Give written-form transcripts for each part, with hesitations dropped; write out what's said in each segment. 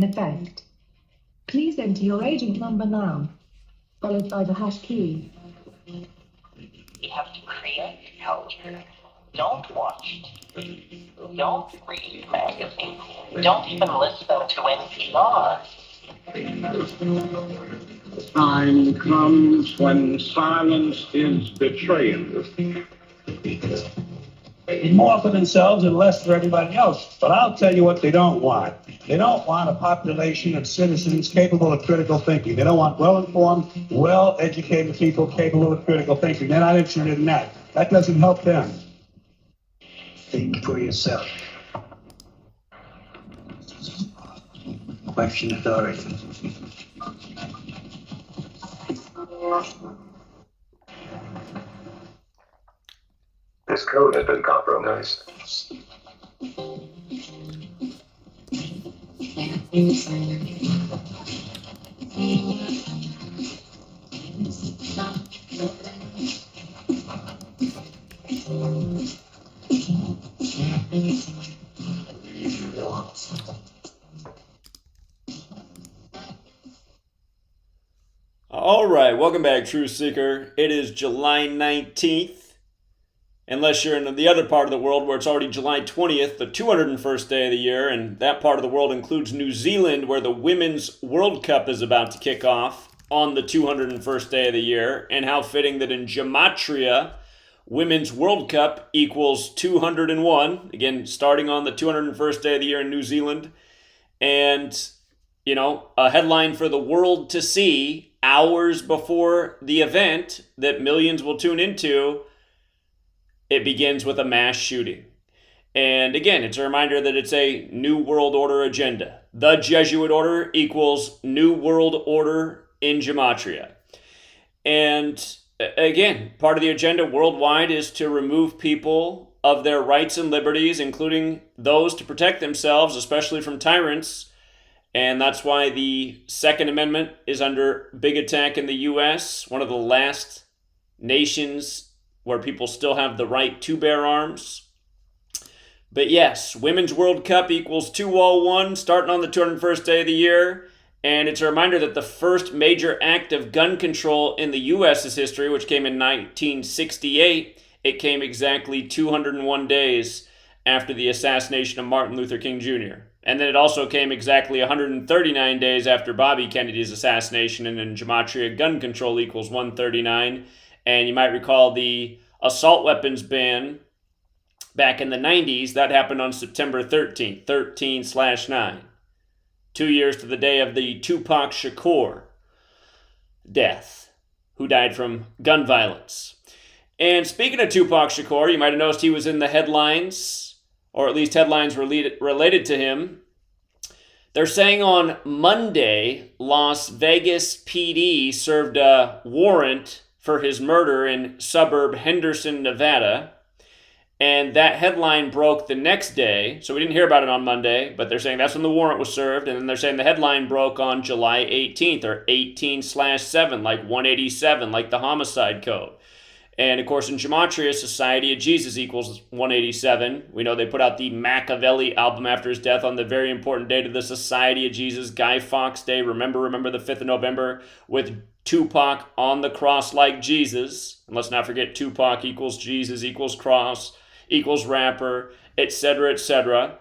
in effect. Please enter your agent number now, followed by the hash key. We have to create culture. Don't watch TV. Don't read magazines. Don't even listen to NPR. Time comes when silence is betrayal. More for themselves and less for everybody else. But I'll tell you what they don't want. They don't want a population of citizens capable of critical thinking. They don't want well-informed, well-educated people capable of critical thinking. They're not interested in that. That doesn't help them. Think for yourself. Question authority. This code has been compromised. All right, welcome back, Truth Seeker. It is July 19th. Unless you're in the other part of the world where it's already July 20th, the 201st day of the year, and that part of the world includes New Zealand, where the Women's World Cup is about to kick off on the 201st day of the year. And how fitting that in Gematria, Women's World Cup equals 201, again, starting on the 201st day of the year in New Zealand. And, you know, a headline for the world to see hours before the event that millions will tune into. It begins with a mass shooting. And again, it's a reminder that it's a New World Order agenda. The Jesuit order equals New World Order in Gematria. And again, part of the agenda worldwide is to remove people of their rights and liberties, including those to protect themselves, especially from tyrants. And that's why the Second Amendment is under big attack in the U.S., one of the last nations where people still have the right to bear arms. But yes, Women's World Cup equals 201, starting on the 201st day of the year. And it's a reminder that the first major act of gun control in the U.S.'s history, which came in 1968, it came exactly 201 days after the assassination of Martin Luther King Jr. And then it also came exactly 139 days after Bobby Kennedy's assassination, and in Gematria, gun control equals 139. And you might recall the assault weapons ban back in the 90s. That happened on September 13th, 13/9. 2 years to the day of the Tupac Shakur death, who died from gun violence. And speaking of Tupac Shakur, you might have noticed he was in the headlines, or at least headlines related to him. They're saying on Monday, Las Vegas PD served a warrant for his murder in suburb Henderson, Nevada. And that headline broke the next day. So we didn't hear about it on Monday, but they're saying that's when the warrant was served. And then they're saying the headline broke on July 18th, or 18/7, like 187, like the homicide code. And of course, in Gematria, Society of Jesus equals 187. We know they put out the Machiavelli album after his death on the very important date of the Society of Jesus, Guy Fawkes Day. Remember the 5th of November, with Tupac on the cross like Jesus. And let's not forget, Tupac equals Jesus equals cross equals rapper, etc., etc.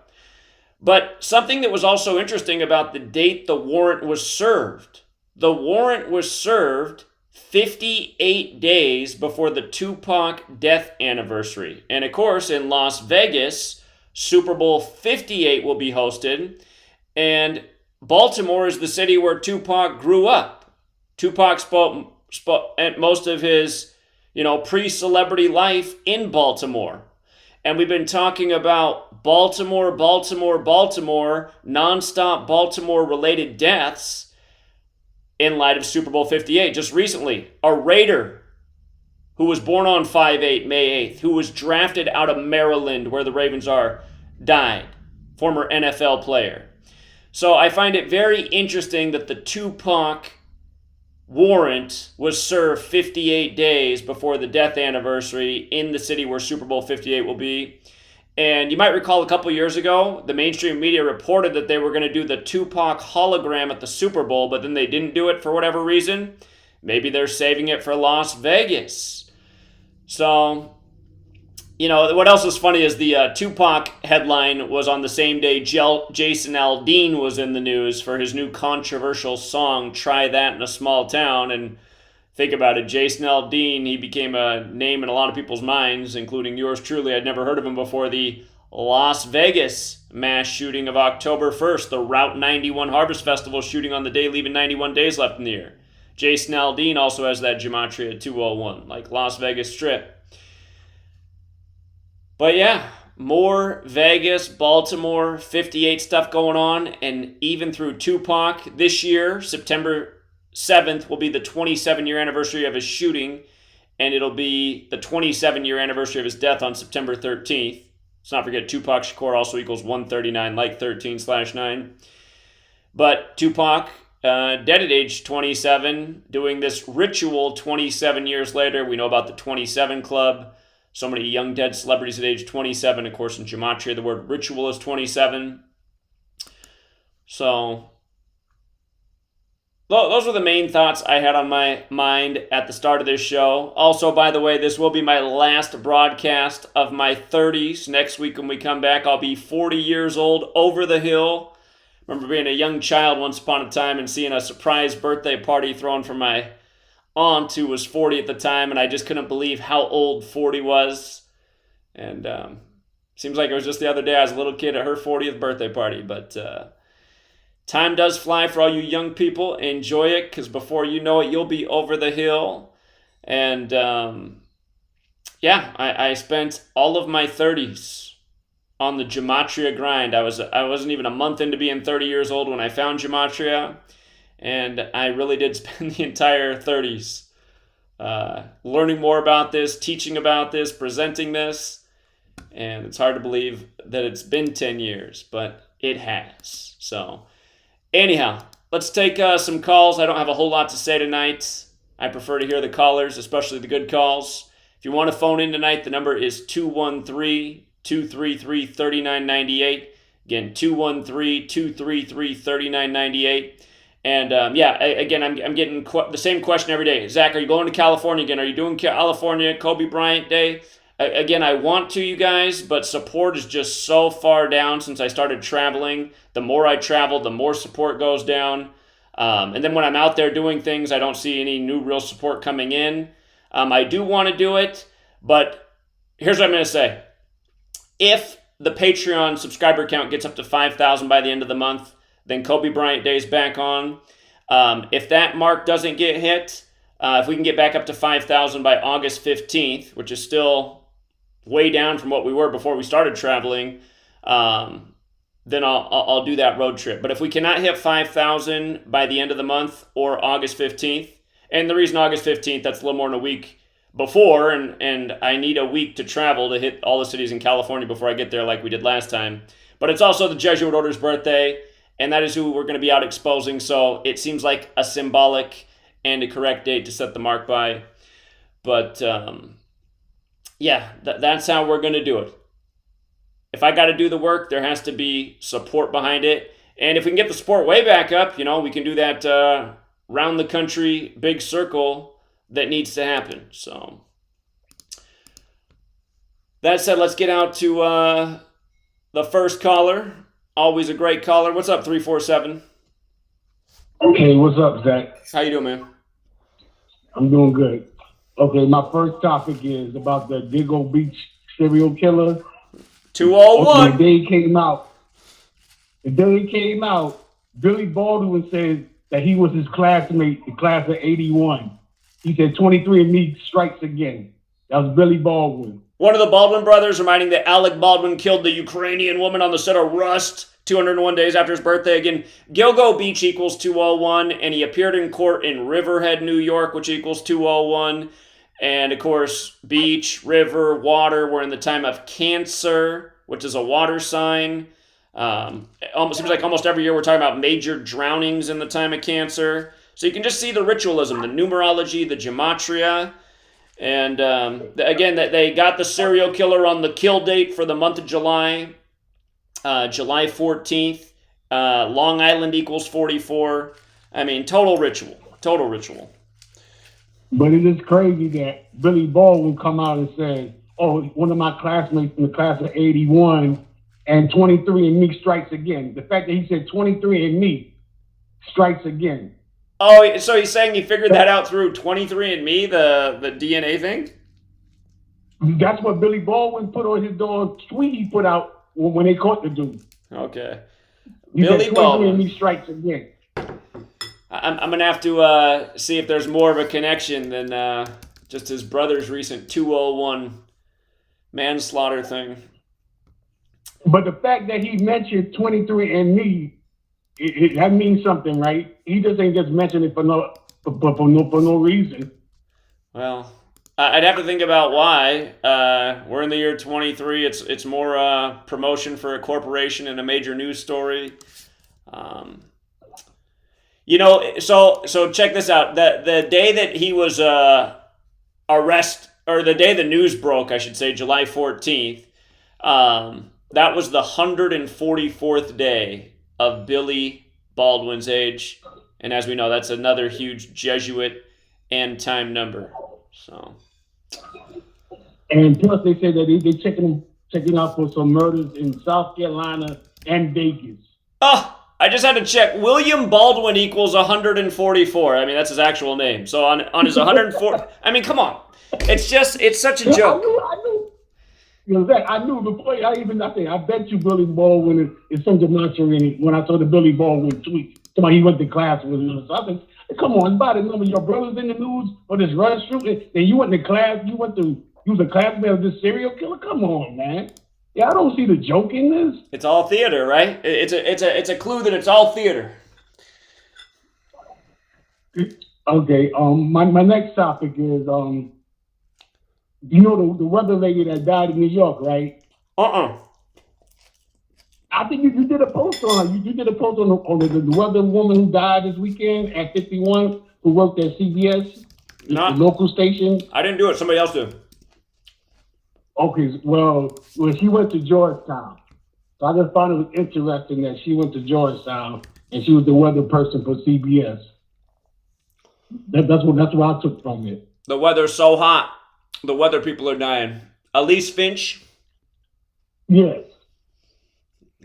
But something that was also interesting about the date the warrant was served. The warrant was served 58 days before the Tupac death anniversary. And of course, in Las Vegas, Super Bowl 58 will be hosted. And Baltimore is the city where Tupac grew up. Tupac spent most of his, pre-celebrity life in Baltimore. And we've been talking about Baltimore, nonstop Baltimore-related deaths in light of Super Bowl 58. Just recently, a Raider who was born on 5/8, May 8th, who was drafted out of Maryland, where the Ravens are, died. Former NFL player. So I find it very interesting that the Tupac warrant was served 58 days before the death anniversary in the city where Super Bowl 58 will be. And you might recall a couple years ago, the mainstream media reported that they were going to do the Tupac hologram at the Super Bowl, but then they didn't do it for whatever reason. Maybe they're saving it for Las Vegas. So, what else is funny is the Tupac headline was on the same day Jason Aldean was in the news for his new controversial song, Try That in a Small Town. And think about it, Jason Aldean, he became a name in a lot of people's minds, including yours truly. I'd never heard of him before. The Las Vegas mass shooting of October 1st, the Route 91 Harvest Festival shooting on the day, leaving 91 days left in the year. Jason Aldean also has that Gematria 201, like Las Vegas Strip. But yeah, more Vegas, Baltimore, 58 stuff going on, and even through Tupac this year, September 7th will be the 27-year anniversary of his shooting, and it'll be the 27-year anniversary of his death on September 13th. Let's not forget Tupac Shakur also equals 139, like 13/9. But Tupac, dead at age 27, doing this ritual 27 years later. We know about the 27 Club. So many young dead celebrities at age 27. Of course, in Gematria, the word ritual is 27. So those were the main thoughts I had on my mind at the start of this show. Also, by the way, this will be my last broadcast of my 30s. Next week when we come back, I'll be 40 years old, over the hill. Remember being a young child once upon a time and seeing a surprise birthday party thrown for my aunt who was 40 at the time, and I just couldn't believe how old 40 was. And seems like it was just the other day I was a little kid at her 40th birthday party, but time does fly for all you young people. Enjoy it, because before you know it, you'll be over the hill. And I spent all of my 30s on the Gematria grind. I wasn't even a month into being 30 years old when I found Gematria, and I really did spend the entire 30s learning more about this, teaching about this, presenting this, and it's hard to believe that it's been 10 years, but it has. So anyhow, let's take some calls. I don't have a whole lot to say tonight. I prefer to hear the callers, especially the good calls. If you want to phone in tonight, the number is 213-233-3998. Again, 213-233-3998. And I'm getting the same question every day. Zach, are you going to California again? Are you doing California Kobe Bryant Day? Again, I want to, you guys, but support is just so far down since I started traveling. The more I travel, the more support goes down. And then when I'm out there doing things, I don't see any new real support coming in. I do want to do it, but here's what I'm going to say. If the Patreon subscriber count gets up to 5,000 by the end of the month, then Kobe Bryant Day is back on. If that mark doesn't get hit, if we can get back up to 5,000 by August 15th, which is still way down from what we were before we started traveling, then I'll do that road trip. But if we cannot hit 5,000 by the end of the month or August 15th, and the reason August 15th, that's a little more than a week before, and I need a week to travel to hit all the cities in California before I get there like we did last time. But it's also the Jesuit Order's birthday, and that is who we're going to be out exposing, so it seems like a symbolic and a correct date to set the mark by. But that's how we're going to do it. If I got to do the work, there has to be support behind it. And if we can get the support way back up, we can do that round the country big circle that needs to happen. So that said, let's get out to the first caller. Always a great caller. What's up, 347? Okay, what's up, Zach? How you doing, man? I'm doing good. Okay, my first topic is about the Gilgo Beach serial killer. 201. The day he came out, Billy Baldwin said that he was his classmate, the class of 81. He said 23andMe strikes again. That was Billy Baldwin. One of the Baldwin brothers, reminding that Alec Baldwin killed the Ukrainian woman on the set of Rust 201 days after his birthday. Again, Gilgo Beach equals 201, and he appeared in court in Riverhead, New York, which equals 201. And, of course, beach, river, water. We're in the time of Cancer, which is a water sign. Seems like almost every year we're talking about major drownings in the time of Cancer. So you can just see the ritualism, the numerology, the gematria. And again, that they got the serial killer on the kill date for the month of July, July 14th. Long Island equals 44. I mean, total ritual. Total ritual. But it is crazy that Billy Baldwin come out and say, oh, one of my classmates in the class of 81 and 23andMe strikes again. The fact that he said 23andMe strikes again. Oh, so he's saying he figured that out through 23andMe, the DNA thing? That's what Billy Baldwin put on his dog tweet he put out when they caught the dude. Okay. He Billy said Baldwin. 23andMe strikes again. I'm going to have to see if there's more of a connection than just his brother's recent 201 manslaughter thing. But the fact that he mentioned 23andMe, that means something, right? He just ain't just mentioning it for no reason. Well, I'd have to think about why. We're in the year 23. It's more promotion for a corporation and a major news story. So check this out. The day that he was arrested, or the day the news broke, I should say, July 14th, that was the 144th day of Billy Baldwin's age. And as we know, that's another huge Jesuit end time number. So. And plus, they say that they checking out for some murders in South Carolina and Vegas. Oh, I just had to check. William Baldwin equals 144. I mean, that's his actual name. So on his 104, I mean, come on. It's such a joke. I knew. You know that I knew before I bet you Billy Baldwin is some gematria in it when I saw the Billy Baldwin tweet. Somebody he went to class with him. So I said, come on, about none of your brothers in the news or this rush shooting. And you went to class, you was a classmate of this serial killer? Come on, man. Yeah, I don't see the joke in this. It's all theater, right? It's a clue that it's all theater. Okay. My next topic is you know the weather lady that died in New York, right? I think you did a post on her. You did a post on the weather woman who died this weekend at 51, who worked at CBS, the local station. I didn't do it. Somebody else did. Okay, well, she went to Georgetown. So I just found it was interesting that she went to Georgetown and she was the weather person for CBS. That's what I took from it. The weather's so hot. The weather people are dying. Elise Finch? Yes.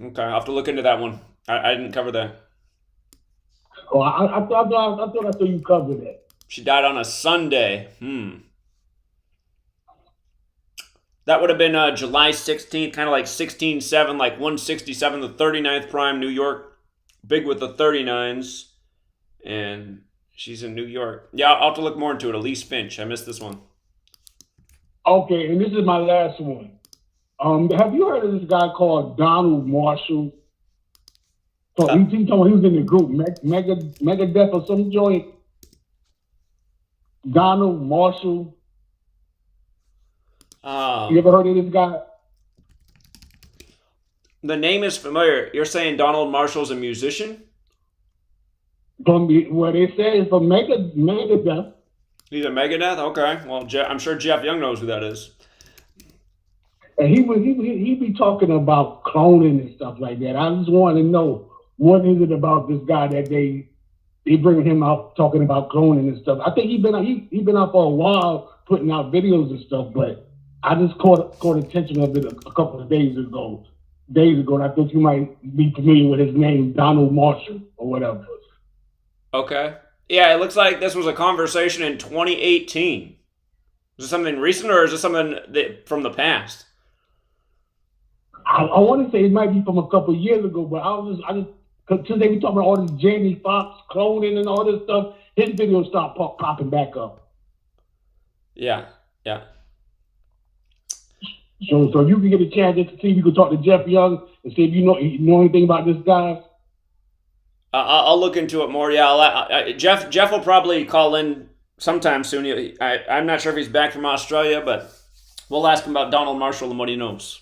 Okay, I'll have to look into that one. I didn't cover that. Oh, I thought I saw you covered it. She died on a Sunday. That would have been July 16th, kind of like 16-7, like 167, the 39th prime, New York. Big with the 39s. And she's in New York. Yeah, I'll have to look more into it. Elise Finch. I missed this one. Okay, and this is my last one. Have you heard of this guy called Donald Marshall? So he was in the group Megadeth or some joint. Donald Marshall. You ever heard of this guy? The name is familiar. You're saying Donald Marshall's a musician? From what they say is from Megadeth. He's a Megadeth? Okay. Well, I'm sure Jeff Young knows who that is. And he be talking about cloning and stuff like that. I just want to know, what is it about this guy that they bring him out talking about cloning and stuff? I think he been out for a while putting out videos and stuff, but I just caught attention of it a couple of days ago. And I think you might be familiar with his name, Donald Marshall or whatever. Okay. Yeah, it looks like this was a conversation in 2018. Is this something recent or is this something from the past? I want to say it might be from a couple of years ago, but since they were talking about all this Jamie Foxx cloning and all this stuff, his videos start popping back up. Yeah. So if you can get a chance to see if you can talk to Jeff Young and see if you know anything about this guy. I'll look into it more. Yeah, Jeff will probably call in sometime soon. I'm not sure if he's back from Australia, but we'll ask him about Donald Marshall and what he knows.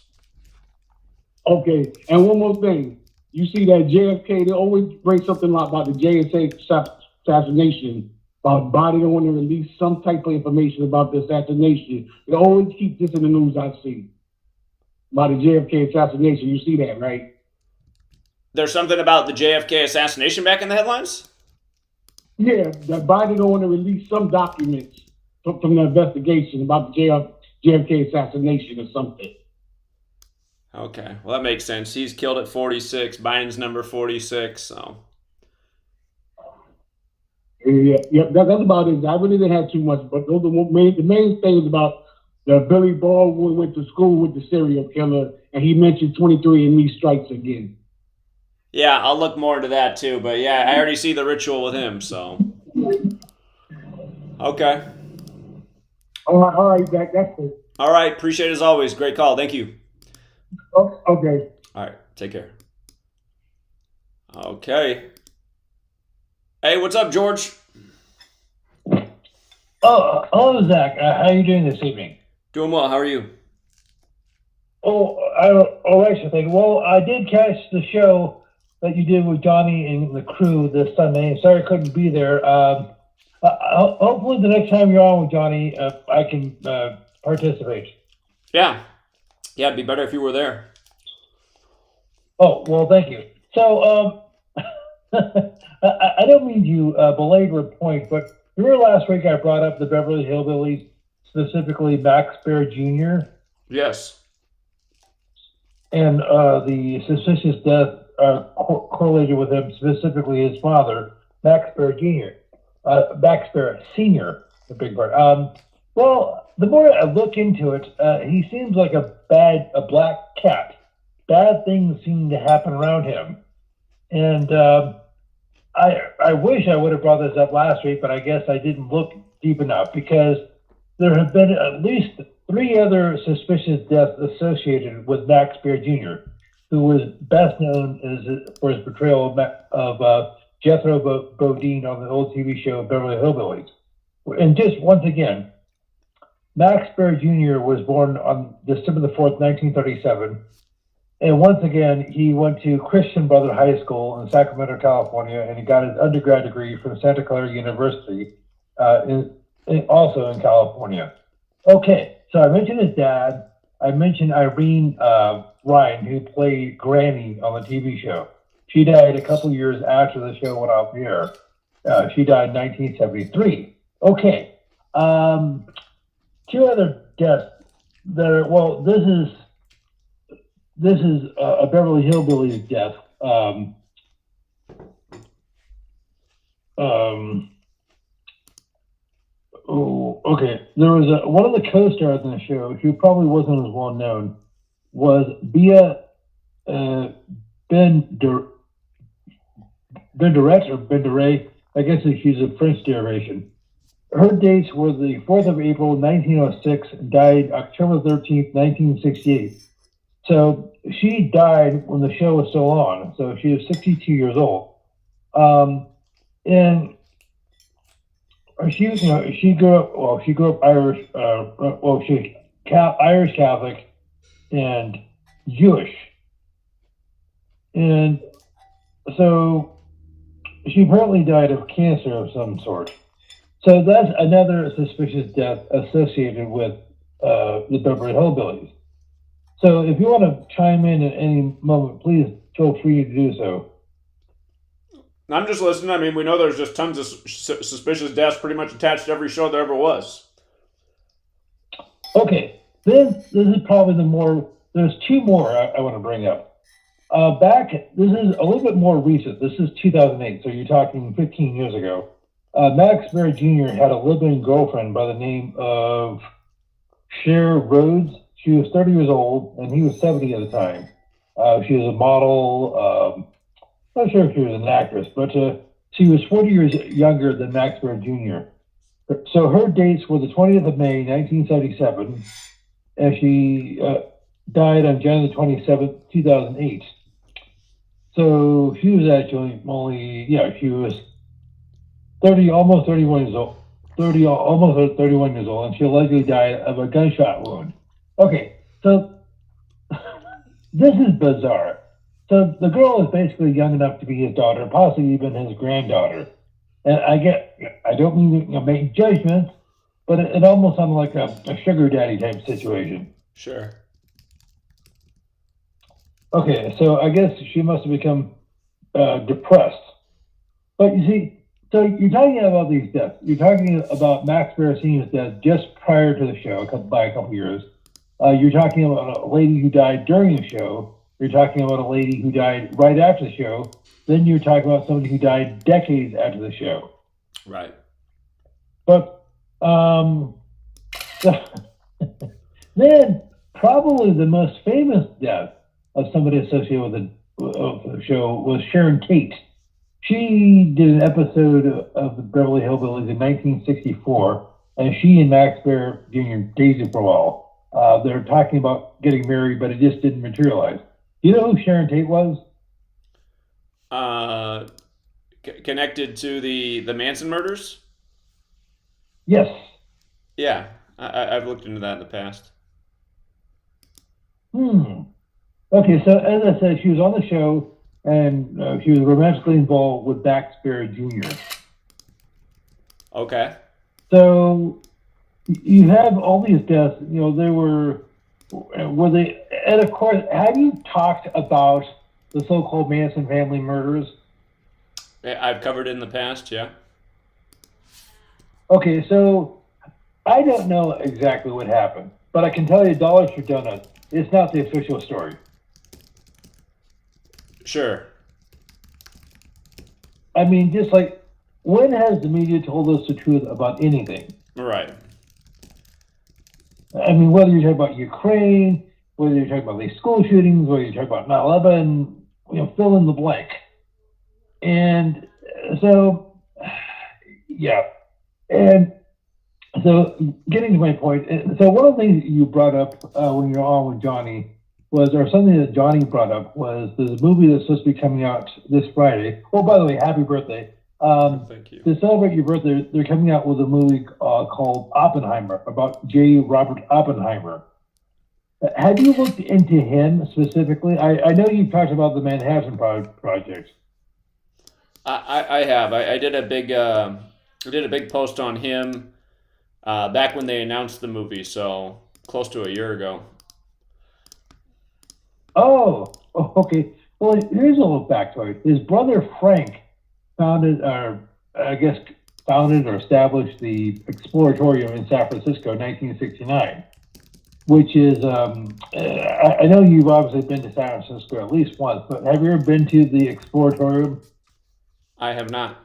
Okay, and one more thing. You see that JFK, they always bring something about the JFK assassination about Biden want to release some type of information about the assassination. They always keep this in the news I see. About the JFK assassination. You see that, right? There's something about the JFK assassination back in the headlines? Yeah, that Biden don't want to release some documents from the investigation about the JFK assassination or something. Okay, well, that makes sense. He's killed at 46. Biden's number 46, so. Yeah, that's about it. I really didn't have too much, but those are the main things about the Billy Baldwin went to school with the serial killer, and he mentioned 23andMe strikes again. Yeah, I'll look more into that too, but yeah, I already see the ritual with him, so. Okay. All right, that's it. All right, appreciate it as always. Great call. Thank you. Oh, okay. All right, take care. Okay. Hey, what's up, George? Oh, hello, Zach. How are you doing this evening? Doing well. How are you? Actually, well, I did catch the show that you did with Johnny and the crew this Sunday. Sorry I couldn't be there. Hopefully the next time you're on with Johnny, I can participate. Yeah. Yeah, it'd be better if you were there. Oh, well, thank you. So, I don't mean to belabor a point, but remember last week I brought up the Beverly Hillbillies, specifically Max Baer Jr.? Yes. And the suspicious death correlated with him, specifically his father, Max Baer Jr., Max Baer Sr., the big part. Well, the more I look into it, he seems like a black cat. Bad things seem to happen around him. And I wish I would have brought this up last week, but I guess I didn't look deep enough, because there have been at least 3 other suspicious deaths associated with Max Baer Jr., who was best known for his portrayal of Jethro Bodine on the old TV show Beverly Hillbillies. And just once again, Max Baer Jr. was born on December the 4th, 1937. And once again, he went to Christian Brother High School in Sacramento, California, and he got his undergrad degree from Santa Clara University, also in California. Okay, so I mentioned his dad. I mentioned Irene Ryan, who played Granny on the TV show. She died a couple years after the show went off the air. She died in 1973. Okay, 2 other deaths that are, well, this is a Beverly Hillbillies death. Okay. There was one of the co-stars in the show who probably wasn't as well known was Bia Benderet. I guess she's a French derivation. Her dates were the 4th of April, 1906, and died October 13th, 1968. So she died when the show was still on. So she was 62 years old. And she grew up Irish. She was Irish Catholic and Jewish. And so she apparently died of cancer of some sort. So that's another suspicious death associated with the Beverly Hillbillies. So if you want to chime in at any moment, please feel free to do so. I'm just listening. I mean, we know there's just tons of suspicious deaths pretty much attached to every show there ever was. Okay, then this is probably there's 2 more I want to bring up. This is a little bit more recent. This is 2008, so you're talking 15 years ago. Max Baer Jr. had a live-in girlfriend by the name of Cher Rhodes. She was 30 years old, and he was 70 at the time. She was a model. Not sure if she was an actress, but she was 40 years younger than Max Baer Jr. So her dates were the 20th of May, 1977, and she died on January 27th, 2008. So she was actually she was 30, almost 31 years old. Almost 31 years old, and she allegedly died of a gunshot wound. Okay, so this is bizarre. So the girl is basically young enough to be his daughter, possibly even his granddaughter. And I don't mean to make judgments, but it almost sounded like a sugar daddy type situation. Sure. Okay, so I guess she must have become depressed. But you see, so you're talking about these deaths. You're talking about Max Baer Sr.'s death just prior to the show, by a couple years. You're talking about a lady who died during the show. You're talking about a lady who died right after the show. Then you're talking about somebody who died decades after the show. Right. But then probably the most famous death of somebody associated with the show was Sharon Tate. She did an episode of the Beverly Hillbillies in 1964, and she and Max Baer Jr. dated for a while. They're talking about getting married, but it just didn't materialize. You know who Sharon Tate was? Connected to the Manson murders? Yes. Yeah, I've looked into that in the past. Okay, so as I said, she was on the show, and she was romantically involved with Max Baer Jr. Okay. So you have all these deaths. You know, were they? And of course, have you talked about the so-called Manson family murders? I've covered it in the past, yeah. Okay, so I don't know exactly what happened, but I can tell you dollars for donuts. It's not the official story. Sure. I mean, just like, when has the media told us the truth about anything? Right. I mean, whether you're talking about Ukraine, whether you're talking about these school shootings, whether you're talking about 9/11, fill in the blank. And so, yeah. And so, getting to my point, so one of the things you brought up when you were on with Johnny or something that Johnny brought up was the movie that's supposed to be coming out this Friday. Oh, by the way, happy birthday. Thank you. To celebrate your birthday, they're coming out with a movie called Oppenheimer, about J. Robert Oppenheimer. Have you looked into him specifically? I know you've talked about the Manhattan Project. I have. I did a big post on him back when they announced the movie, so close to a year ago. Oh, okay. Well, here's a little backstory. His brother Frank founded or established the Exploratorium in San Francisco in 1969, which is, I know you've obviously been to San Francisco at least once, but have you ever been to the Exploratorium? I have not.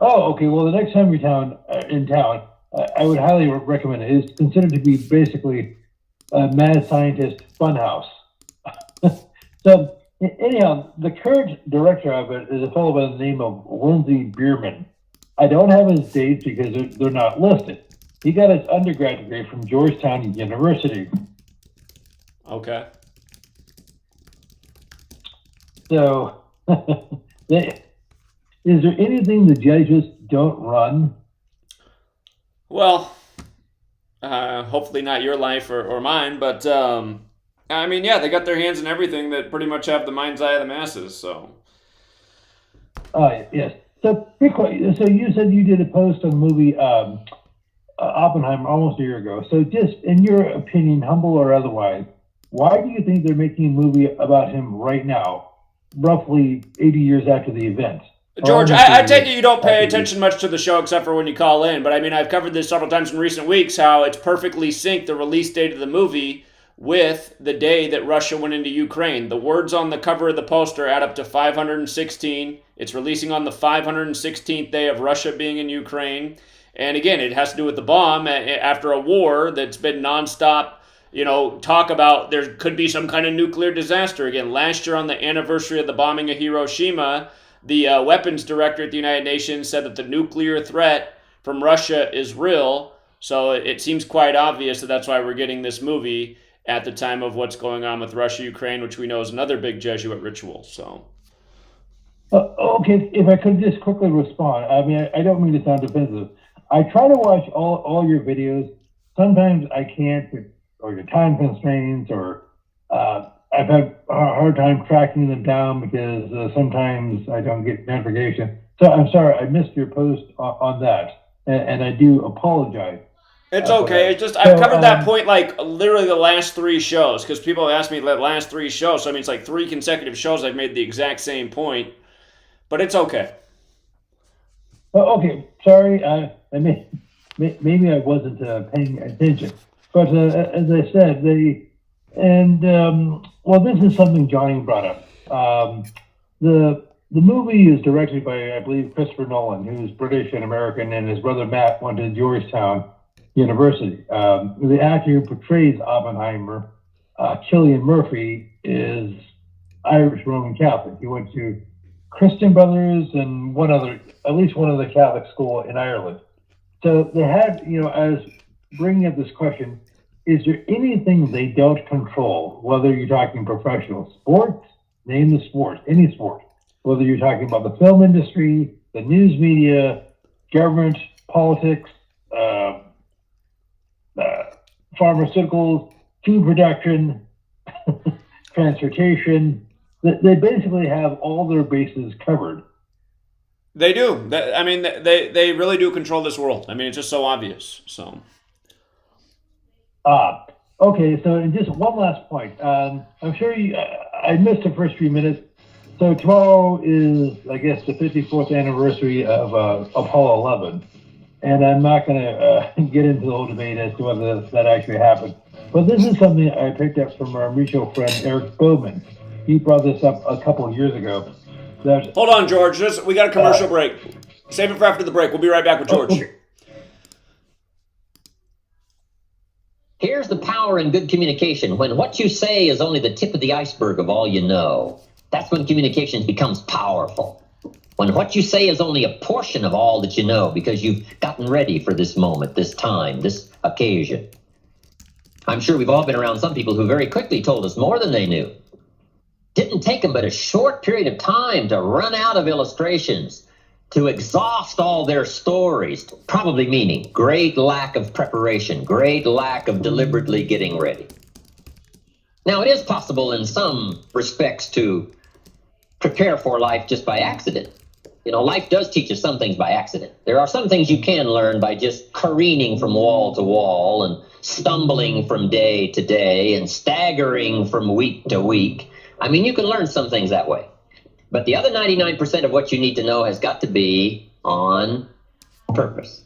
Oh, okay. Well, the next time you're in town, I would highly recommend it. It's considered to be basically a mad scientist funhouse. So, anyhow, the current director of it is a fellow by the name of Lindsey Bierman. I don't have his dates because they're not listed. He got his undergrad degree from Georgetown University. Okay. So, is there anything the judges don't run? Well, hopefully not your life or mine, but I mean, yeah, they got their hands in everything that pretty much have the mind's eye of the masses. So. Yes. So you said you did a post on the movie Oppenheimer almost a year ago. So just in your opinion, humble or otherwise, why do you think they're making a movie about him right now, roughly 80 years after the event? George, I take it you don't pay attention much to the show except for when you call in, but I mean, I've covered this several times in recent weeks, how it's perfectly synced, the release date of the movie, with the day that Russia went into Ukraine. The words on the cover of the poster add up to 516. It's releasing on the 516th day of Russia being in Ukraine. And again, it has to do with the bomb after a war that's been nonstop, talk about there could be some kind of nuclear disaster. Again, last year on the anniversary of the bombing of Hiroshima, the weapons director at the United Nations said that the nuclear threat from Russia is real. So it seems quite obvious that that's why we're getting this movie at the time of what's going on with Russia, Ukraine, which we know is another big Jesuit ritual. So, okay, if I could just quickly respond. I mean, I don't mean to sound defensive. I try to watch all your videos. Sometimes I can't, or your time constraints, or I I've had a hard time tracking them down because sometimes I don't get notification. So I'm sorry, I missed your post on that, and I do apologize. It's okay. It's just I've covered that point like literally the last 3 shows because people have asked me the last 3 shows. So I mean, it's like 3 consecutive shows I've made the exact same point, but it's okay. Well, okay, sorry. Maybe I wasn't paying attention, but as I said, well, this is something Johnny brought up. The movie is directed by, I believe, Christopher Nolan, who's British and American, and his brother Matt went to Georgetown University. The actor who portrays Oppenheimer, Cillian Murphy, is Irish Roman Catholic. He went to Christian Brothers and at least one other Catholic school in Ireland. So they had, I was bringing up this question, is there anything they don't control, whether you're talking professional sports, name the sport, any sport, whether you're talking about the film industry, the news media, government, politics, pharmaceuticals, food production, transportation. They basically have all their bases covered. They do. I mean, they really do control this world. I mean, it's just so obvious. So. Okay. So, and just one last point. I'm sure I missed the first few minutes. So tomorrow is, I guess, the 54th anniversary of Apollo 11. And I'm not going to get into the whole debate as to whether that actually happened. But this is something I picked up from our mutual friend, Eric Bowman. He brought this up a couple of years ago. Hold on, George. We got a commercial break. Save it for after the break. We'll be right back with George. Okay. Here's the power in good communication. When what you say is only the tip of the iceberg of all you know, that's when communication becomes powerful. When what you say is only a portion of all that you know because you've gotten ready for this moment, this time, this occasion. I'm sure we've all been around some people who very quickly told us more than they knew. Didn't take them but a short period of time to run out of illustrations, to exhaust all their stories, probably meaning great lack of preparation, great lack of deliberately getting ready. Now, it is possible in some respects to prepare for life just by accident. Life does teach us some things by accident. There are some things you can learn by just careening from wall to wall and stumbling from day to day and staggering from week to week. I mean, you can learn some things that way. But the other 99% of what you need to know has got to be on purpose.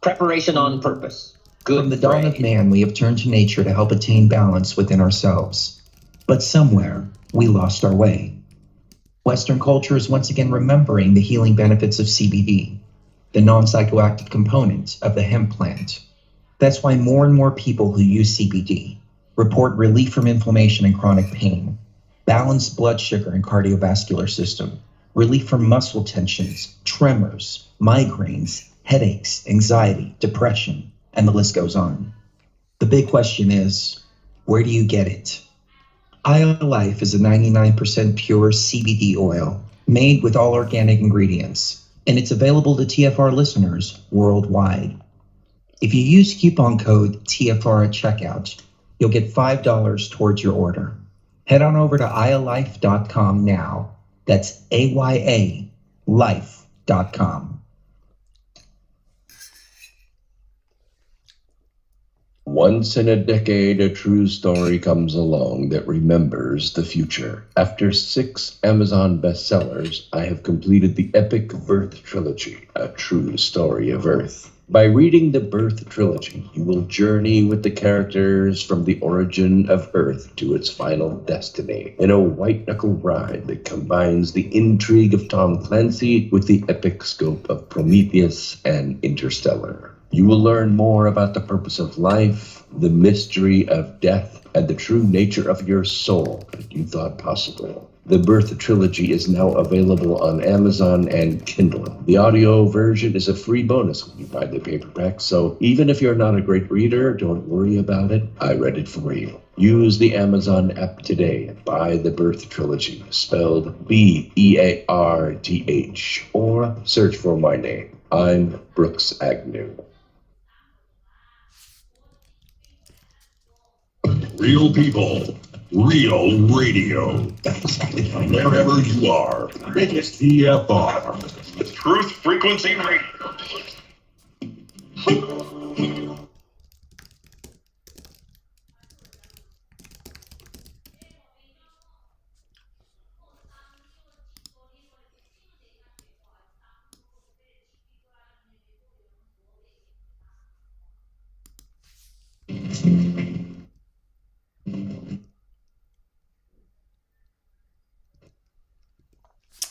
Preparation on purpose. Good. From the dawn of man, we have turned to nature to help attain balance within ourselves. But somewhere, we lost our way. Western culture is once again remembering the healing benefits of CBD, the non-psychoactive component of the hemp plant. That's why more and more people who use CBD report relief from inflammation and chronic pain, balanced blood sugar and cardiovascular system, relief from muscle tensions, tremors, migraines, headaches, anxiety, depression, and the list goes on. The big question is, where do you get it? Aya Life is a 99% pure CBD oil made with all organic ingredients, and it's available to TFR listeners worldwide. If you use coupon code TFR at checkout, you'll get $5 towards your order. Head on over to ayalife.com now. That's AYA life.com. Once in a decade, a true story comes along that remembers the future. After 6 Amazon bestsellers, I have completed the epic Birth Trilogy, a true story of Earth. By reading the Birth Trilogy, you will journey with the characters from the origin of Earth to its final destiny, in a white-knuckle ride that combines the intrigue of Tom Clancy with the epic scope of Prometheus and Interstellar. You will learn more about the purpose of life, the mystery of death, and the true nature of your soul that you thought possible. The Birth Trilogy is now available on Amazon and Kindle. The audio version is a free bonus when you buy the paperback, so even if you're not a great reader, don't worry about it. I read it for you. Use the Amazon app today and buy the Birth Trilogy, spelled B-E-A-R-T-H, or search for my name. I'm Brooks Agnew. Real people, Real radio. Wherever you are, biggest TFR. Truth Frequency Radio.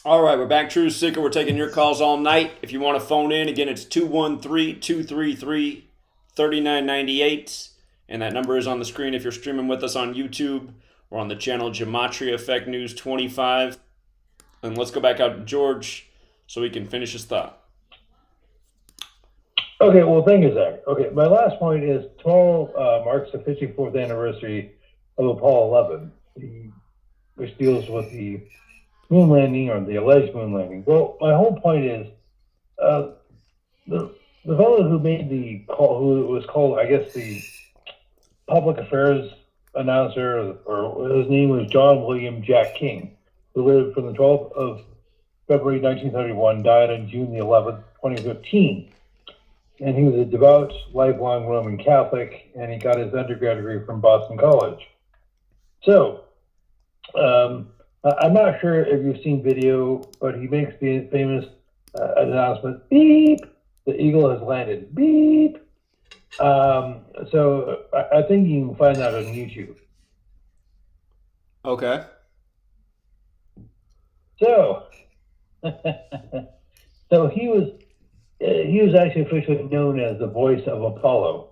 All right, we're back. True Seeker, we're taking your calls all night. If you want to phone in, again, it's 213-233-3998. And that number is on the screen if you're streaming with us on YouTube or on the channel GematriaEffectNews 25. And let's go back out to George so he can finish his thought. Okay, well, thank you, Zach. Okay, my last point is tomorrow marks the 54th anniversary of Apollo 11, which deals with the moon landing or the alleged moon landing. Well, my whole point is the fellow who made the call, who was called, I guess, the public affairs announcer, or his name was John William Jack King, who lived from the 12th of February 1931, died on June the 11th, 2015. And he was a devout, lifelong Roman Catholic, and he got his undergrad degree from Boston College. So, I'm not sure if you've seen video, but he makes the famous announcement, beep, the eagle has landed, beep. So I think you can find that on YouTube. Okay. So, so he was actually officially known as the voice of Apollo.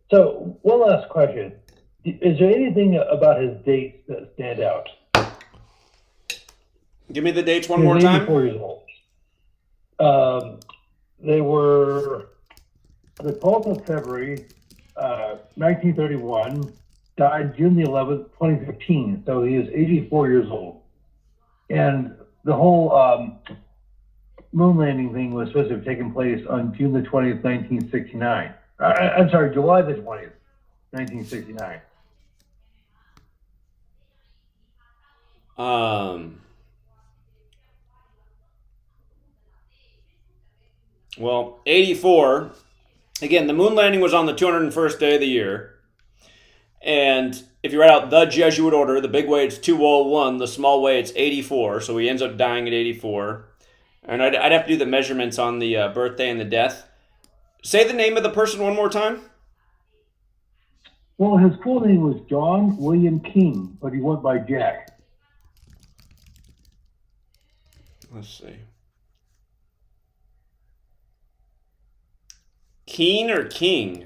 So one last question. Is there anything about his dates that stand out? Give me the dates one more time. 84 years old. They were the 12th of February, 1931, died June the 11th, 2015. So he is 84 years old. And the whole moon landing thing was supposed to have taken place on June the 20th, 1969. I'm sorry, July the 20th, 1969. Well, 84. Again, the moon landing was on the 201st day of the year. And if you write out the Jesuit order, the big way it's 201, the small way it's 84. So he ends up dying at 84. And I'd have to do the measurements on the birthday and the death. Say the name of the person one more time. Well, his full name was John William King, but he went by Jack. Let's see. Keen or King?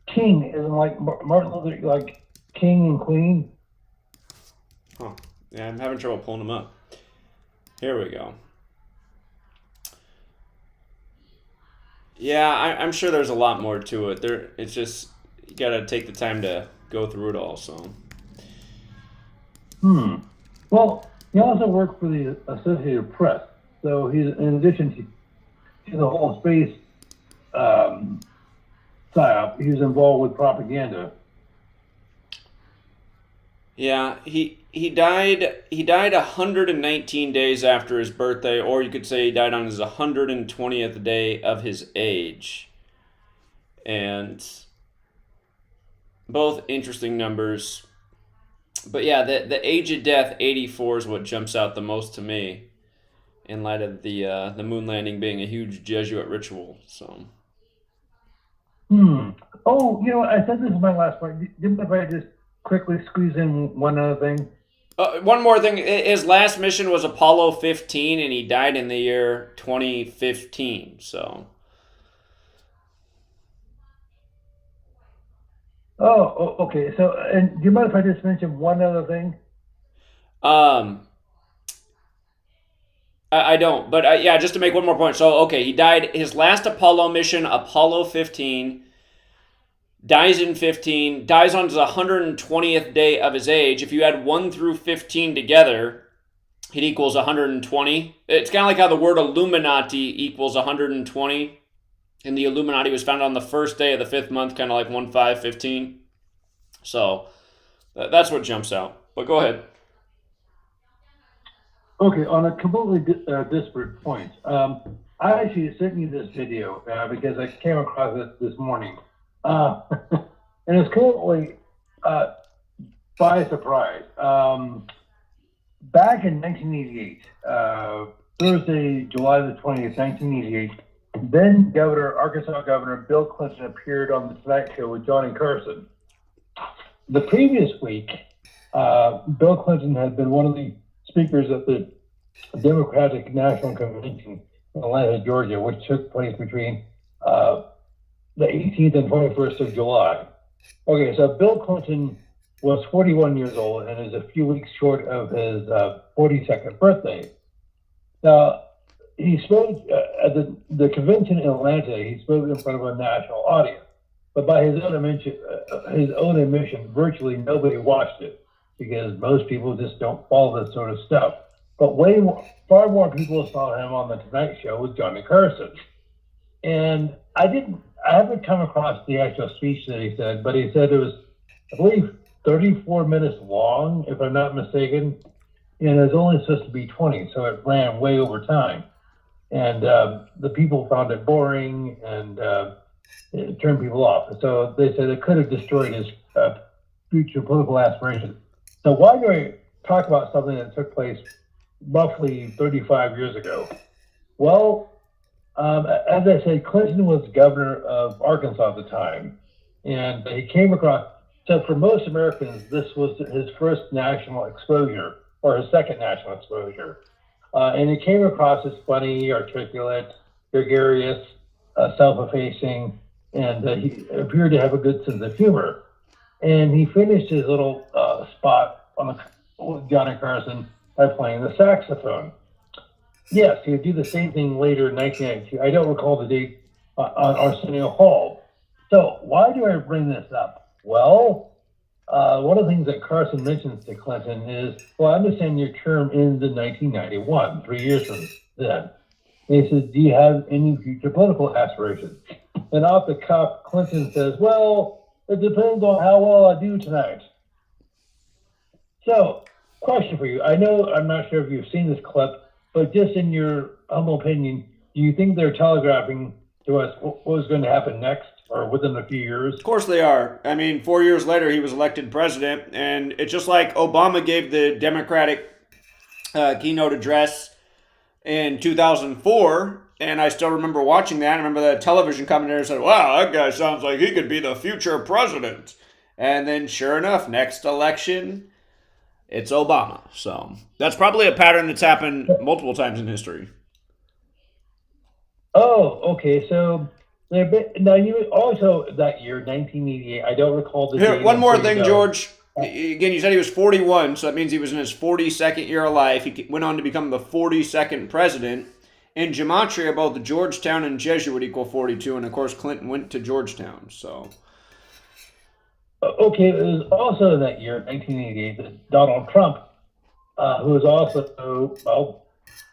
King isn't like Martin Luther, like King and Queen. Huh. Yeah, I'm having trouble pulling them up. Here we go. Yeah, I'm sure there's a lot more to it. It's just, you gotta take the time to go through it all, so. Well, he also worked for the Associated Press. So he's, in addition to the whole space psyop, he was involved with propaganda. Yeah, he died 119 days after his birthday, or you could say he died on his 120th day of his age. And both interesting numbers. But yeah, the age of death, 84, is what jumps out the most to me, in light of the moon landing being a huge Jesuit ritual. So. Oh, you know, I said this is my last point. Didn't I just quickly squeeze in one other thing? One more thing. His last mission was Apollo 15, and he died in the year 2015. So. Oh, okay. So, and do you mind if I just mention one other thing? I don't, but yeah, just to make one more point. So, okay, he died, his last Apollo mission, Apollo 15, dies in 15, dies on his 120th day of his age. If you add 1 through 15 together, it equals 120. It's kind of like how the word Illuminati equals 120. And the Illuminati was founded on the first day of the 5th month, kind of like 1/5/15. So that's what jumps out. But go ahead. Okay, on a completely disparate point, I actually sent you this video because I came across it this morning. And it's completely by surprise. Back in 1988, Thursday, July the 20th, 1988, then Arkansas Governor Bill Clinton appeared on the Tonight Show with Johnny Carson. The previous week, Bill Clinton had been one of the speakers at the Democratic National Convention in Atlanta, Georgia, which took place between the 18th and 21st of July. Okay, so Bill Clinton was 41 years old and is a few weeks short of his 42nd birthday. Now, he spoke at the convention in Atlanta. He spoke in front of a national audience, but by his own admission, virtually nobody watched it because most people just don't follow this sort of stuff. But far more people saw him on the Tonight Show with Johnny Carson. And I haven't come across the actual speech that he said, but he said it was, I believe, 34 minutes long, if I'm not mistaken, and it was only supposed to be 20, so it ran way over time. And the people found it boring, and it turned people off. So they said it could have destroyed his future political aspirations. So why do I talk about something that took place roughly 35 years ago? Well, as I said, Clinton was governor of Arkansas at the time, and he came across, so for most Americans, this was his first national exposure, or his second national exposure. And he came across as funny, articulate, gregarious, self-effacing, and he appeared to have a good sense of humor. And he finished his little spot with Johnny Carson by playing the saxophone. Yes, he would do the same thing later in 1992. I don't recall the date on Arsenio Hall. So why do I bring this up? Well, one of the things that Carson mentions to Clinton is, well, I understand your term ends in 1991, 3 years from then. And he says, do you have any future political aspirations? And off the cuff, Clinton says, well, it depends on how well I do tonight. So, question for you. I know, I'm not sure if you've seen this clip, but just in your humble opinion, do you think they're telegraphing to us what was going to happen next or within a few years? Of course they are. I mean, 4 years later, he was elected president, and it's just like Obama gave the Democratic keynote address in 2004, and I still remember watching that. I remember the television commentator said, wow, that guy sounds like he could be the future president. And then sure enough, next election, it's Obama. So that's probably a pattern that's happened multiple times in history. Oh, okay. So now you also that year, 1988. I don't recall the Here, date. one more thing, George. Again, you said he was 41, so that means he was in his 42nd year of life. He went on to become the 42nd president. In Gematria, both the Georgetown and Jesuit equal 42, and of course Clinton went to Georgetown. So. Okay, it was also in that year, 1988, that Donald Trump, who was also, well,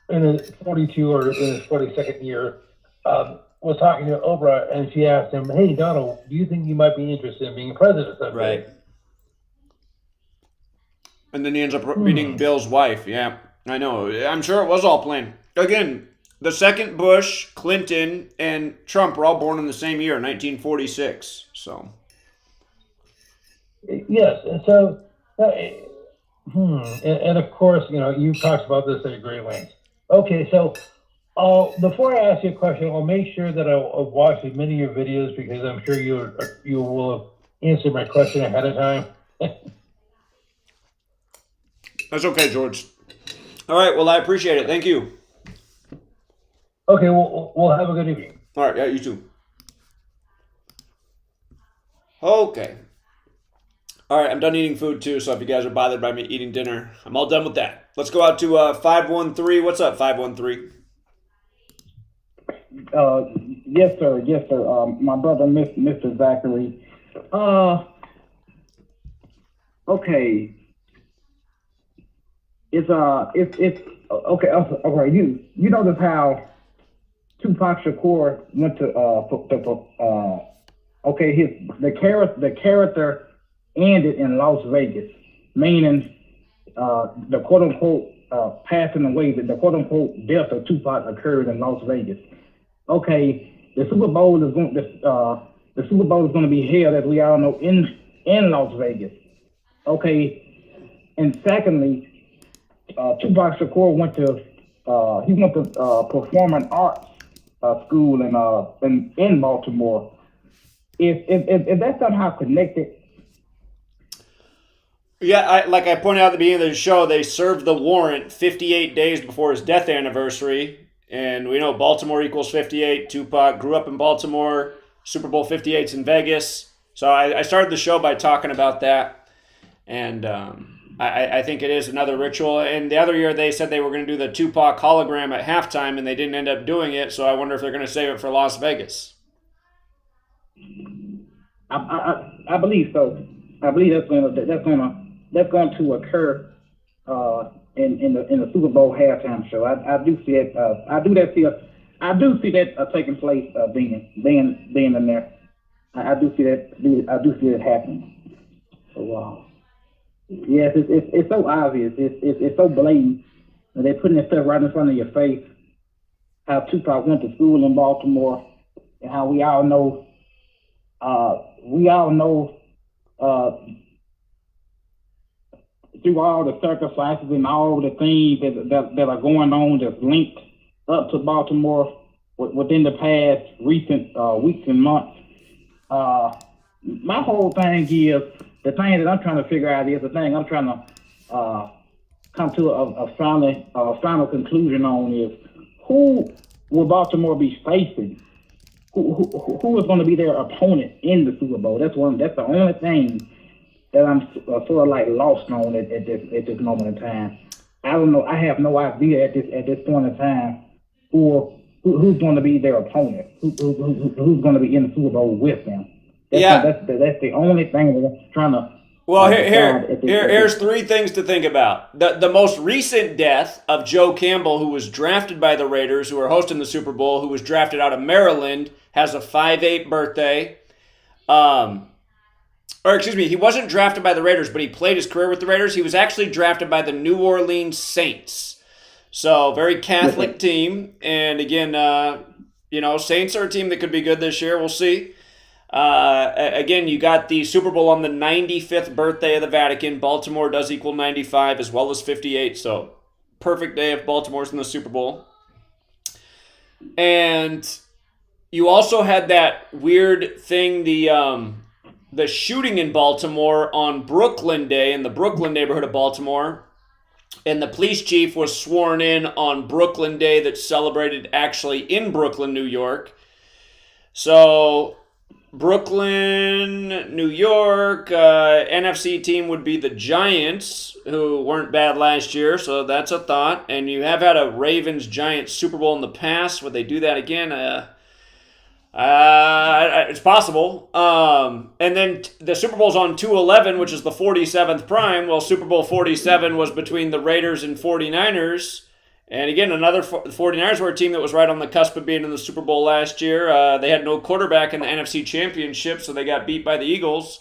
in his 42 or in his 42nd year, was talking to Oprah, and she asked him, hey, Donald, do you think you might be interested in being president someday? Right. And then he ends up meeting Bill's wife. Yeah, I know. I'm sure it was all planned. Again, the second Bush, Clinton, and Trump were all born in the same year, 1946. So. Yes, and so, and of course, you know, you've talked about this at great length. Okay, so before I ask you a question, I'll make sure that I'll watch as many of your videos because I'm sure you will have answered my question ahead of time. That's okay, George. All right, well, I appreciate it. Thank you. Okay, we'll have a good evening. All right, yeah, you too. Okay. All right, I'm done eating food too, so if you guys are bothered by me eating dinner, I'm all done with that. Let's go out to 513. What's up, 513? Yes, sir. Yes, sir. My brother, Mr. Zachary. Okay. It's okay. Okay. You notice how Tupac Shakur went to the character ended in Las Vegas, meaning the quote unquote passing away, the quote unquote death of Tupac occurred in Las Vegas. Okay, the Super Bowl is going to be held, as we all know, in Las Vegas. Okay, and secondly, Tupac Shakur went to performing arts school in Baltimore. Is that somehow connected? Yeah, like I pointed out at the beginning of the show, they served the warrant 58 days before his death anniversary. And we know Baltimore equals 58. Tupac grew up in Baltimore. Super Bowl 58's in Vegas. So I started the show by talking about that. And I think it is another ritual. And the other year they said they were going to do the Tupac hologram at halftime, and they didn't end up doing it. So I wonder if they're going to save it for Las Vegas. I believe so. I believe that's going to occur in the Super Bowl halftime show. I do see it. I do see that taking place. Being in there. I do see that. I do see it happening. So yes, it's so obvious. It's so blatant. And they're putting that stuff right in front of your face. How Tupac went to school in Baltimore, and how we all know. Through all the sacrifices and all the things that are going on that's linked up to Baltimore within the past recent weeks and months. My whole thing is, the thing that I'm trying to figure out is the thing I'm trying to come to a final conclusion on is, who will Baltimore be facing? Who is going to be their opponent in the Super Bowl? That's the only thing that I'm sort of like lost on at this moment in time. I don't know. I have no idea at this point in time who's going to be their opponent. Who's going to be in the Super Bowl with them? That's the only thing that I'm trying to. Well, here's three things to think about. The most recent death of Joe Campbell, who was drafted by the Raiders, who are hosting the Super Bowl, who was drafted out of Maryland, has a 5/8 birthday. He wasn't drafted by the Raiders, but he played his career with the Raiders. He was actually drafted by the New Orleans Saints. So, very Catholic team. And again, Saints are a team that could be good this year. We'll see. Again, you got the Super Bowl on the 95th birthday of the Vatican. Baltimore does equal 95 as well as 58. So, perfect day if Baltimore's in the Super Bowl. And you also had that weird thing, the shooting in Baltimore on Brooklyn Day in the Brooklyn neighborhood of Baltimore. And the police chief was sworn in on Brooklyn Day that's celebrated actually in Brooklyn, New York. So Brooklyn, New York, NFC team would be the Giants, who weren't bad last year, so that's a thought. And you have had a Ravens-Giants Super Bowl in the past. Would they do that again? It's possible. And then the Super Bowl's on 2/11, which is the 47th prime. Well, Super Bowl 47 was between the Raiders and 49ers. And again, the 49ers were a team that was right on the cusp of being in the Super Bowl last year. They had no quarterback in the NFC Championship, so they got beat by the Eagles.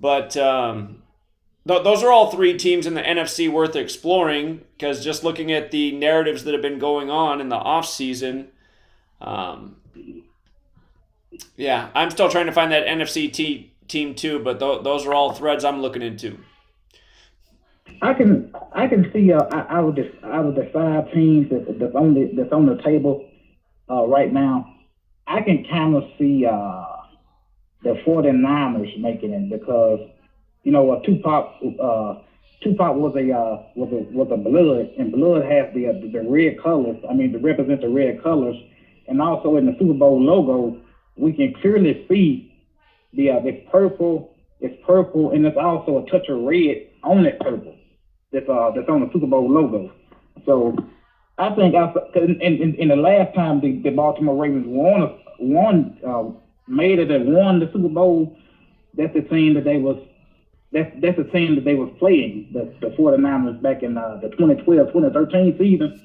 But those are all three teams in the NFC worth exploring, because just looking at the narratives that have been going on in the offseason, yeah, I'm still trying to find that NFC team too, but those are all threads I'm looking into. I can see out of the 5 teams that's on the table right now, I can kind of see the 49ers making it, because Tupac was a blood, and blood has the red colors. I mean, to represent the red colors, and also in the Super Bowl logo, we can clearly see it's purple, and there's also a touch of red on that purple that's on the Super Bowl logo. So I think in the last time the Baltimore Ravens made it and won the Super Bowl, that's the team that they was playing, the 49ers back in the 2012-2013 season.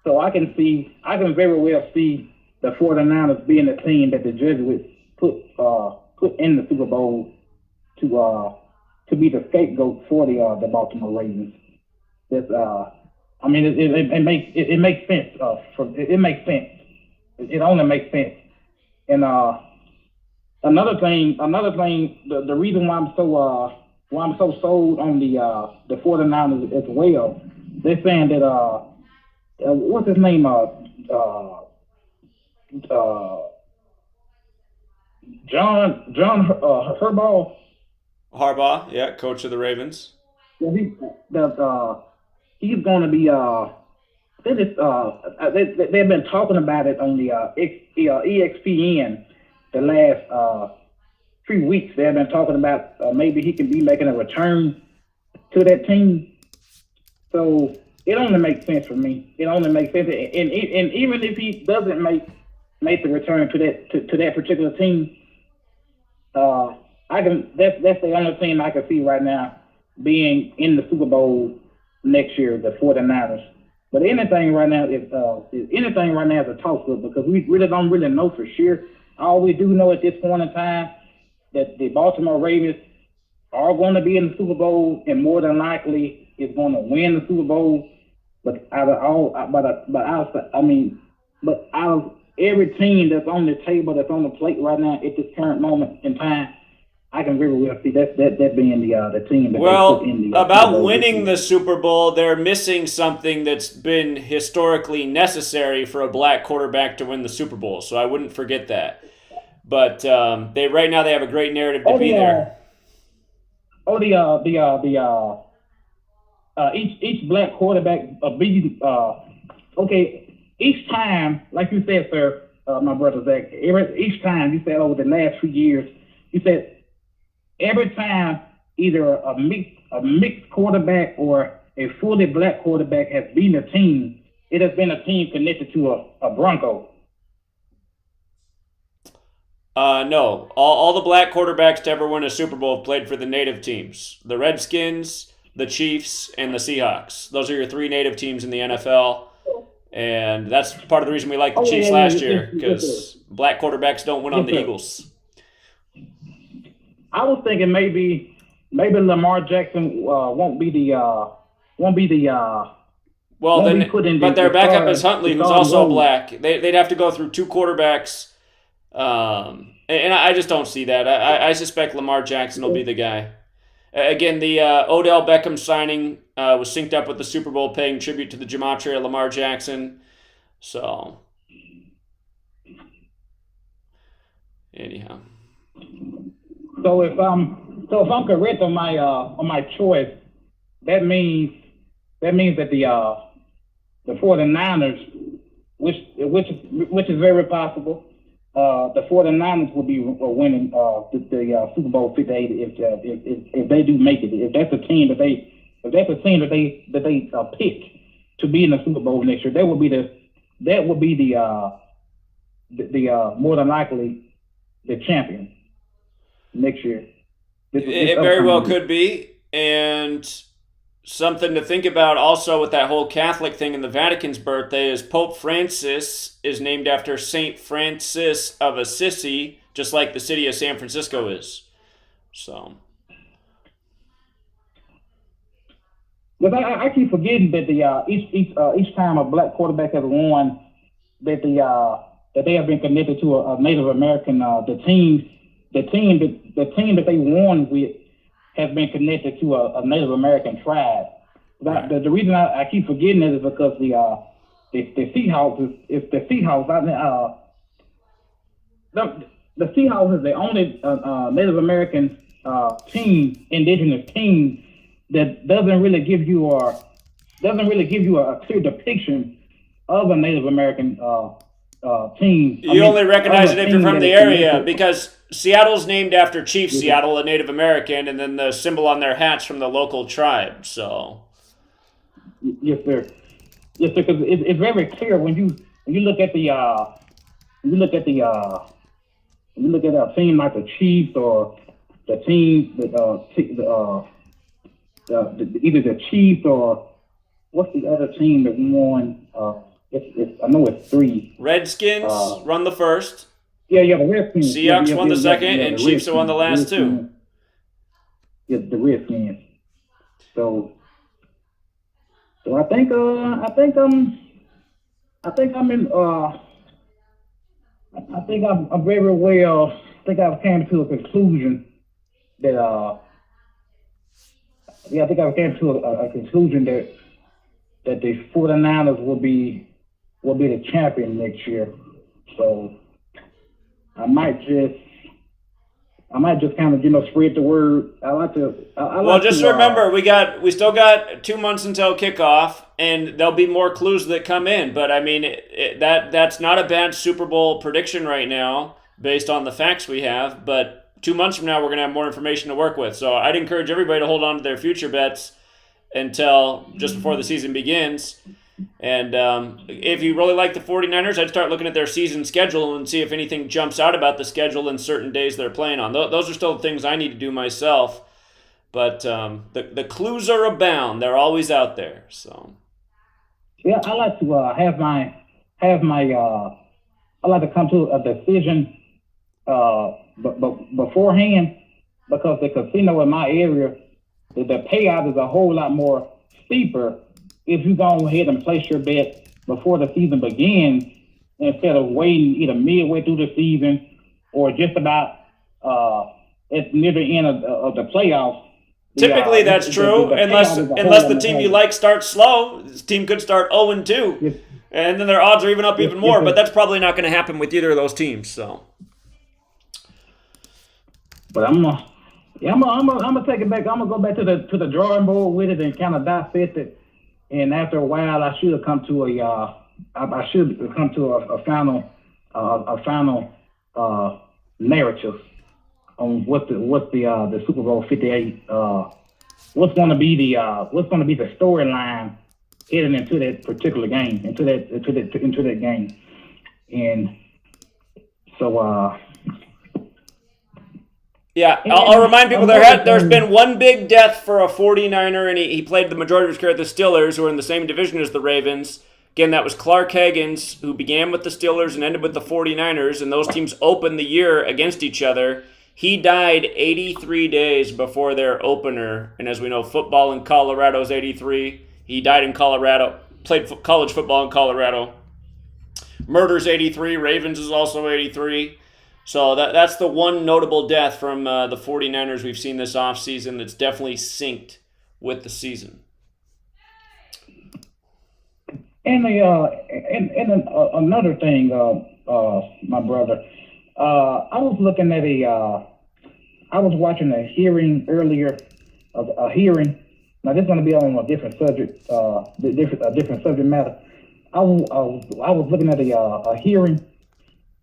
So I can very well see the 49ers being the team that the Jesuits put in the Super Bowl to be the scapegoat for the Baltimore Ravens. That's I mean it makes sense. It makes sense. It only makes sense. And another thing, the reason why I'm so sold on the 49ers as well, they're saying that what's his name? John Harbaugh, yeah, coach of the Ravens. Yeah, he's going to be. They've been talking about it on the ESPN the last 3 weeks. They've been talking about maybe he can be making a return to that team. So it only makes sense for me. It only makes sense, and even if he doesn't make the return to that particular team, I can. That's the only team I can see right now being in the Super Bowl next year, the 49ers. But anything right now is a toss-up because we really don't really know for sure. All we do know at this point in time that the Baltimore Ravens are going to be in the Super Bowl and more than likely is going to win the Super Bowl. But out of every team that's on the table, that's on the plate right now at this current moment in time, I can very well see that being the team. That Well, they put in the, about winning the Super Bowl, they're missing something that's been historically necessary for a black quarterback to win the Super Bowl. So I wouldn't forget that. But right now they have a great narrative to be there. Each black quarterback each time, like you said, sir, my brother Zach, each time you said over the last few years, you said every time either a mixed quarterback or a fully black quarterback has beaten a team, it has been a team connected to a Bronco. No. All the black quarterbacks to ever win a Super Bowl have played for the native teams. The Redskins, the Chiefs, and the Seahawks. Those are your three native teams in the NFL. And that's part of the reason we liked the Chiefs last year, because black quarterbacks don't win on the Eagles. I was thinking maybe Lamar Jackson won't be but their backup is Huntley, who's also black. They'd have to go through two quarterbacks, and I just don't see that. I suspect Lamar Jackson will be the guy. Again, the Odell Beckham signing was synced up with the Super Bowl, paying tribute to the Gematria Lamar Jackson. So, anyhow. So if I'm correct on my choice, that means that the 49ers, which is very possible, the 49ers will be winning the Super Bowl 58 if they do make it. If that's a team that they pick to be in the Super Bowl next year, that would be the more than likely the champion next year. It very well could be, and something to think about also with that whole Catholic thing in the Vatican's birthday is Pope Francis is named after Saint Francis of Assisi, just like the city of San Francisco is. So, but I keep forgetting that each time a black quarterback has won, that they have been connected to a Native American. The team that they won with has been connected to a Native American tribe. Right. The reason I keep forgetting it is because the Seahawks is the Seahawks. The Seahawks is the only Native American indigenous team that doesn't really give you a clear depiction of a Native American team. You only recognize it if you're from the area, because Seattle's named after Chief Seattle, a Native American, and then the symbol on their hats from the local tribe. So, yes, sir. Because it's very clear when you look at a team like the Chiefs or the team either the Chiefs or what's the other team that won? I know it's three. Redskins run the first. Yeah, the Redskins. Seahawks won the second, and Chiefs have won the last two. the Redskins. So I think I'm very well. I think I've came to a conclusion that I think I've came to a conclusion that the 49ers will be the champion next year. So I might just kind of spread the word. Remember, we still got 2 months until kickoff, and there'll be more clues that come in. But I mean, that's not a bad Super Bowl prediction right now, based on the facts we have. But 2 months from now, we're gonna have more information to work with. So I'd encourage everybody to hold on to their future bets until just before the season begins. And if you really like the 49ers, I'd start looking at their season schedule and see if anything jumps out about the schedule and certain days they're playing on. Those are still things I need to do myself. But the clues are abound. They're always out there. So yeah, I like to I like to come to a decision beforehand, because the casino in my area, the payout is a whole lot more steeper if you go ahead and place your bet before the season begins, instead of waiting either midway through the season or just about at near the end of the playoffs. Typically, that's true, unless the team you like starts slow. This team could start 0-2, and then their odds are even up even more. But that's probably not going to happen with either of those teams. So, but I'm gonna take it back. I'm gonna go back to the drawing board with it and kind of dissect it. And after a while, I should have come to a final narrative on what the Super Bowl 58 what's going to be the storyline heading into that particular game, into that game. And so yeah, I'll remind people there's been one big death for a 49er, and he played the majority of his career at the Steelers, who are in the same division as the Ravens. Again, that was Clark Haggans, who began with the Steelers and ended with the 49ers, and those teams opened the year against each other. He died 83 days before their opener, and as we know, football in Colorado is 83. He died in Colorado, played college football in Colorado. Murder's 83, Ravens is also 83. So that's the one notable death from the 49ers we've seen this offseason that's definitely synced with the season. And another thing, my brother, I was looking at I was watching a hearing earlier, a hearing. Now this is going to be on a different subject, a different subject matter. I was looking at a hearing.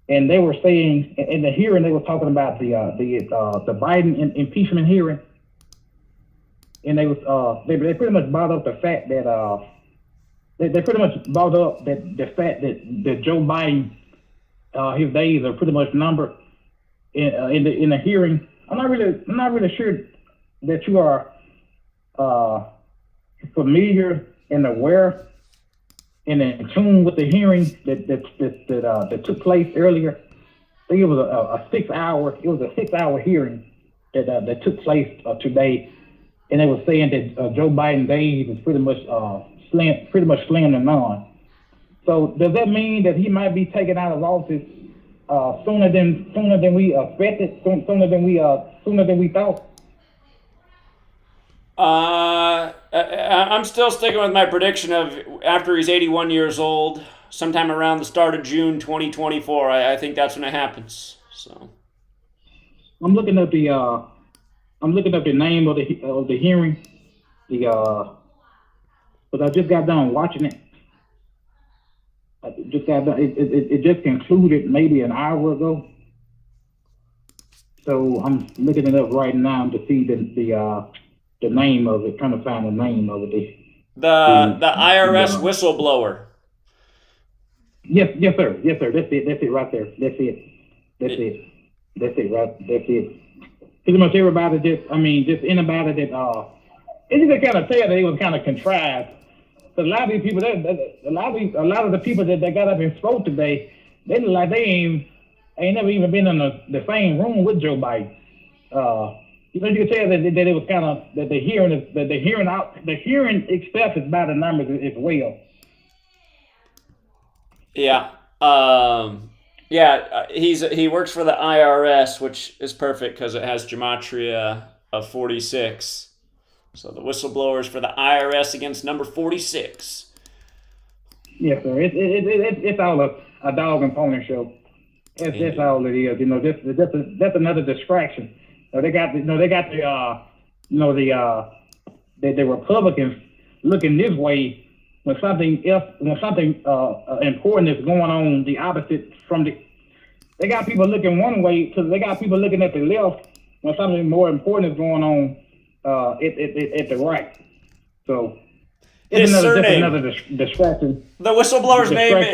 And they were saying in the hearing, they were talking about the Biden impeachment hearing, and they pretty much brought up the fact that the fact that Joe Biden his days are pretty much numbered. In the hearing, I'm not really sure that you are familiar and aware and in tune with the hearing that took place earlier. I think it was a 6 hour hearing that took place today, and they were saying that Joe Biden's days is pretty much slim and none. So does that mean that he might be taken out of office sooner than we expected, sooner than we thought? I'm still sticking with my prediction of after he's 81 years old, sometime around the start of June 2024. I think that's when it happens. So I'm looking up the name of the hearing, but I just got done watching it. It just concluded maybe an hour ago. So I'm looking it up right now to see the name of it, trying to find the name of it. The IRS whistleblower. Yes, sir. That's it right there. That's it. Pretty much everybody just anybody that it's just kind of tell that it was kind of contrived. So a lot of these people, a lot of the people that got up and spoke today, they look like they ain't never even been in the same room with Joe Biden. you can tell that it was kind of that the hearing itself is by the numbers as well. Yeah. He works for the IRS, which is perfect because it has gematria of 46. So the whistleblowers for the IRS against number 46. Yes, sir. It's all a dog and pony show. That's all it is. That's another distraction. They got the Republicans looking this way when something important is going on the opposite from the. They got people looking one way because they got people looking at the left when something more important is going on at the right. So it's another distraction. The whistleblower's name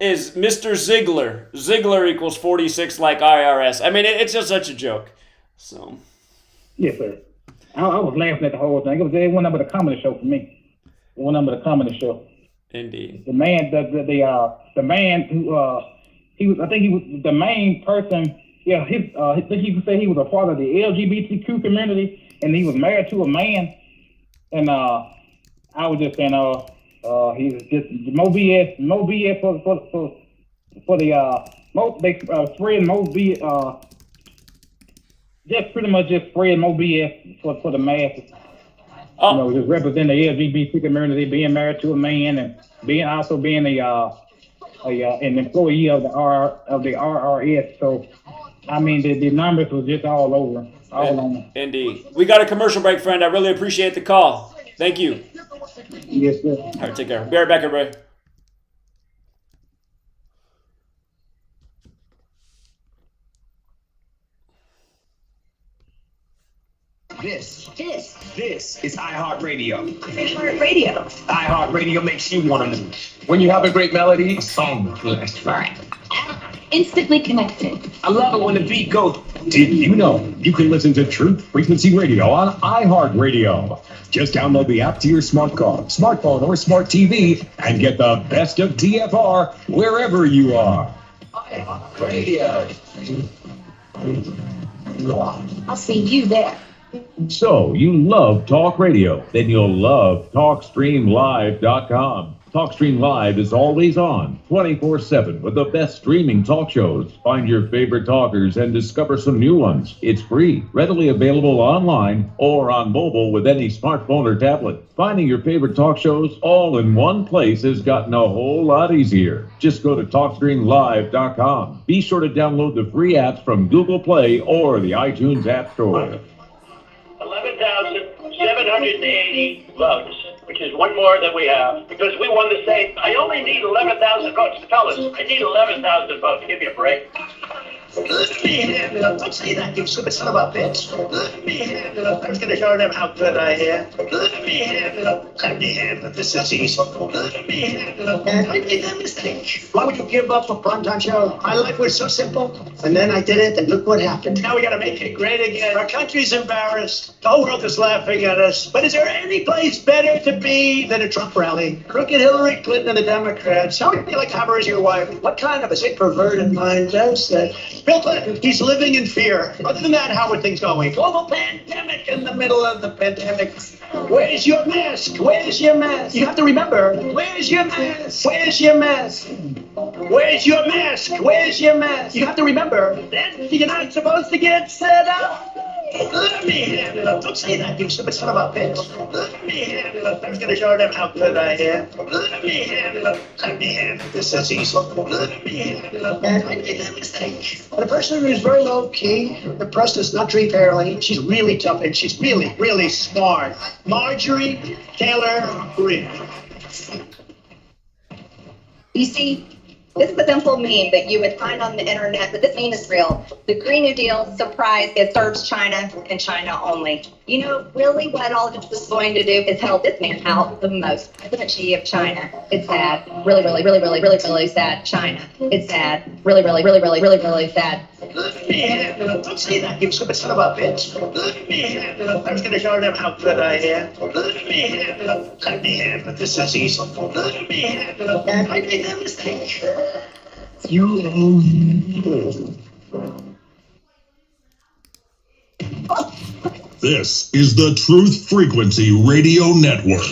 is Mr. Ziegler. Ziegler equals 46 like IRS. I mean, it's just such a joke. So. Yes, sir. I was laughing at the whole thing. It went up with a comedy show for me. It went up with a comedy show. Indeed. The man, the man who he was the main person. Yeah, I think he could say he was a part of the LGBTQ community, and he was married to a man. And I was just saying, he was just Mo BS for the spreading Mo BS. Just pretty much just spreading Mo BS for the masses. Oh. Just representing the LGBT community, being married to a man, and being an employee of the RRS. So, I mean, the numbers was just all over, on. Indeed. We got a commercial break, friend. I really appreciate the call. Thank you. Yes, sir. All right, take care. Be right back, everybody. This is iHeartRadio. iHeartRadio. iHeartRadio makes you want to move. When you have a great melody, a song that's right. Instantly connected. I love it when the beat goes. Did you know you can listen to Truth Frequency Radio on iHeartRadio? Just download the app to your smartphone, or smart TV, and get the best of TFR wherever you are. iHeartRadio. I'll see you there. So, you love talk radio? Then you'll love TalkStreamLive.com. TalkStream Live is always on, 24/7, with the best streaming talk shows. Find your favorite talkers and discover some new ones. It's free, readily available online or on mobile with any smartphone or tablet. Finding your favorite talk shows all in one place has gotten a whole lot easier. Just go to TalkStreamLive.com. Be sure to download the free apps from Google Play or the iTunes App Store. 11,780 votes, which is one more than we have, because we won the state. I only need 11,000 votes. Fellas, I need 11,000 votes. Give me a break. Let me handle it. Don't say that, you stupid son of a bitch. Let me handle it. I was going to show them how good I am. Let me handle it. Let me handle it. This is easy. Let me handle it. And I made that mistake. Why would you give up a primetime show? My life was so simple. And then I did it, and look what happened. Now we got to make it great again. Our country's embarrassed. The whole world is laughing at us. But is there any place better to be than a Trump rally? Crooked Hillary Clinton and the Democrats. How would you like to have her as your wife? What kind of a sick perverted mind does that? Bill Clinton, he's living in fear. Other than that, how are things going? Global pandemic in the middle of the pandemic. Where's your mask? Where's your mask? You have to remember, where's your mask? Where's your mask? Where's your mask? Where's your mask? You have to remember, then you're not supposed to get set up. Let me handle it. Don't say that, you stupid son of a bitch. Let me handle it. I was going to show them how good I am. Let me handle it. Let me handle it. This is easy. Let me handle it. And I made that mistake. The person who's very low key, the press does not treat fairly. She's really tough and she's really, really smart. Marjorie Taylor Greene. You see, this is a simple meme that you would find on the internet, but this meme is real. The Green New Deal, surprise, it serves China and China only. You know, really what all this is going to do is help this man out the most. President Xi of China. It's sad. Really, really, really, really, really, really sad. China. It's sad. Really, really, really, really, really, really sad. Let me handle it. Don't say that, you stupid son of a bitch. Let me handle it. I was going to show them how good I am. Let me handle it. Let me handle it. This is easy. Let me handle it. And I made that mistake. This is the Truth Frequency Radio Network.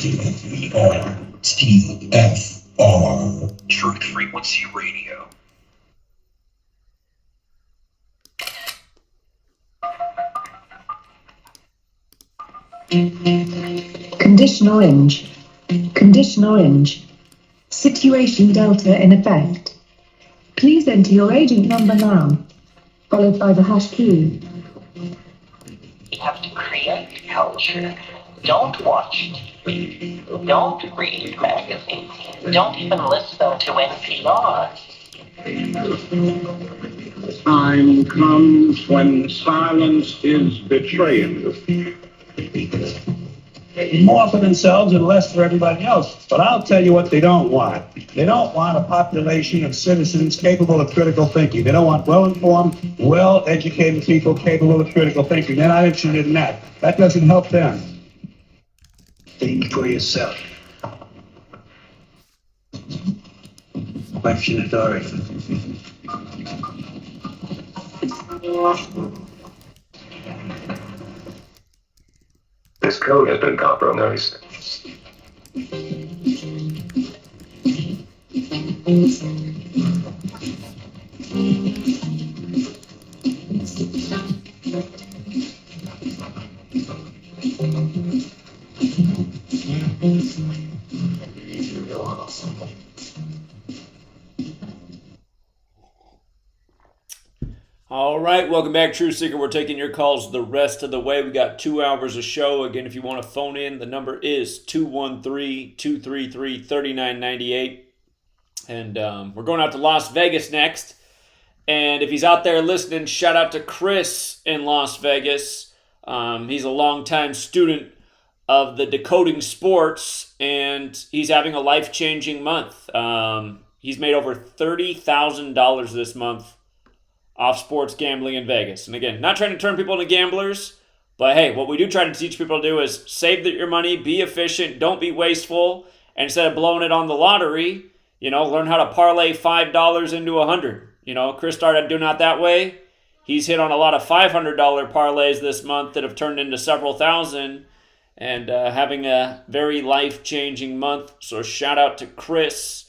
TFR. Truth Frequency Radio. Condition orange. Condition orange. Situation Delta in effect. Please enter your agent number now, followed by the hash key. You have to create culture. Don't watch TV. Don't read magazines. Don't even listen to NPR. Time comes when silence is betraying. More for themselves and less for everybody else. But I'll tell you what they don't want. They don't want a population of citizens capable of critical thinking. They don't want well-informed, well-educated people capable of critical thinking. They're not interested in that. That doesn't help them. Think for yourself. Question authority. This code has been compromised. All right, welcome back, True Seeker. We're taking your calls the rest of the way. We got 2 hours of show. Again, if you want to phone in, the number is 213-233-3998. And we're going out to Las Vegas next. And if he's out there listening, shout out to Chris in Las Vegas. He's a longtime student of the Decoding Sports, and he's having a life-changing month. He's made over $30,000 this month off sports gambling in Vegas. And again, not trying to turn people into gamblers, but hey, what we do try to teach people to do is save your money, be efficient, don't be wasteful, and instead of blowing it on the lottery, learn how to parlay $5 into $100. Chris started doing it that way. He's hit on a lot of $500 parlays this month that have turned into several thousand, and having a very life-changing month. So shout out to Chris.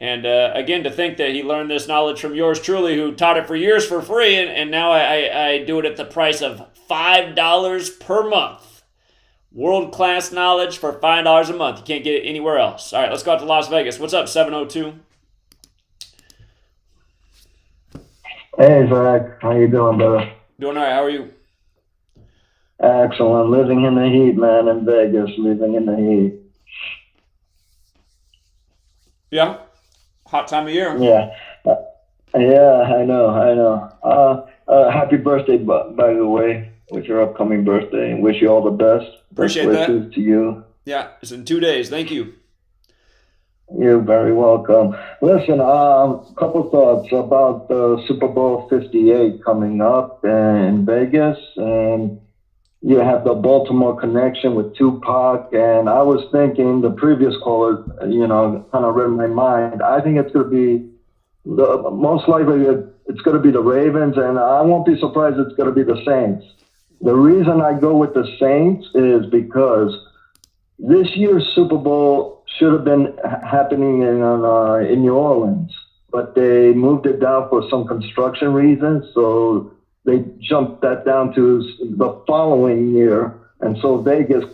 And again, to think that he learned this knowledge from yours truly, who taught it for years for free, and now I do it at the price of $5 per month. World-class knowledge for $5 a month. You can't get it anywhere else. All right, let's go out to Las Vegas. What's up, 702? Hey, Zach. How you doing, brother? Doing all right. How are you? Excellent. Living in the heat, man, in Vegas. Living in the heat. Yeah. Hot time of year. Yeah. Yeah, I know. Happy birthday, by the way, with your upcoming birthday. And wish you all the best. Appreciate best wishes that. to you. Yeah, it's in 2 days. Thank you. You're very welcome. Listen, a couple thoughts about Super Bowl 58 coming up in Vegas, and you have the Baltimore connection with Tupac, and I was thinking the previous caller, kind of read my mind. I think it's going to be most likely it's going to be the Ravens, and I won't be surprised it's going to be the Saints. The reason I go with the Saints is because this year's Super Bowl should have been happening in New Orleans, but they moved it down for some construction reasons, so they jumped that down to the following year, and so Vegas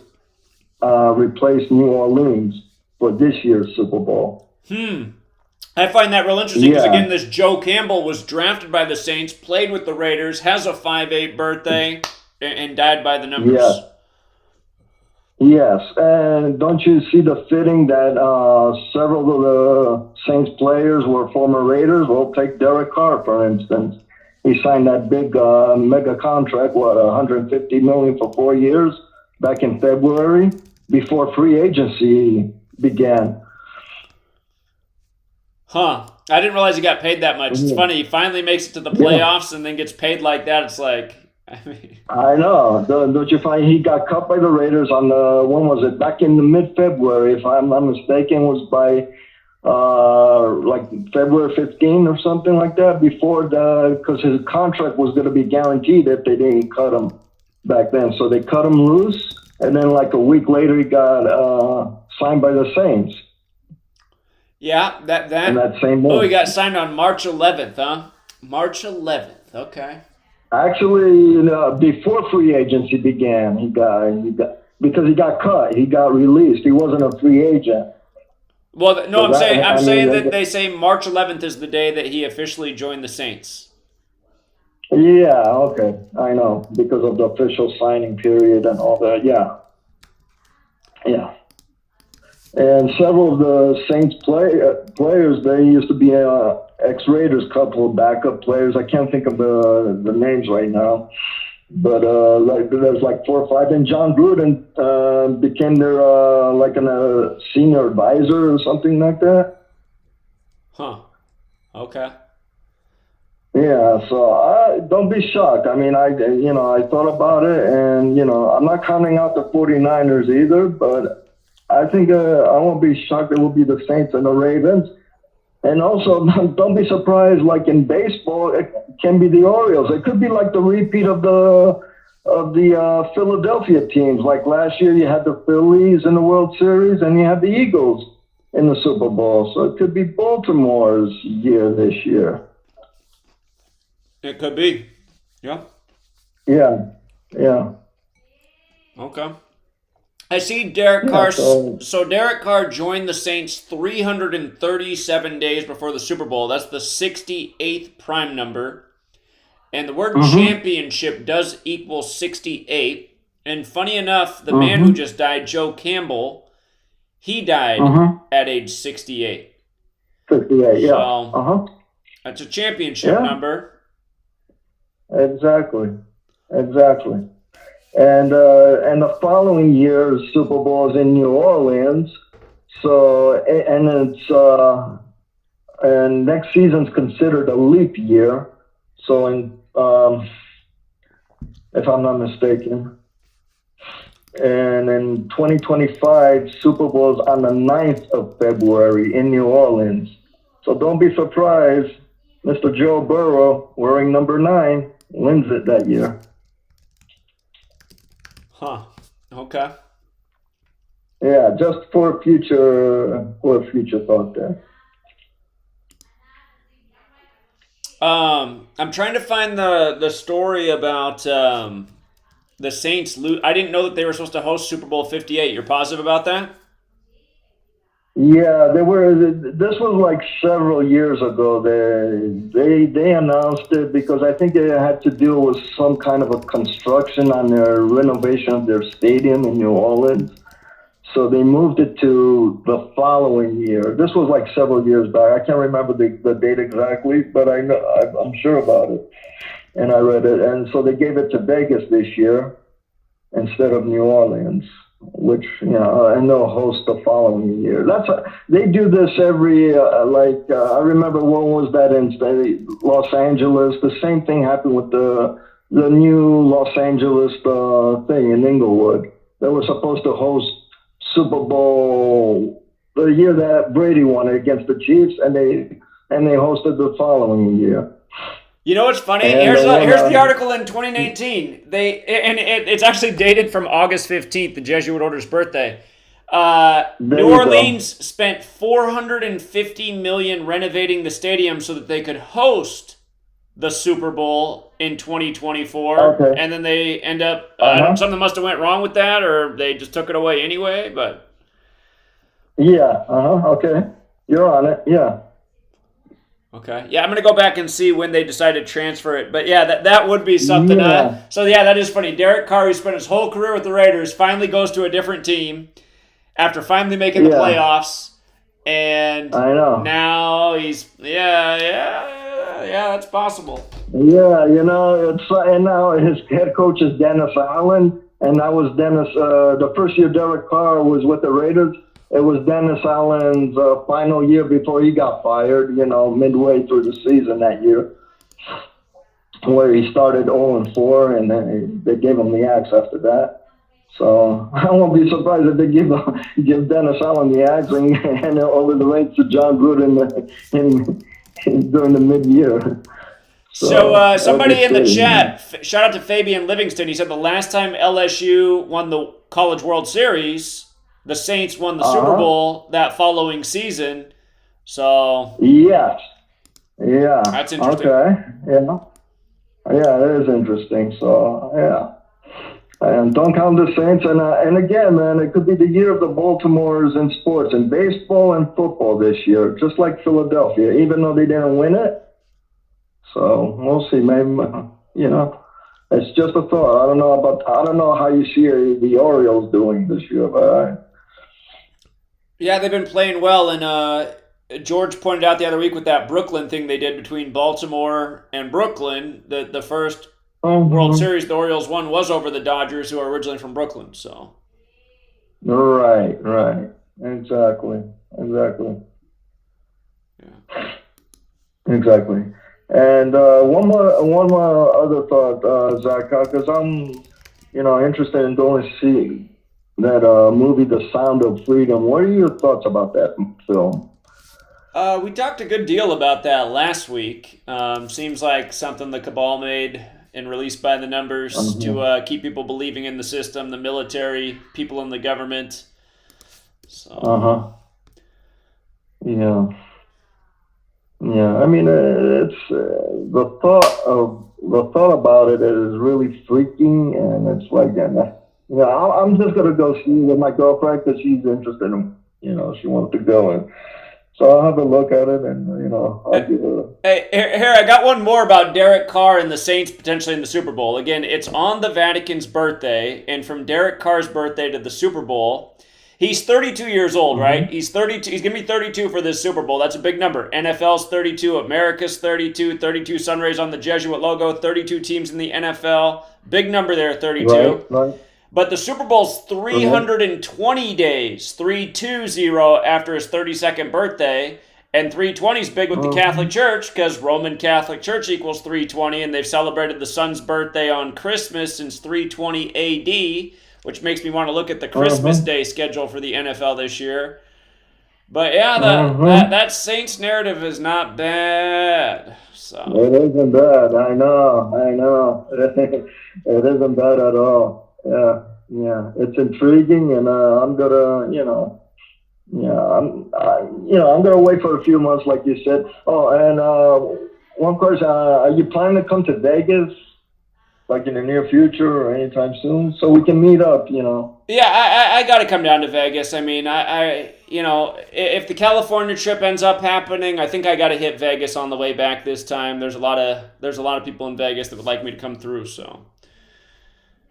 replaced New Orleans for this year's Super Bowl. I find that real interesting because, again, this Joe Campbell was drafted by the Saints, played with the Raiders, has a 5'8" birthday, and died by the numbers. Yes, and don't you see the fitting that several of the Saints players were former Raiders? Well, take Derek Carr, for instance. He signed that big mega contract, $150 million for 4 years back in February before free agency began. Huh. I didn't realize he got paid that much. It's funny. He finally makes it to the playoffs and then gets paid like that. It's like, I know. Don't you find he got cut by the Raiders on when was it? Back in the mid-February, if I'm not mistaken, was by like February 15 or something like that, because his contract was going to be guaranteed if they didn't cut him. back then. So they cut him loose, and then like a week later, he got signed by the Saints. Yeah, that in that same month. Oh, he got signed on March 11th, huh? March 11th. Okay. Actually, before free agency began, he got because he got cut. He got released. He wasn't a free agent. Well, no, So I'm saying that that they say March 11th is the day that he officially joined the Saints. Yeah, okay, I know, because of the official signing period and all that. Yeah. And several of the Saints players, they used to be ex-Raiders, couple of backup players. I can't think of the names right now, but there's like 4 or 5. And John Gruden became their like a senior advisor or something like that. Huh. Okay. Yeah, so don't be shocked. I mean, I thought about it, and I'm not counting out the 49ers either, but I think I won't be shocked it will be the Saints and the Ravens. And also, don't be surprised, like in baseball, it can be the Orioles. It could be like the repeat of the Philadelphia teams. Like last year, you had the Phillies in the World Series, and you had the Eagles in the Super Bowl. So it could be Baltimore's year this year. It could be. Yeah. Yeah. Okay. I see Derek Carr. So Derek Carr joined the Saints 337 days before the Super Bowl. That's the 68th prime number. And the word championship does equal 68. And funny enough, the man who just died, Joe Campbell, he died at age 68. 68, yeah. So that's a championship number. Exactly. And the following year's Super Bowl is in New Orleans. So and next season's considered a leap year. So if I'm not mistaken, and in 2025 Super Bowl's on the 9th of February in New Orleans. So don't be surprised, Mr. Joe Burrow, wearing number 9, wins it that year. Huh. Okay. Yeah, just for future thought there. I'm trying to find the story about the Saints. I didn't know that they were supposed to host Super Bowl 58. You're positive about that? Yeah, they were. This was like several years ago. They announced it because I think it had to do with some kind of a construction on their renovation of their stadium in New Orleans. So they moved it to the following year. This was like several years back. I can't remember the date exactly, but I'm sure about it. And I read it. And so they gave it to Vegas this year instead of New Orleans, which, and they'll host the following year. They do this every, I remember when was that in Los Angeles? The same thing happened with the new Los Angeles thing in Inglewood. They were supposed to host Super Bowl the year that Brady won it against the Chiefs, and they hosted the following year. You know what's funny? Here's the article in 2019. It's actually dated from August 15th, the Jesuit Order's birthday. New Orleans spent $450 million renovating the stadium so that they could host the Super Bowl in 2024. And then they end up something must have went wrong with that, or they just took it away anyway. But okay, you're on it. Yeah. Okay. Yeah, I'm going to go back and see when they decided to transfer it. But yeah, that would be something. So yeah, that is funny. Derek Carr, who spent his whole career with the Raiders, finally goes to a different team after finally making the playoffs. And I know. Now he's, that's possible. Yeah, and now his head coach is Dennis Allen. And that was Dennis, the first year Derek Carr was with the Raiders. It was Dennis Allen's final year before he got fired, midway through the season that year, where he started 0-4, and then they gave him the axe after that. So I won't be surprised if they give Dennis Allen the axe and hand over the reins to John Gruden during the mid-year. So somebody in the let's see. chat, shout out to Fabian Livingston. He said the last time LSU won the College World Series, the Saints won the Super Bowl that following season. So Yes. Yeah. That's interesting. Okay. Yeah. Yeah, it is interesting. So yeah. And don't count the Saints. And again, man, it could be the year of the Baltimores in sports, in baseball and football this year, just like Philadelphia, even though they didn't win it. So we'll see. Maybe, it's just a thought. I don't know how you see the Orioles doing this year, but yeah, they've been playing well. And George pointed out the other week with that Brooklyn thing they did between Baltimore and Brooklyn, the first World Series the Orioles won was over the Dodgers, who are originally from Brooklyn. So right, exactly. And one more other thought, Zach, because I'm, interested in going to see that movie, The Sound of Freedom. What are your thoughts about that film? We talked a good deal about that last week. Seems like something the cabal made and released by the numbers to keep people believing in the system, the military, people in the government. So. Yeah. I mean, it's the thought about it is really freaking, and it's like, I'm just gonna go see with my girlfriend because she's interested in, she wants to go, and so I'll have a look at it, and I'll give her. Hey, here, I got one more about Derek Carr and the Saints potentially in the Super Bowl. Again, it's on the Vatican's birthday, and from Derek Carr's birthday to the Super Bowl, he's 32 years old, right? He's 32. He's going to be 32 for this Super Bowl. That's a big number. NFL's 32, America's 32, 32 Sunrays on the Jesuit logo, 32 teams in the NFL. Big number there, 32. Right. But the Super Bowl's 320 days, 320 after his 32nd birthday, and 320 is big with the Catholic Church because Roman Catholic Church equals 320, and they've celebrated the Son's birthday on Christmas since 320 AD, which makes me want to look at the Christmas Day schedule for the NFL this year. But yeah, that Saints narrative is not bad. So it isn't bad. I know. It isn't bad at all. Yeah. It's intriguing, and I'm gonna, I'm gonna wait for a few months, like you said. Oh, and one question: are you planning to come to Vegas, like in the near future or anytime soon, so we can meet up? Yeah, I got to come down to Vegas. I mean, I if the California trip ends up happening, I think I got to hit Vegas on the way back this time. There's a lot of people in Vegas that would like me to come through. So.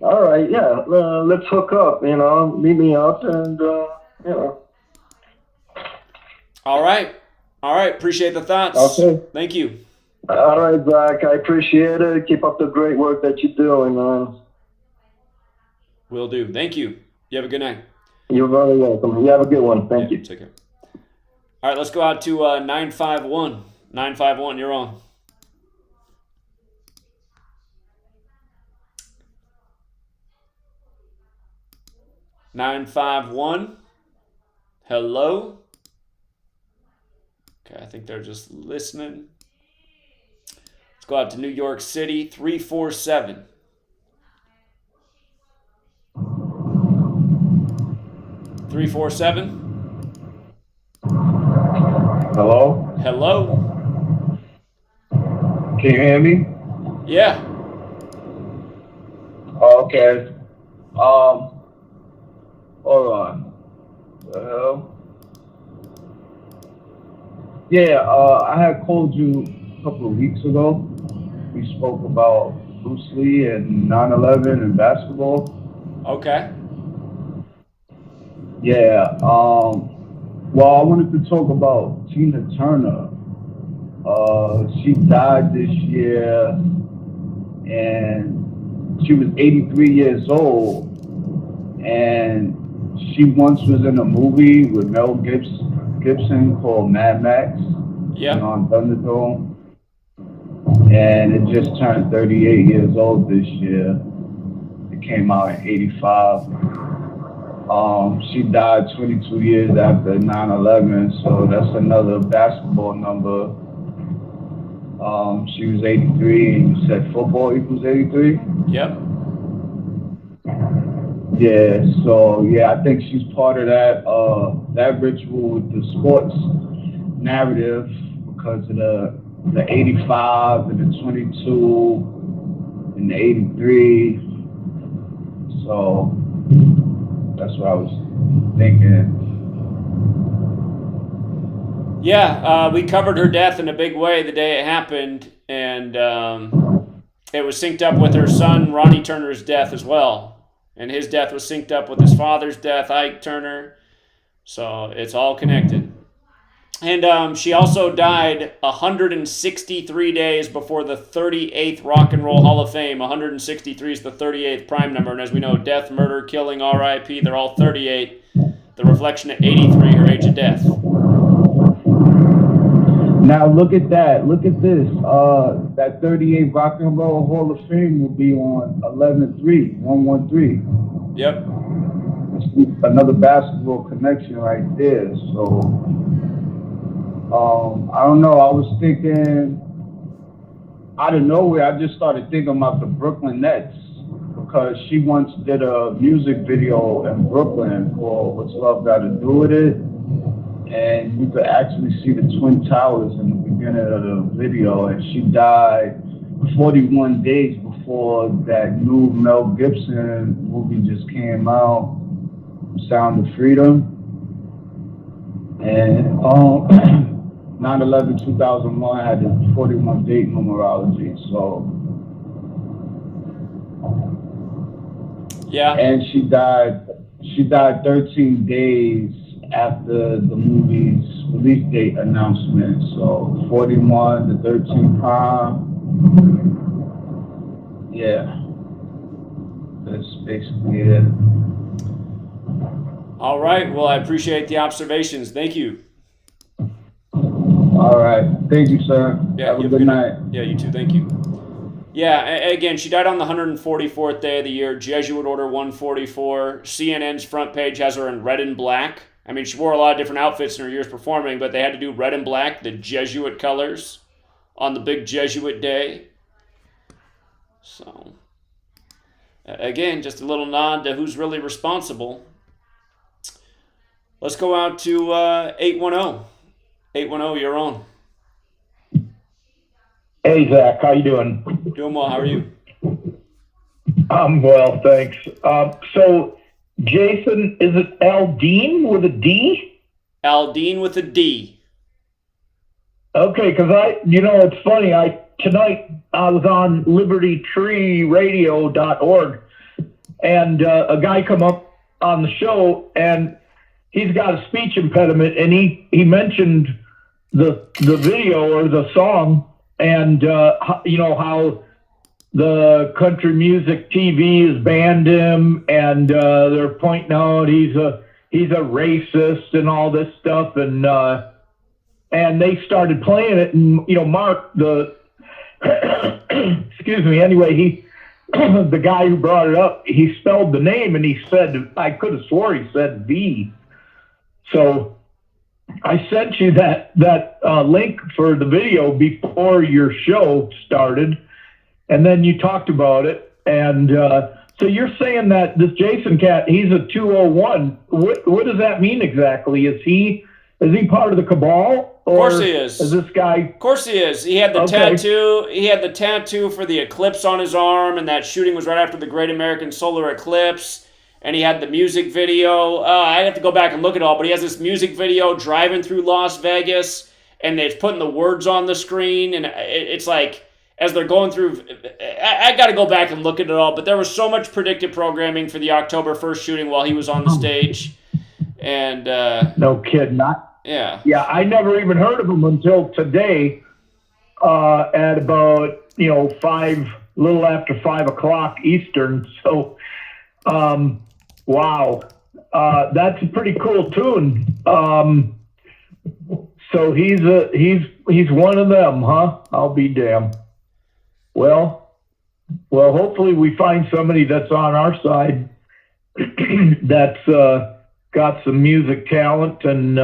All right, yeah. Let's hook up. Meet me up, and All right. Appreciate the thoughts. Okay. Thank you. All right, Zach. I appreciate it. Keep up the great work that you're doing, man. Will do. Thank you. You have a good night. You're very welcome. You have a good one. Thank you. Take care. All right, let's go out to 951. 951, you're on. (951) Hello. Okay, I think they're just listening. Let's go out to New York City. 347. Hello? Hello? Can you hear me? Yeah. Okay. Hold on. I had called you a couple of weeks ago. We spoke about Bruce Lee and 9/11 and basketball. Okay. Yeah. Well, I wanted to talk about Tina Turner. She died this year, and she was 83 years old. And she once was in a movie with Mel Gibson called Mad Max. Yeah. On Thunderdome. And it just turned 38 years old this year. It came out in 85. She died 22 years after 9/11, so that's another basketball number. She was 83, and you said football equals 83? Yep. Yeah, so yeah, I think she's part of that ritual with the sports narrative because of the 85 and the 22 and the 83. So that's what I was thinking. Yeah, we covered her death in a big way the day it happened, and it was synced up with her son Ronnie Turner's death as well. And his death was synced up with his father's death, Ike Turner. So it's all connected. And she also died 163 days before the 38th Rock and Roll Hall of Fame. 163 is the 38th prime number. And as we know, death, murder, killing, RIP, they're all 38. The reflection at 83, her age of death. Now look at that. Look at this. That 38 Rock and Roll Hall of Fame will be on 11/3, 113. Yep. It's another basketball connection right there. So I don't know. I was thinking out of nowhere. I just started thinking about the Brooklyn Nets because she once did a music video in Brooklyn called "What's Love Got to Do with It." And you could actually see the Twin Towers in the beginning of the video. And she died 41 days before that new Mel Gibson movie just came out, Sound of Freedom. And 9/11/2001 had the 41 date numerology. So yeah. And she died 13 days after the movie's release date announcement. So 41 to 13 prime. Yeah. That's basically it. All right. Well, I appreciate the observations. Thank you. All right. Thank you, sir. Yeah, have a good night. Yeah, you too. Thank you. Yeah, again, she died on the 144th day of the year, Jesuit Order 144. CNN's front page has her in red and black. I mean, she wore a lot of different outfits in her years performing, but they had to do red and black, the Jesuit colors, on the big Jesuit day. So, again, just a little nod to who's really responsible. Let's go out to 810. 810, you're on. Hey, Zach, how you doing? Doing well, how are you? I'm well, thanks. So, Jason, is it Aldean with a D? Aldean with a D. Okay, because it's funny. Tonight I was on LibertyTreeRadio.org, and a guy come up on the show, and he's got a speech impediment, and he mentioned the video or the song, and how the country music TV has banned him, and they're pointing out he's a racist and all this stuff, and they started playing it, and Mark, the excuse me, anyway, the guy who brought it up, he spelled the name, and he said, I could have swore he said V. So I sent you that link for the video before your show started. And then you talked about it, and so you're saying that this Jason cat, he's a 201. What does that mean exactly? Is he part of the cabal? Of course he is. Is this guy? Of course he is. He had the tattoo. He had the tattoo for the eclipse on his arm, and that shooting was right after the Great American Solar Eclipse. And he had the music video. I have to go back and look at it all, but he has this music video driving through Las Vegas, and it's putting the words on the screen, and it's like, as they're going through, I got to go back and look at it all, but there was so much predictive programming for the October 1st shooting while he was on the stage. And no kidding. Yeah, I never even heard of him until today at about, little after 5 o'clock Eastern. So, wow, that's a pretty cool tune. So he's one of them, huh? I'll be damned. Well, hopefully we find somebody that's on our side that's got some music talent, and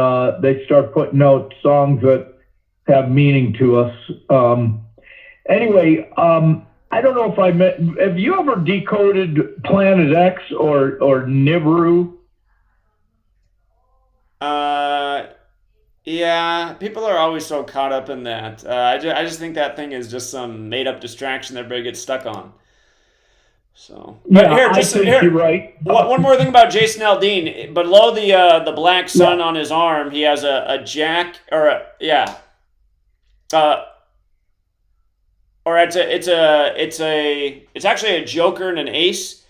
they start putting out songs that have meaning to us. Anyway, I don't know if I met. Have you ever decoded Planet X or Nibiru? Yeah, people are always so caught up in that. I just think that thing is just some made-up distraction that everybody gets stuck on. So, but Yeah, I think you're right. One more thing about Jason Aldean. Below the black sun on his arm, he has a jack or or it's actually a joker and an ace,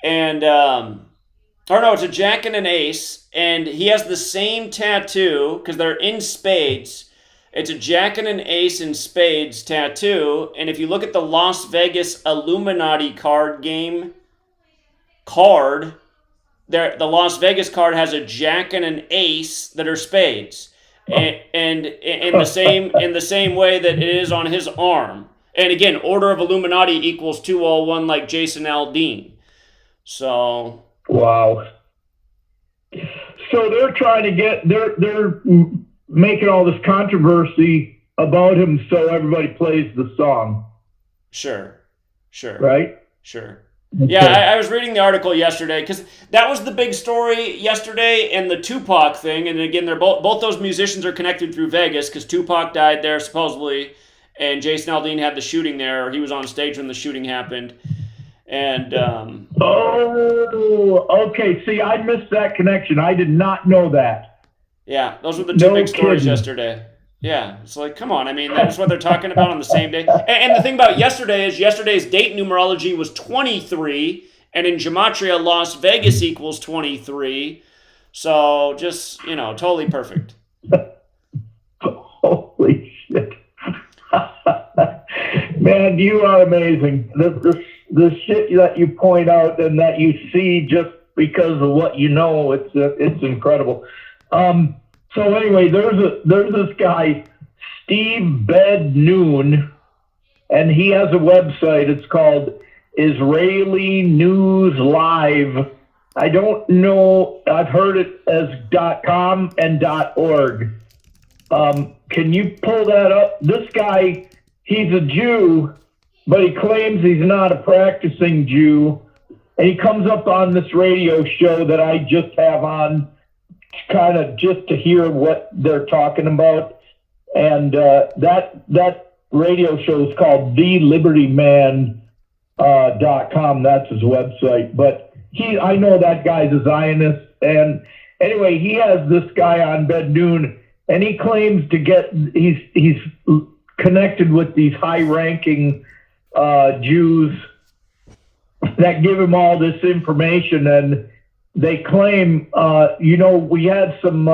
and it's a jack and an ace, and he has the same tattoo because they're in spades. It's a jack and an ace in spades tattoo, and if you look at the Las Vegas Illuminati card game card, the Las Vegas card has a jack and an ace that are spades, and in the same way that it is on his arm. And again, Order of Illuminati equals 201, like Jason Aldean. So wow. So they're trying to they're making all this controversy about him so everybody plays the song. Sure. Right? Sure. Yeah, I was reading the article yesterday because that was the big story yesterday, and the Tupac thing. And again, they're both those musicians are connected through Vegas because Tupac died there supposedly, and Jason Aldean had the shooting there, or he was on stage when the shooting happened. And okay. See, I missed that connection. I did not know that. Yeah, those were the two big stories yesterday. Yeah, it's like, come on. I mean, that's what they're talking about on the same day. And the thing about yesterday is yesterday's date numerology was 23, and in Gematria, Las Vegas equals 23. So just, totally perfect. Holy shit. Man, you are amazing. The shit that you point out and that you see just because of what you know, it's incredible. So anyway, there's this guy, Steve Bednoon, and he has a website. It's called Israeli News Live. I don't know. I've heard it as .com and .org. Can you pull that up? This guy, he's a Jew, but he claims he's not a practicing Jew. And he comes up on this radio show that I just have on, kind of just to hear what they're talking about. And that radio show is called TheLibertyMan.com. That's his website. But I know that guy's a Zionist. And anyway, he has this guy on Bednoon, and he claims he's connected with these high-ranking Jews that give him all this information, and they claim, we had some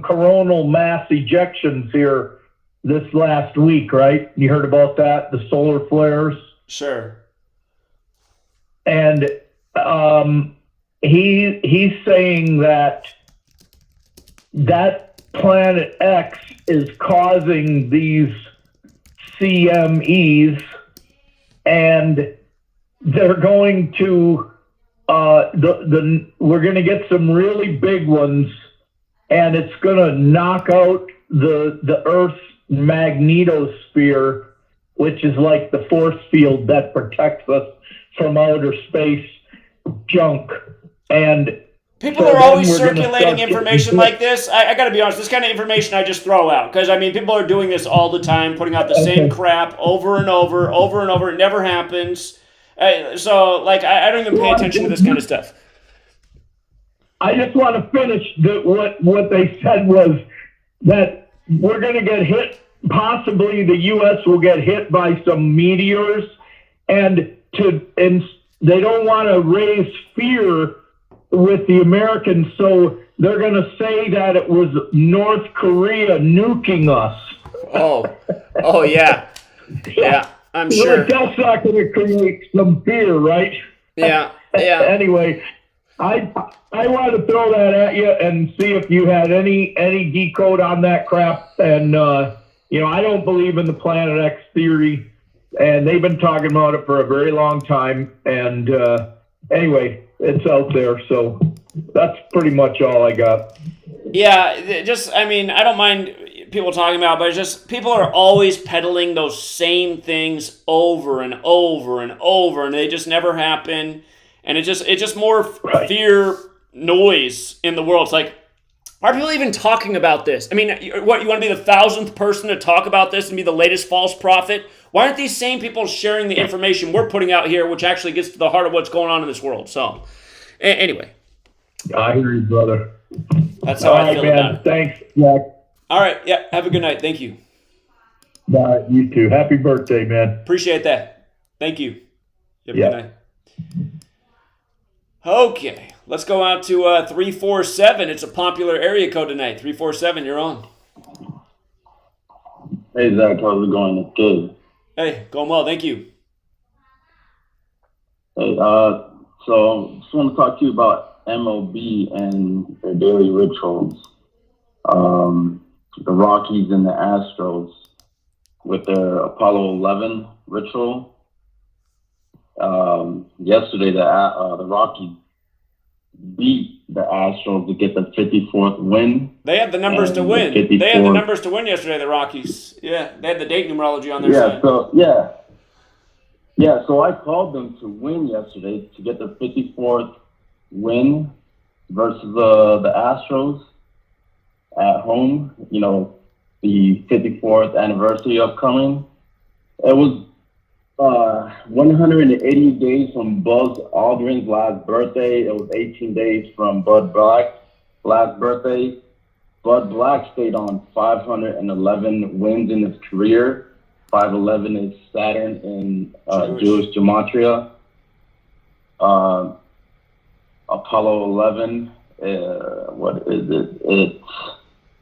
coronal mass ejections here this last week, right? You heard about that, the solar flares? Sure. And he's saying that Planet X is causing these CMEs, and they're going to we're going to get some really big ones, and it's going to knock out the Earth's magnetosphere, which is like the force field that protects us from outer space junk. And people are always circulating information like this. I got to be honest, this kind of information I just throw out because, people are doing this all the time, putting out the same crap over and over. It never happens. So, I don't even pay attention to this kind of stuff. I just want to finish what they said was that we're going to get hit. Possibly the U.S. will get hit by some meteors, and they don't want to raise fear with the Americans, so they're going to say that it was North Korea nuking us. Oh yeah. Yeah, I'm sure. That's not going to create some fear, right? Yeah. Anyway, I want to throw that at you and see if you had any decode on that crap. And I don't believe in the Planet X theory, and they've been talking about it for a very long time. And anyway, it's out there, so that's pretty much all I got. Yeah, I don't mind people talking about, but it's just people are always peddling those same things over and over and over, and they just never happen. And it's just more fear noise in the world. It's like, why are people even talking about this? I mean, what, you want to be the 1,000th person to talk about this and be the latest false prophet? Why aren't these same people sharing the information we're putting out here, which actually gets to the heart of what's going on in this world? So, anyway. I hear you, brother. That's how I feel about it. Thanks, Jack. All right. Yeah. Have a good night. Thank you. Bye. You too. Happy birthday, man. Appreciate that. Thank you. Have a good night. Okay. Let's go out to 347. It's a popular area code tonight. 347, you're on. Hey, Zach. How's it going? It's good. Hey, going well. Thank you. Hey, so I just want to talk to you about MOB and their daily rituals. The Rockies and the Astros with their Apollo 11 ritual. Yesterday, the Rockies beat the Astros to get the 54th win. They had the numbers to win. They had the numbers to win yesterday, the Rockies. Yeah, they had the date numerology on their side. So I called them to win yesterday to get the 54th win versus the Astros at home. You know, the 54th anniversary upcoming. It was 180 days from Buzz Aldrin's last birthday. It was 18 days from Bud Black's last birthday. Bud Black stayed on 511 wins in his career. 511 is Saturn in Jewish Gematria. Apollo 11, what is it? It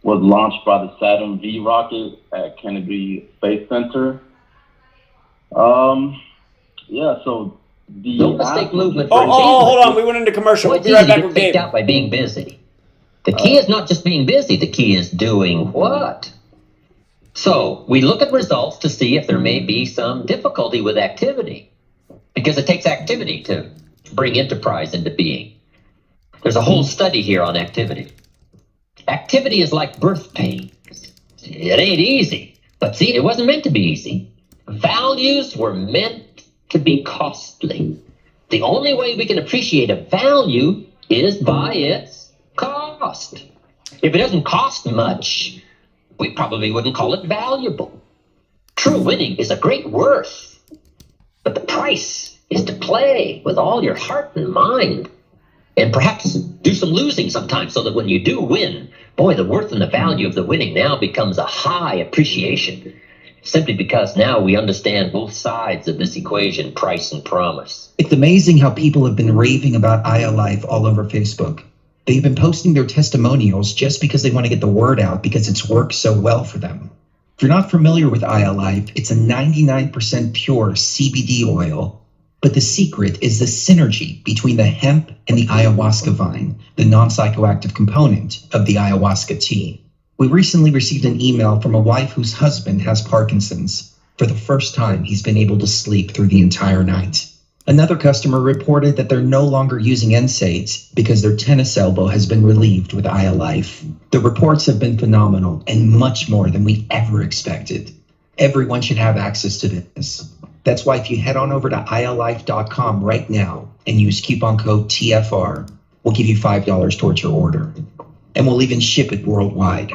was launched by the Saturn V rocket at Kennedy Space Center. So the no mistake movement. Hold on. We went into commercial. We'll be right back with Dave. Out by being busy. The key is not just being busy. The key is doing what? So we look at results to see if there may be some difficulty with activity, because it takes activity to bring enterprise into being. There's a whole study here on activity. Activity is like birth pains. It ain't easy, but see, it wasn't meant to be easy. Values were meant to be costly. The only way we can appreciate a value is by its cost. If it doesn't cost much, we probably wouldn't call it valuable. True winning is a great worth, but the price is to play with all your heart and mind, and perhaps do some losing sometimes, so that when you do win, boy, the worth and the value of the winning now becomes a high appreciation, simply because now we understand both sides of this equation, price and promise. It's amazing how people have been raving about iAlife all over Facebook. They've been posting their testimonials just because they want to get the word out, because it's worked so well for them. If you're not familiar with iAlife, it's a 99% pure CBD oil. But the secret is the synergy between the hemp and the ayahuasca vine, the non-psychoactive component of the ayahuasca tea. We recently received an email from a wife whose husband has Parkinson's. For the first time, he's been able to sleep through the entire night. Another customer reported that they're no longer using NSAIDs because their tennis elbow has been relieved with iAlife. The reports have been phenomenal and much more than we ever expected. Everyone should have access to this. That's why if you head on over to iAlife.com right now and use coupon code TFR, we'll give you $5 towards your order. And we'll even ship it worldwide.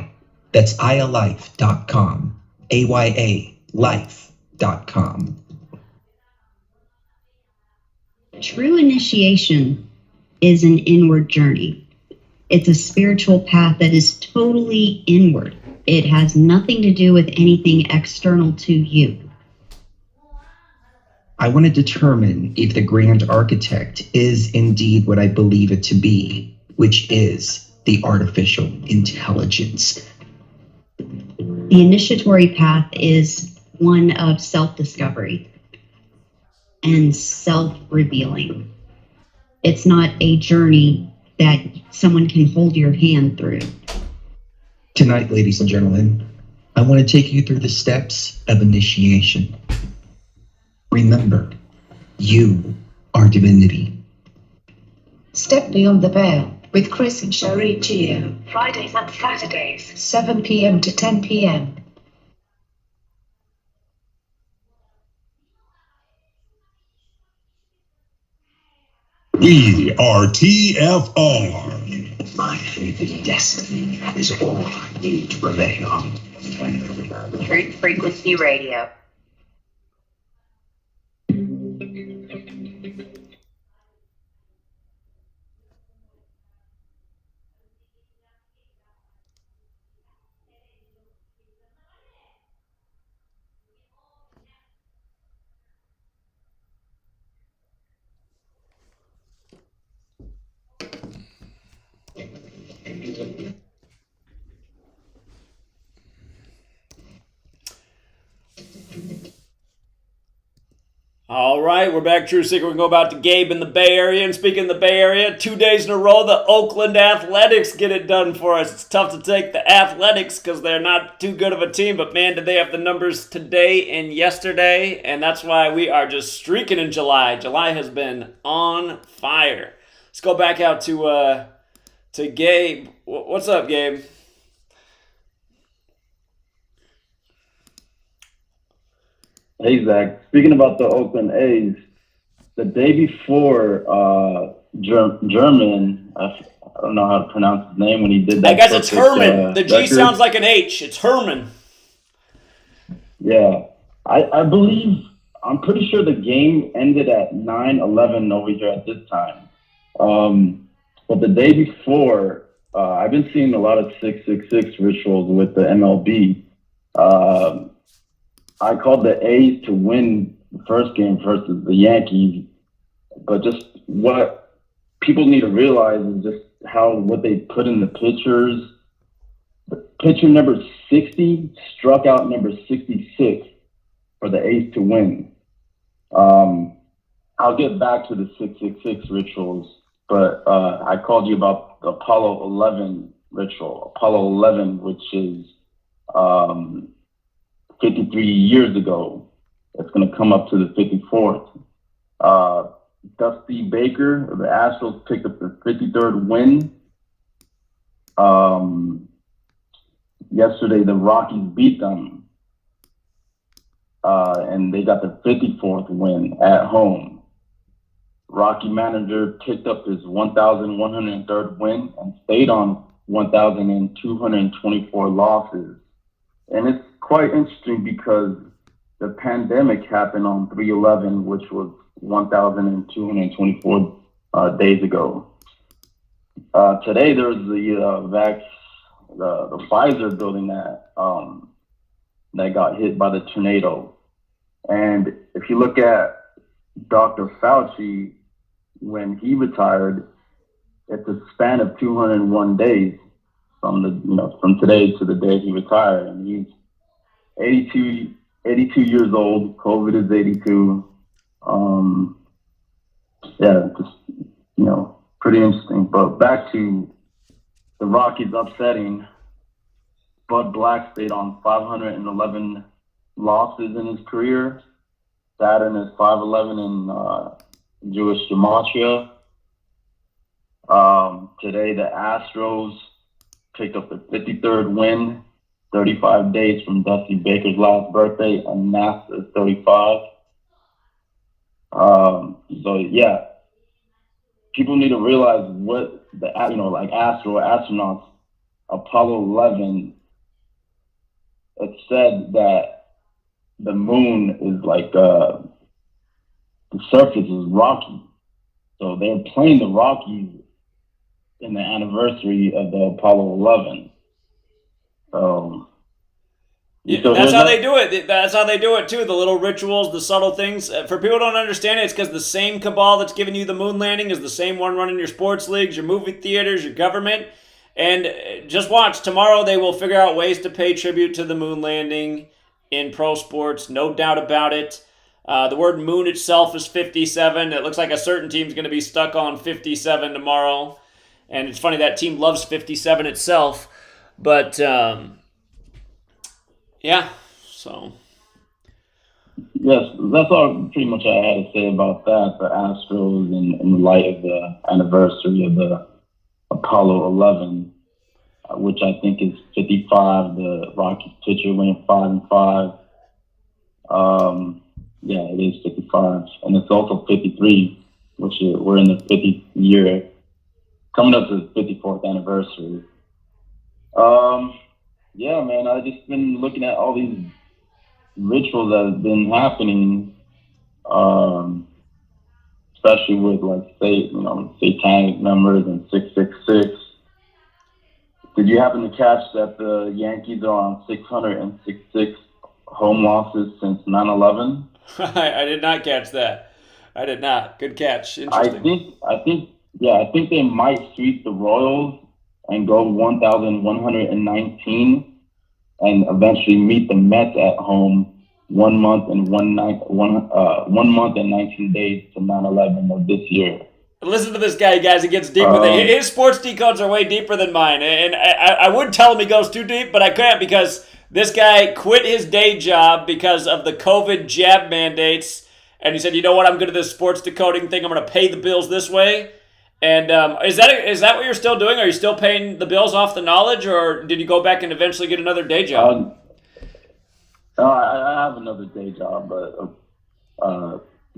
That's iAlife.com, AYALife.com. True initiation is an inward journey. It's a spiritual path that is totally inward. It has nothing to do with anything external to you. I want to determine if the grand architect is indeed what I believe it to be, which is the artificial intelligence. The initiatory path is one of self-discovery and self-revealing. It's not a journey that someone can hold your hand through. Tonight, ladies and gentlemen, I want to take you through the steps of initiation. Remember, you are divinity. Step beyond the veil with Chris and Sherry Gio. Fridays and Saturdays, 7 p.m. to 10 p.m. We are TFR. My faith in destiny is all I need to remain on. Truth Frequency Radio. All right, we're back. True Seeker. We can go back to Gabe in the Bay Area. And speaking of the Bay Area, 2 days in a row, the Oakland Athletics get it done for us. It's tough to take the Athletics because they're not too good of a team. But, man, did they have the numbers today and yesterday. And that's why we are just streaking in July. July has been on fire. Let's go back out to Gabe. What's up, Gabe? Hey, Zach. Speaking about the Oakland A's, the day before, German, I don't know how to pronounce his name when he did that. I guess it's Herman. The G record. sounds like an H. It's Herman. Yeah. I believe, I'm pretty sure the game ended at 9-11 over here at this time. But the day before, I've been seeing a lot of 666 rituals with the MLB. I called the A's to win the first game versus the Yankees, but just what people need to realize is just what they put in the pitchers. The pitcher number 60 struck out number 66 for the A's to win. I'll get back to the 666 rituals, but I called you about the Apollo 11 ritual. Apollo 11, which is 53 years ago. It's going to come up to the 54th. Dusty Baker, the Astros picked up the 53rd win. Yesterday, the Rockies beat them. And they got the 54th win at home. Rocky manager picked up his 1,103rd win and stayed on 1,224 losses. And it's quite interesting because the pandemic happened on 3/11, which was 1,224 days ago. Today there's the Pfizer building that got hit by the tornado. And if you look at Dr. Fauci, when he retired, it's a span of 201 days. From today to the day he retired, and he's 82 years old. COVID is 82. Pretty interesting. But back to the Rockies upsetting. Bud Black stayed on 511 losses in his career. Saturn is 511 in Jewish gematria. Today the Astros picked up the 53rd win, 35 days from Dusty Baker's last birthday, and NASA is 35. People need to realize what astronauts, Apollo 11, it said that the moon is like, the surface is rocky. So they're playing the Rockies in the anniversary of the Apollo 11. That's how they do it. That's how they do it too. The little rituals, the subtle things. For people who don't understand it, it's because the same cabal that's giving you the moon landing is the same one running your sports leagues, your movie theaters, your government. And just watch. Tomorrow they will figure out ways to pay tribute to the moon landing in pro sports. No doubt about it. The word moon itself is 57. It looks like a certain team's going to be stuck on 57 tomorrow. And it's funny, that team loves 57 itself. But, so. Yes, that's all pretty much I had to say about that, the Astros in light of the anniversary of the Apollo 11, which I think is 55. The Rockies pitcher went 5-5. Yeah, it is 55, and it's also 53, which we're in the 50th year, coming up to the 54th anniversary. Yeah, man, I just been looking at all these rituals that have been happening, especially with like satanic numbers and 666. Did you happen to catch that the Yankees are on 666 home losses since 9/11? I did not catch that. I did not. Good catch. Interesting. I think they might sweep the Royals and go 1,119 and eventually meet the Mets at home 1 month and 19 days to 9/11 of this year. Listen to this guy, guys. It gets deeper. His sports decodes are way deeper than mine. And I would tell him he goes too deep, but I can't because this guy quit his day job because of the COVID jab mandates. And he said, you know what, I'm good at this sports decoding thing. I'm going to pay the bills this way. And is that what you're still doing? Are you still paying the bills off the knowledge, or did you go back and eventually get another day job? No, I have another day job, but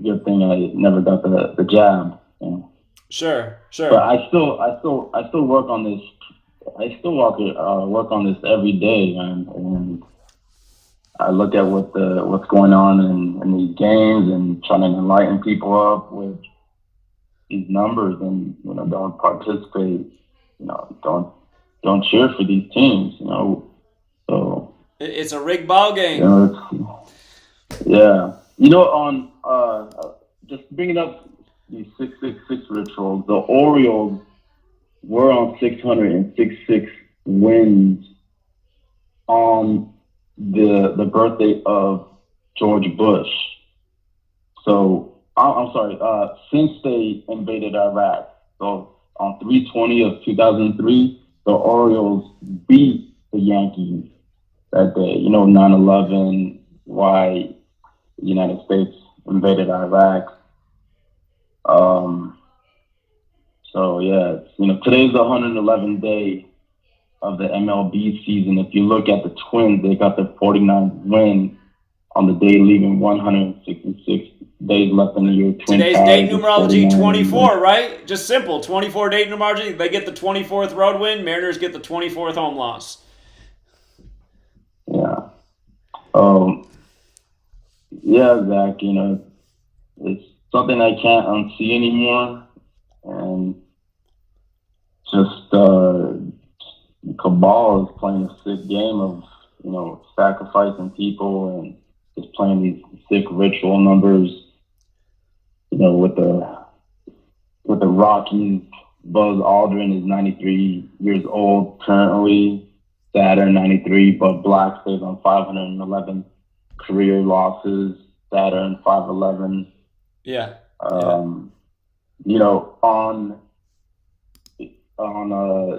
good thing I never got the jab. You know? Sure. But I still work on this. I still work on this every day, man. And I look at what's going on in these games and trying to enlighten people up with these numbers, and don't participate. Don't cheer for these teams. So it's a rigged ball game. Yeah. On just bringing up these 666 rituals, the Orioles were on 666 wins on the birthday of George Bush. So I'm sorry, since they invaded Iraq. So on 3/20 of 2003, the Orioles beat the Yankees that day. 9/11, why the United States invaded Iraq. So yeah, today's the 111th day of the MLB season. If you look at the Twins, they got their 49th win on the day, leaving 166 days left in the year. Today's date numerology 24, right? Just simple. 24 date numerology. They get the 24th road win. Mariners get the 24th home loss. Yeah. Yeah, Zach, it's something I can't unsee anymore. And just Cabal is playing a sick game of, sacrificing people and just playing these sick ritual numbers, with the Rockies. Buzz Aldrin is 93 years old currently. Saturn 93, but Black stays on 511 career losses. Saturn 511. Yeah. On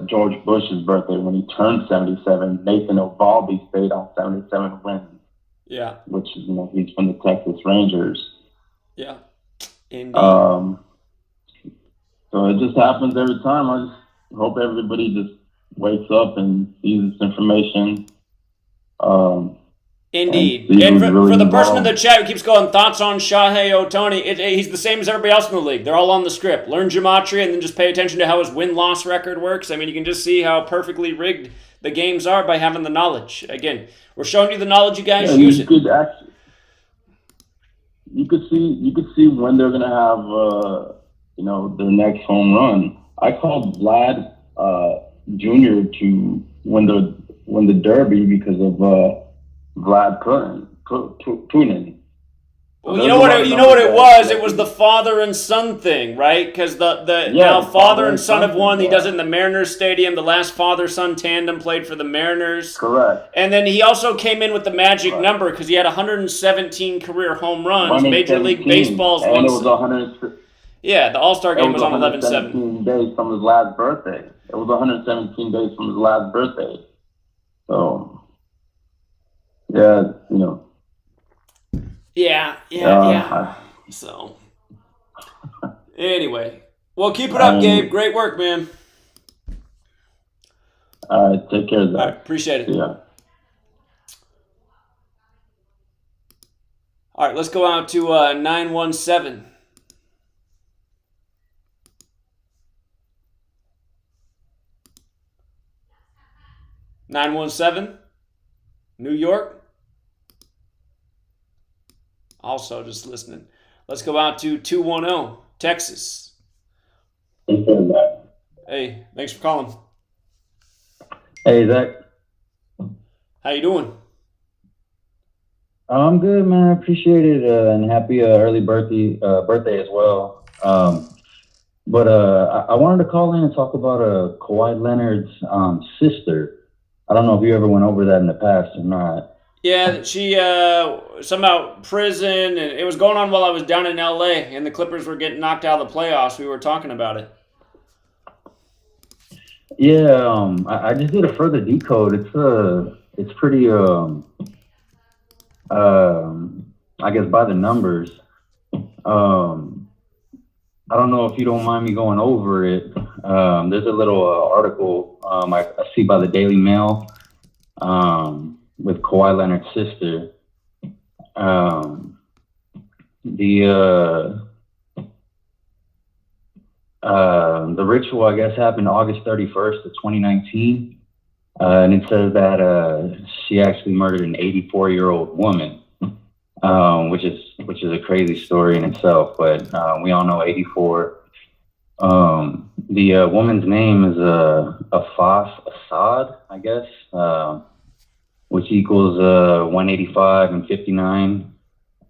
George Bush's birthday, when he turned 77, Nathan Eovaldi stayed on 77 wins. Yeah. Which is, he's from the Texas Rangers. Yeah. Indeed. So it just happens every time. I just hope everybody just wakes up and sees this information. Indeed. And for the person in the chat who keeps going, thoughts on Shohei Ohtani, he's the same as everybody else in the league. They're all on the script. Learn Gematria and then just pay attention to how his win-loss record works. I mean, you can just see how perfectly rigged the games are by having the knowledge. Again, we're showing you the knowledge, you guys. Use it. You could see when they're gonna have their next home run. I called Vlad Jr. to win the Derby because of Vlad Punin. Well, you know what it was? It was the father and son thing, right? Because now father and son have won. He does it in the Mariners Stadium. The last father-son tandem played for the Mariners. Correct. And then he also came in with the magic number because he had 117 career home runs. Major League Baseball's and it was 100. Yeah, the All-Star game was on 11/7. 117 days from his last birthday. It was 117 days from his last birthday. So, yeah, Yeah. So, anyway. Well, keep it up, Gabe. Great work, man. All right, take care, Zach. All right, appreciate it. Yeah. All right, let's go out to 917. New York. Also just listening. Let's go out to 210, Texas. Hey, thanks for calling. Hey, Zach. How you doing? I'm good, man. I appreciate it, and happy early birthday as well. But I wanted to call in and talk about Kawhi Leonard's sister. I don't know if you ever went over that in the past or not. Yeah, she somehow prison, and it was going on while I was down in LA, and the Clippers were getting knocked out of the playoffs. We were talking about it. Yeah, I just did a further decode. It's pretty I guess by the numbers. I don't know if you don't mind me going over it. There's a little article I see by the Daily Mail with Kawhi Leonard's sister. The ritual, I guess, happened August 31st of 2019. And it says that she actually murdered an 84-year-old woman, which is a crazy story in itself. But we all know 84. The woman's name is Afaf Assad, I guess, which equals 185 and 59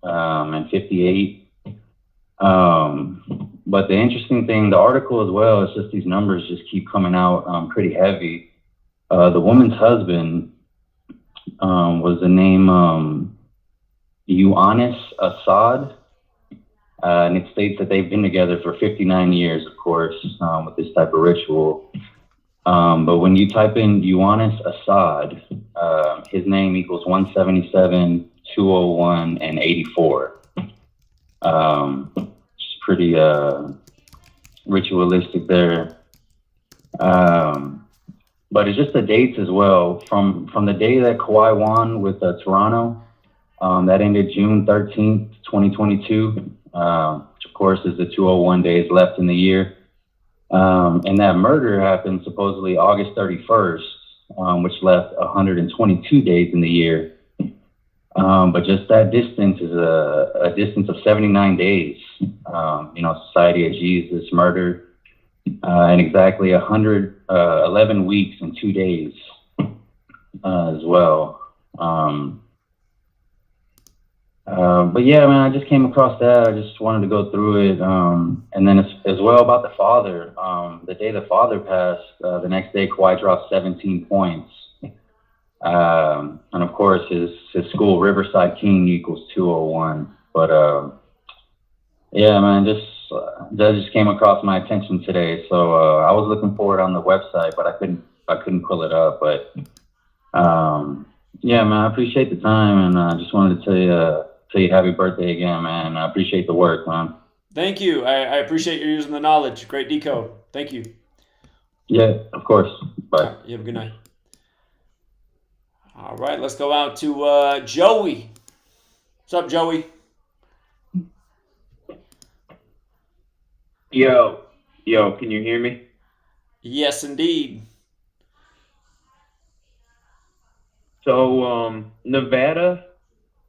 and 58. But the interesting thing, the article as well, it's just these numbers just keep coming out pretty heavy. The woman's husband was the name Ioannis Assad, and it states that they've been together for 59 years, of course, with this type of ritual. But when you type in Ioannis Assad, his name equals 177, 201, and 84. It's pretty ritualistic there. But it's just the dates as well. From the day that Kawhi won with Toronto, that ended June 13th, 2022, which of course is the 201 days left in the year. And that murder happened supposedly August 31st, which left 122 days in the year. But just that distance is a distance of 79 days. Society of Jesus murdered. And exactly 111 weeks and 2 days as well. But yeah, man, I just came across that. I just wanted to go through it. And then as well about the father. The day the father passed, the next day Kawhi dropped 17 points. And of course his school, Riverside King, equals 201. But yeah, man, that just came across my attention today. So I was looking for it on the website, but I couldn't pull it up. But yeah, man, I appreciate the time, and I just wanted to tell you happy birthday again, man. I appreciate the work, man. Thank you. I appreciate you using the knowledge. Great decode. Thank you. Yeah, of course. Bye. You have a good night. All right, let's go out to Joey. What's up, Joey? Yo, can you hear me? Yes, indeed. So, Nevada,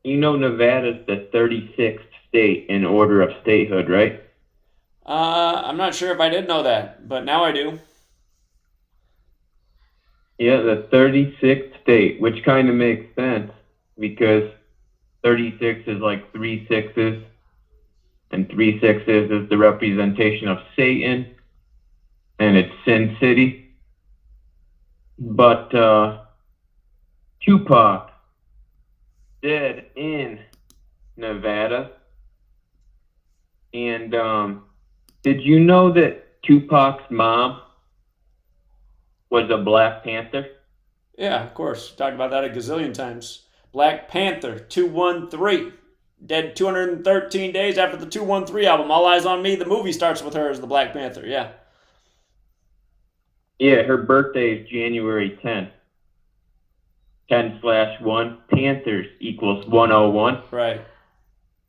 Nevada's the 36th state in order of statehood, right? I'm not sure if I did know that, but now I do. Yeah, the 36th state, which kind of makes sense because 36 is like 3 sixes, and 3 sixes is the representation of Satan, and it's Sin City. But Tupac dead in Nevada. And did you know that Tupac's mom was a Black Panther? Yeah, of course. Talked about that a gazillion times. Black Panther, 213. Dead 213 days after the 213 album. All Eyes on Me. The movie starts with her as the Black Panther. Yeah. Yeah, her birthday is January 10th. 10/1. Panthers equals 101. Right.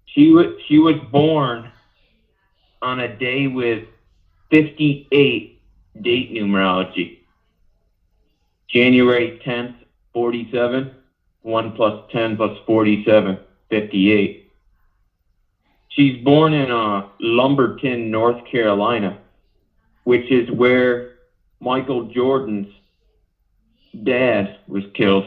She was born on a day with 58 date numerology. January 10th, 47. 1 + 10 + 47, 58. She's born in Lumberton, North Carolina, which is where Michael Jordan's dad was killed,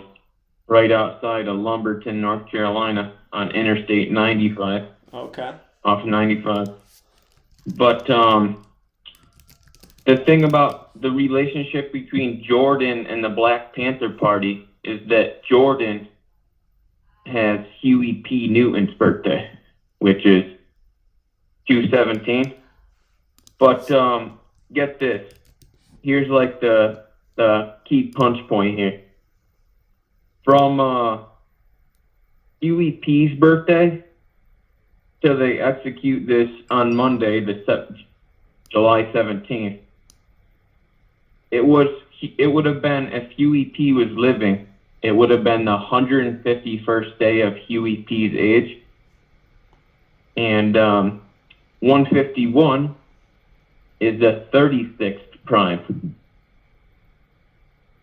right outside of Lumberton, North Carolina, on Interstate 95. Okay. Off 95. But the thing about the relationship between Jordan and the Black Panther Party is that Jordan has Huey P. Newton's birthday, which is 2/17. But get this. Here's like the key punch point here. From Huey P.'s birthday till they execute this on Monday, July 17th, it would have been, if Huey P. was living, it would have been the 151st day of Huey P.'s age. And 151 is the 36th prime.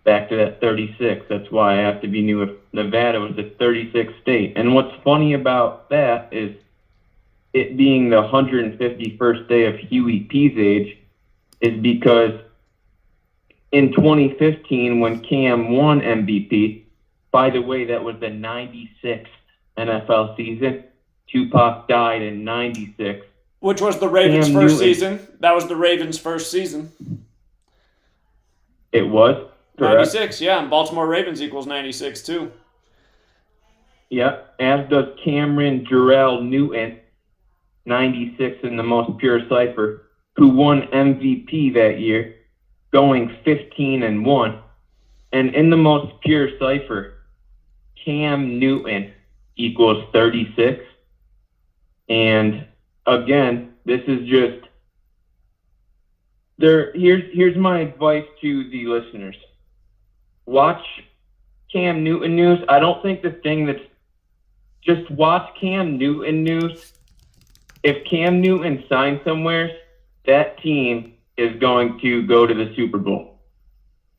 Back to that 36. That's why I have to be new if Nevada was the 36th state. And what's funny about that is it being the 151st day of Huey P's age is because in 2015, when Cam won MVP, by the way, that was the 96th NFL season. Tupac died in 96. Which was the Ravens' first season. That was the Ravens' first season. It was? Correct. 96, yeah, and Baltimore Ravens equals 96 too. Yeah, as does Cameron Jarrell Newton, 96 in the most pure cipher, who won MVP that year, going 15-1. And in the most pure cipher, Cam Newton equals 36. And again, this is just there. Here's my advice to the listeners. Watch Cam Newton news. I don't think the thing that's just watch Cam Newton news. If Cam Newton signs somewhere, that team is going to go to the Super Bowl.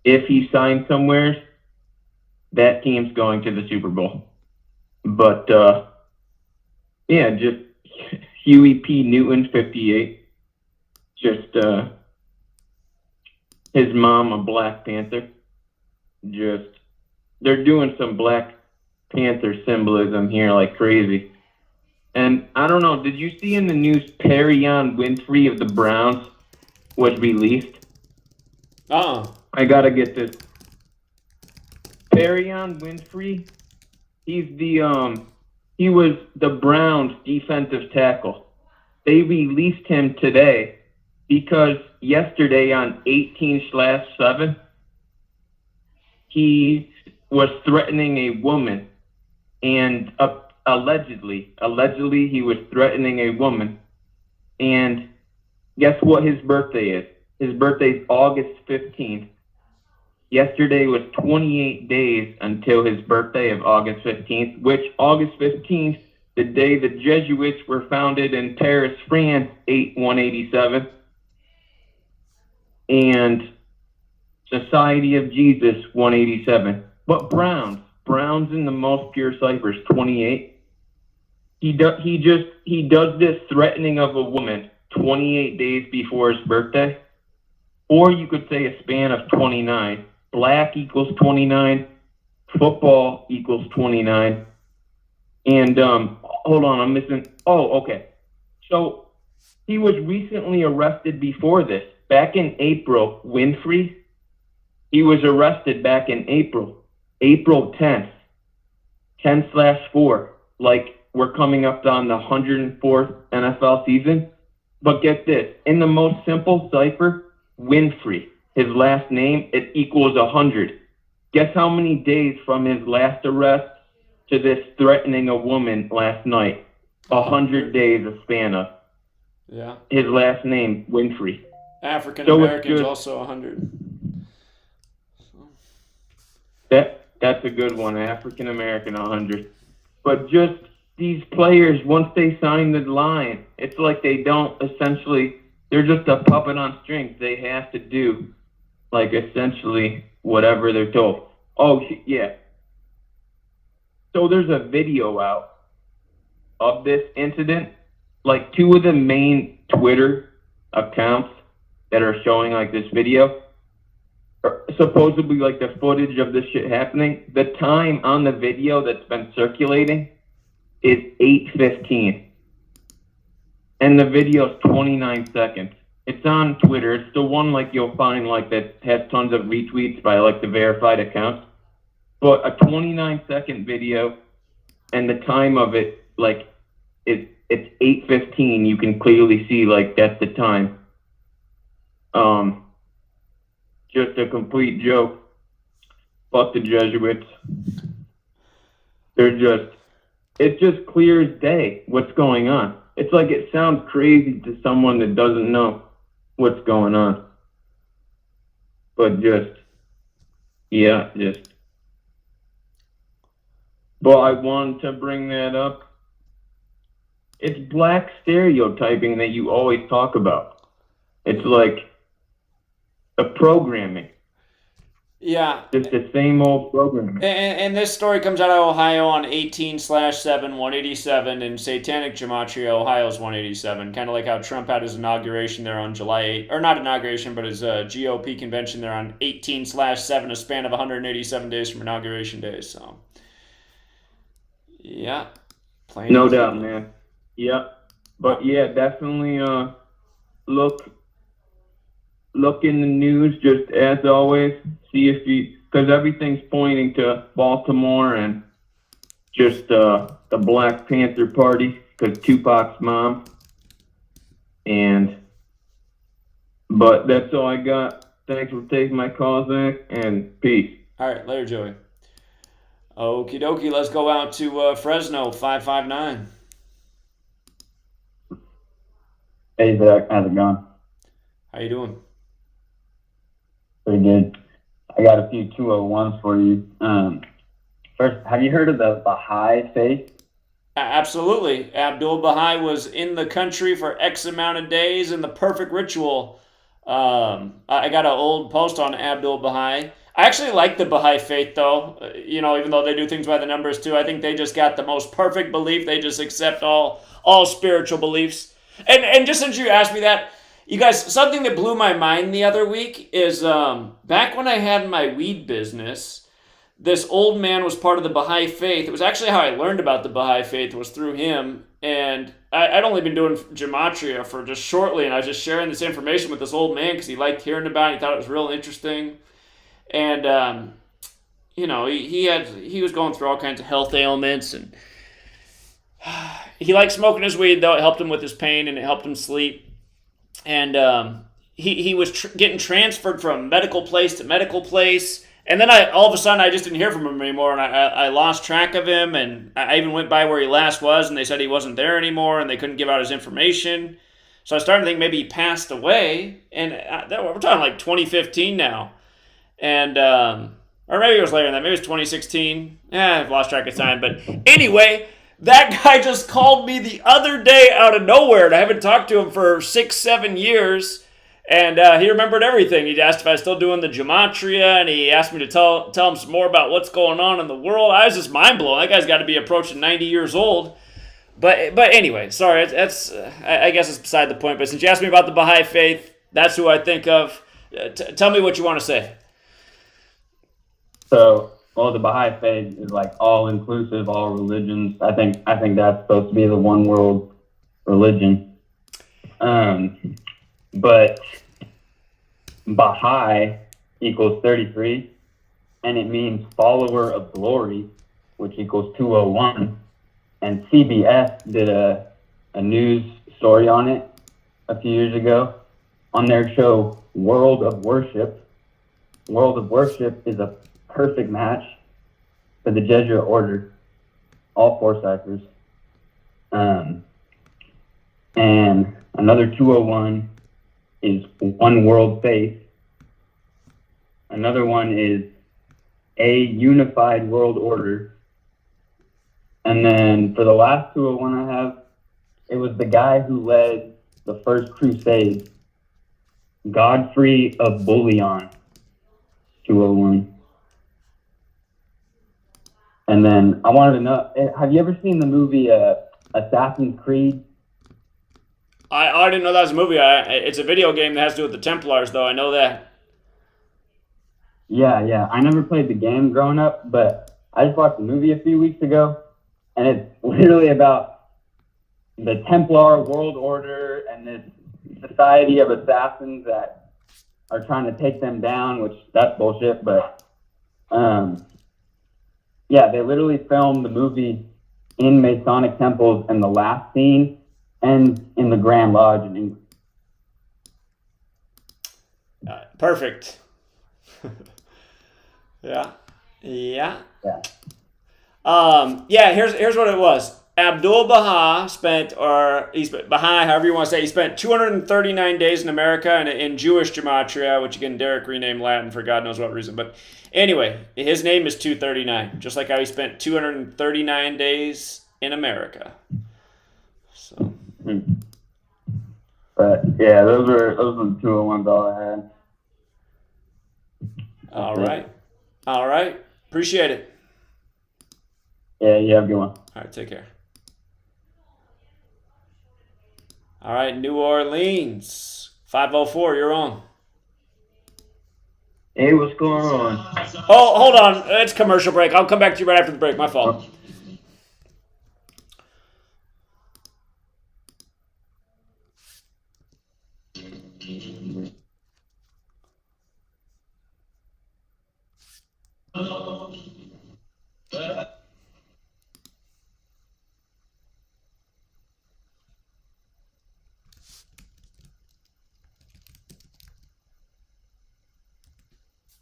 If he signs somewhere, that team's going to the Super Bowl. But yeah, just Huey P. Newton, 58. Just his mom, a Black Panther. Just, they're doing some Black Panther symbolism here like crazy. And I don't know, did you see in the news Perion Winfrey of the Browns was released? I gotta get this. Perion Winfrey, he was the Browns defensive tackle. They released him today because yesterday on 18/7, he was threatening a woman, and allegedly he was threatening a woman. And guess what his birthday is? His birthday is August 15th. Yesterday was 28 days until his birthday of August 15th, which August 15th, the day the Jesuits were founded in Paris, France, 187. And Society of Jesus, 187. But Browns in the most pure ciphers, 28. He does this threatening of a woman 28 days before his birthday. Or you could say a span of 29. Black equals 29. Football equals 29. And hold on, I'm missing. Oh, okay. So he was recently arrested before this. Back in April, Winfrey, he was arrested back in April 10th, 10/4. Like, we're coming up on the 104th NFL season. But get this, in the most simple cipher, Winfrey, his last name, it equals 100. Guess how many days from his last arrest to this threatening a woman last night? 100 days a span of. Yeah. His last name, Winfrey. African Americans also 100. That's a good one, African American 100. But just these players, once they sign the line, it's like they don't essentially, they're just a puppet on strings. They have to do, like, essentially whatever they're told. Oh, yeah. So there's a video out of this incident. Like, two of the main Twitter accounts that are showing, like, this video, supposedly like the footage of this shit happening, the time on the video that's been circulating is 8:15, and the video is 29 seconds. It's on Twitter. It's the one like you'll find like that has tons of retweets by like the verified accounts. But a 29-second video, and the time of it like it's 8:15. You can clearly see like that's the time. Just a complete joke. Fuck the Jesuits. It's just clear as day what's going on. It's like it sounds crazy to someone that doesn't know what's going on. But But I wanted to bring that up. It's black stereotyping that you always talk about. It's like the programming. Yeah. Just the same old programming. And this story comes out of Ohio on 18/7/187, and Satanic Gematria, Ohio's 187. Kind of like how Trump had his inauguration there on July 8th. Or not inauguration, but his GOP convention there on 18/7, a span of 187 days from inauguration day. So, yeah. No doubt, man. Yep. But yeah, definitely look in the news, just as always, see if because everything's pointing to Baltimore and just the Black Panther Party, because Tupac's mom. But that's all I got. Thanks for taking my call, Zach, and peace. All right, later, Joey. Okie dokie, let's go out to Fresno, 559. Hey, Zach, how's it going? How you doing? Pretty good. I got a few 201s for you. First, have you heard of the Baha'i faith? Absolutely. Abdul Baha'i was in the country for X amount of days in the perfect ritual. I got an old post on Abdul Baha'i. I actually like the Baha'i faith, though. Even though they do things by the numbers, too. I think they just got the most perfect belief. They just accept all spiritual beliefs. And just since you asked me that, you guys, something that blew my mind the other week is back when I had my weed business, this old man was part of the Baha'i faith. It was actually how I learned about the Baha'i faith, was through him. And I'd only been doing Gematria for just shortly, and I was just sharing this information with this old man because he liked hearing about it. He thought it was real interesting. And, he was going through all kinds of health ailments, and he liked smoking his weed, though. It helped him with his pain, and it helped him sleep. And he was getting transferred from medical place to medical place. And then all of a sudden, I just didn't hear from him anymore, and I lost track of him. And I even went by where he last was, and they said he wasn't there anymore, and they couldn't give out his information. So I started to think maybe he passed away. And we're talking like 2015 now. And or maybe it was later than that. Maybe it was 2016. I've lost track of time. But anyway, that guy just called me the other day out of nowhere, and I haven't talked to him for 6-7 years, and he remembered everything. He asked if I was still doing the Gematria, and he asked me to tell him some more about what's going on in the world. I was just mind-blown. That guy's got to be approaching 90 years old. But anyway, sorry, I guess it's beside the point, but since you asked me about the Baha'i faith, that's who I think of. Tell me what you want to say. So, well, the Baha'i faith is like all-inclusive, all religions. I think that's supposed to be the one world religion. But Baha'i equals 33, and it means follower of glory, which equals 201. And CBS did a news story on it a few years ago on their show, World of Worship. World of Worship is a perfect match for the Jesuit order, all 4 ciphers. And another 201 is One World Faith. Another one is a unified world order. And then for the last 201 I have, it was the guy who led the first crusade, Godfrey of Bouillon, 201. And then I wanted to know, have you ever seen the movie Assassin's Creed? I didn't know that was a movie. It's a video game that has to do with the Templars, though. I know that. Yeah. I never played the game growing up, but I just watched the movie a few weeks ago, and it's literally about the Templar world order and this society of assassins that are trying to take them down, which that's bullshit, but yeah, they literally filmed the movie in Masonic temples, and the last scene ends in the Grand Lodge in England. Perfect. Yeah. Yeah, here's what it was. Abdul Baha Baha'i, however you want to say, he spent 239 days in America and in Jewish gematria, which again, Derek renamed Latin for God knows what reason. But anyway, his name is 239, just like how he spent 239 days in America. So. But yeah, those were the 201s all I had. All right. Appreciate it. Yeah, you have a good one. All right, take care. All right, New Orleans, 504, you're on. Hey, what's going on? Oh, hold on. It's commercial break. I'll come back to you right after the break. My fault.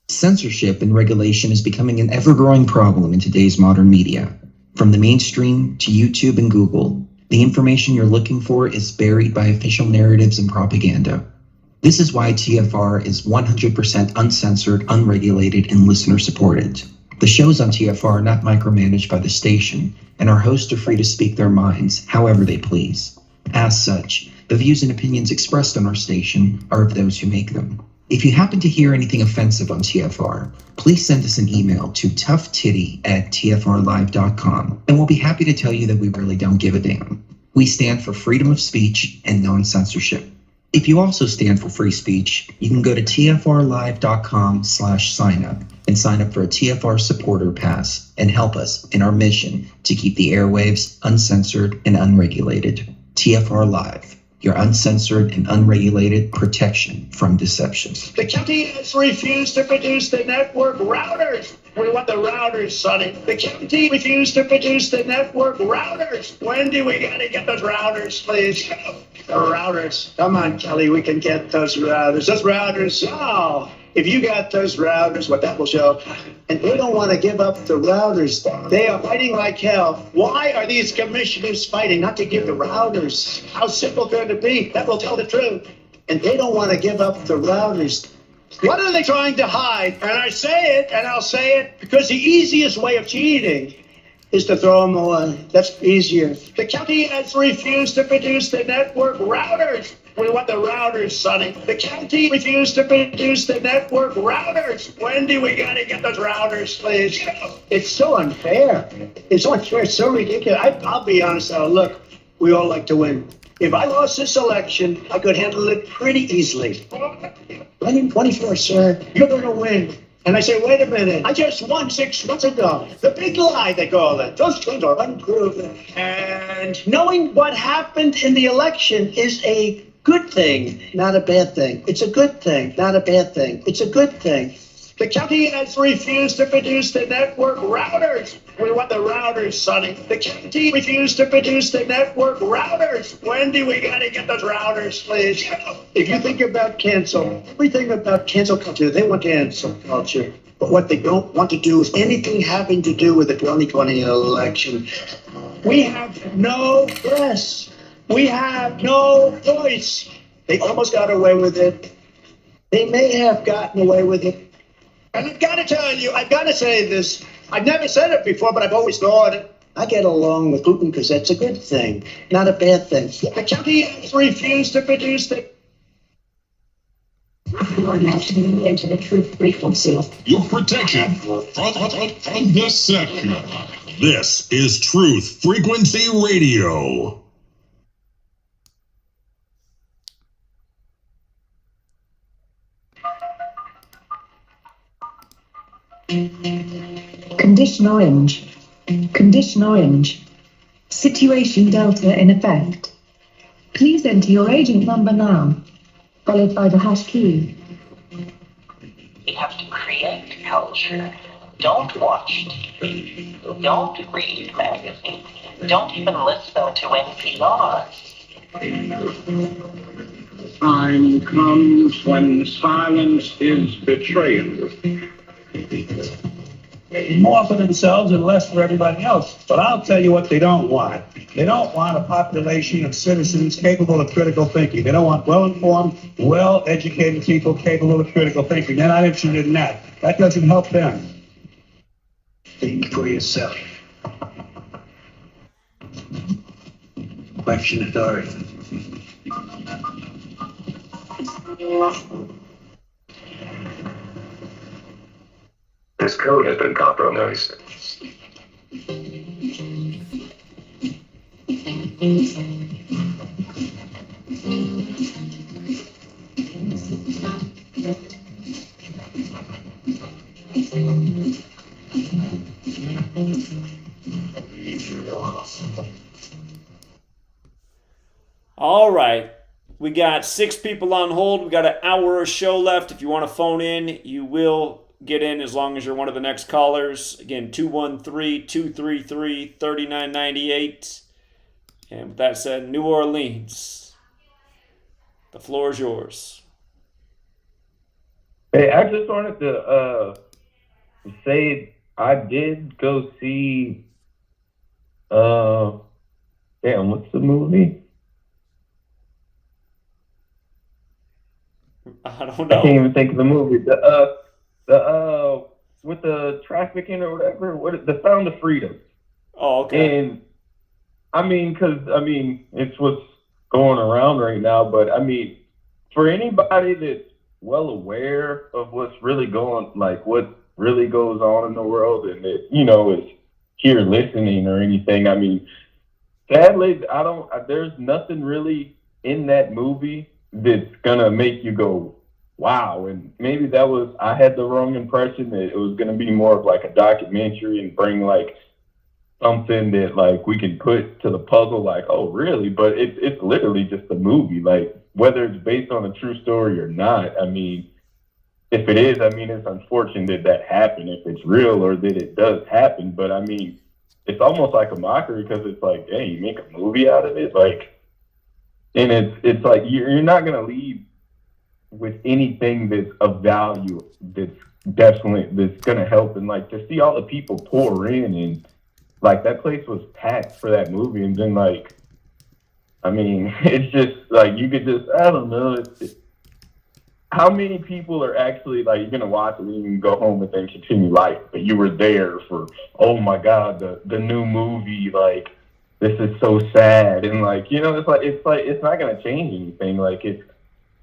Censorship and regulation is becoming an ever-growing problem in today's modern media. From the mainstream to YouTube and Google, the information you're looking for is buried by official narratives and propaganda. This is why TFR is 100% uncensored, unregulated, and listener-supported. The shows on TFR are not micromanaged by the station, and our hosts are free to speak their minds however they please. As such, the views and opinions expressed on our station are of those who make them. If you happen to hear anything offensive on TFR, please send us an email to toughtitty@tfrlive.com, and we'll be happy to tell you that we really don't give a damn. We stand for freedom of speech and non-censorship. If you also stand for free speech, you can go to tfrlive.com/signup and sign up for a TFR supporter pass and help us in our mission to keep the airwaves uncensored and unregulated. TFR Live, your uncensored and unregulated protection from deception. The county has refused to produce the network routers. We want the routers, Sonny. The county refused to produce the network routers. When do we gotta get those routers, please? The routers. Come on, Kelly, we can get those routers. Those routers. Oh, if you got those routers, what that will show. And they don't want to give up the routers. They are fighting like hell. Why are these commissioners fighting not to give the routers? How simple could it be? That will tell the truth. And they don't want to give up the routers. What are they trying to hide? And I say it, and I'll say it, because the easiest way of cheating is to throw them away. That's easier. The county has refused to produce the network routers. We want the routers, Sonny. The county refused to produce the network routers. When do we gotta get those routers, please? It's so unfair. It's so unfair. It's so ridiculous. I'll be honest, look, we all like to win. If I lost this election, I could handle it pretty easily. 24, sir, you're gonna win. And I say, wait a minute, I just won 6 months ago. The big lie, they call it. Those things are unproven. And knowing what happened in the election is a good thing, not a bad thing. It's a good thing, not a bad thing. It's a good thing. The county has refused to produce the network routers. We want the routers, Sonny. The county refused to produce the network routers. When do we gotta get those routers, please? If you think about cancel, everything about cancel culture, they want cancel culture. But what they don't want to do is anything having to do with the 2020 election. We have no press. We have no voice. They almost got away with it. They may have gotten away with it. And I've got to tell you, I've got to say this. I've never said it before, but I've always thought it. I get along with Putin because that's a good thing, not a bad thing. But Chunky refused to produce the... You are now tuning into the truth frequency. Your protection from deception. This is Truth Frequency Radio. Condition orange. Condition orange. Situation Delta in effect. Please enter your agent number now, followed by the hash key. You have to create culture. Don't watch TV. Don't read magazines. Don't even listen to NPR. Time comes when silence is betrayal. More for themselves and less for everybody else. But I'll tell you what they don't want. They don't want a population of citizens capable of critical thinking. They don't want well-informed, well-educated people capable of critical thinking. They're not interested in that. That doesn't help them. Think for yourself. Question authority. This code has been compromised. All right. We got 6 people on hold. We got an hour of show left. If you want to phone in, you will get in as long as you're one of the next callers. Again, 213-233-3998. And with that said, New Orleans, the floor is yours. Hey, I just wanted to say I did go see what's the movie? I don't know. I can't even think of the movie. The with the trafficking or whatever. The Sound of Freedom. Oh, okay. And it's what's going around right now. But I mean, for anybody that's well aware of what's really what really goes on in the world, and that is here listening or anything. I mean, sadly, there's nothing really in that movie that's gonna make you go, wow. And maybe I had the wrong impression that it was gonna be more of like a documentary and bring like something that like we can put to the puzzle, like, oh really? But it's literally just a movie. Like, whether it's based on a true story or not, I mean, if it is, I mean, it's unfortunate that happened, if it's real or that it does happen. But I mean, it's almost like a mockery, because it's like, hey, you make a movie out of it, like. And it's like you're not gonna leave with anything that's of value, that's gonna help. And like, to see all the people pour in, and like that place was packed for that movie. And then like, I mean, it's just like you could just, I don't know, how many people are actually like, you're gonna watch it and you can go home and then continue life, but you were there for, oh my God, the new movie, like. This is so sad, and like, it's not gonna change anything. Like, it's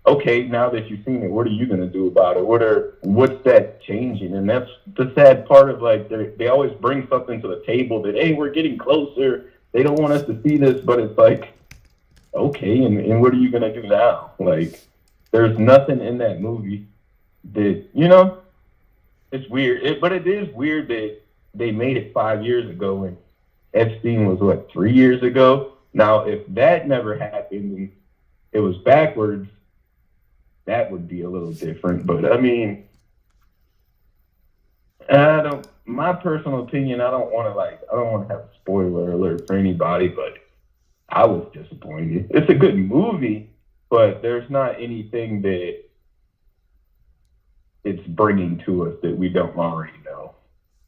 okay now that you've seen it. What are you gonna do about it? What's that changing? And that's the sad part of like, they always bring something to the table that, hey, we're getting closer. They don't want us to see this, but it's like, okay, and what are you gonna do now? Like, there's nothing in that movie that it's weird. But it is weird that they made it 5 years ago and Epstein was 3 years ago. Now, if that never happened and it was backwards, that would be a little different. But I mean, my personal opinion, I don't want to have a spoiler alert for anybody, but I was disappointed. It's a good movie, but there's not anything that it's bringing to us that we don't already know,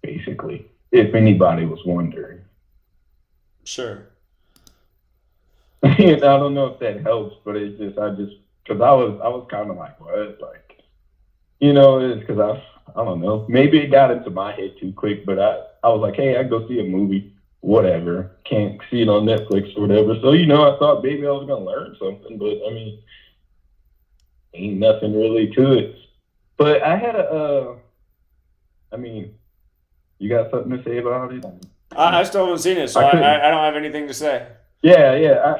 basically, if anybody was wondering. Sure. I don't know if that helps, but because I was kind of like, what? Like, it's because I don't know. Maybe it got into my head too quick, but I was like, hey, I go see a movie, whatever. Can't see it on Netflix or whatever. So, you know, I thought maybe I was going to learn something, but I mean, ain't nothing really to it. But I had I mean, you got something to say about it? I still haven't seen it, so I don't have anything to say. Yeah.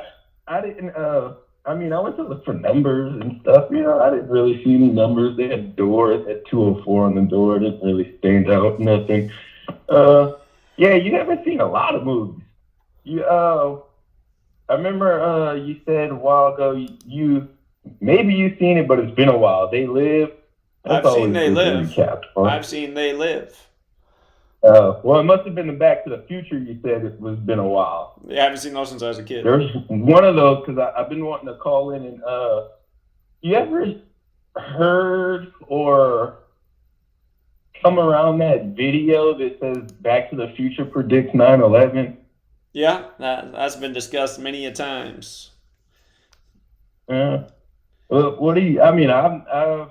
I didn't, I mean, I went to look for numbers and stuff. You know, I didn't really see any numbers. They had doors at 204 on the door. It didn't really stand out, nothing. Yeah, you haven't seen a lot of movies. I remember you said a while ago, maybe you've seen it, but it's been a while. They Live. I've seen They Live. I've seen They Live. Well, it must have been the Back to the Future. You said it was been a while. Yeah, I haven't seen those since I was a kid. There's one of those because I've been wanting to call in and you ever heard or come around that video that says Back to the Future predicts 9/11? Yeah, that's been discussed many a times. Well, what do you? I mean, I've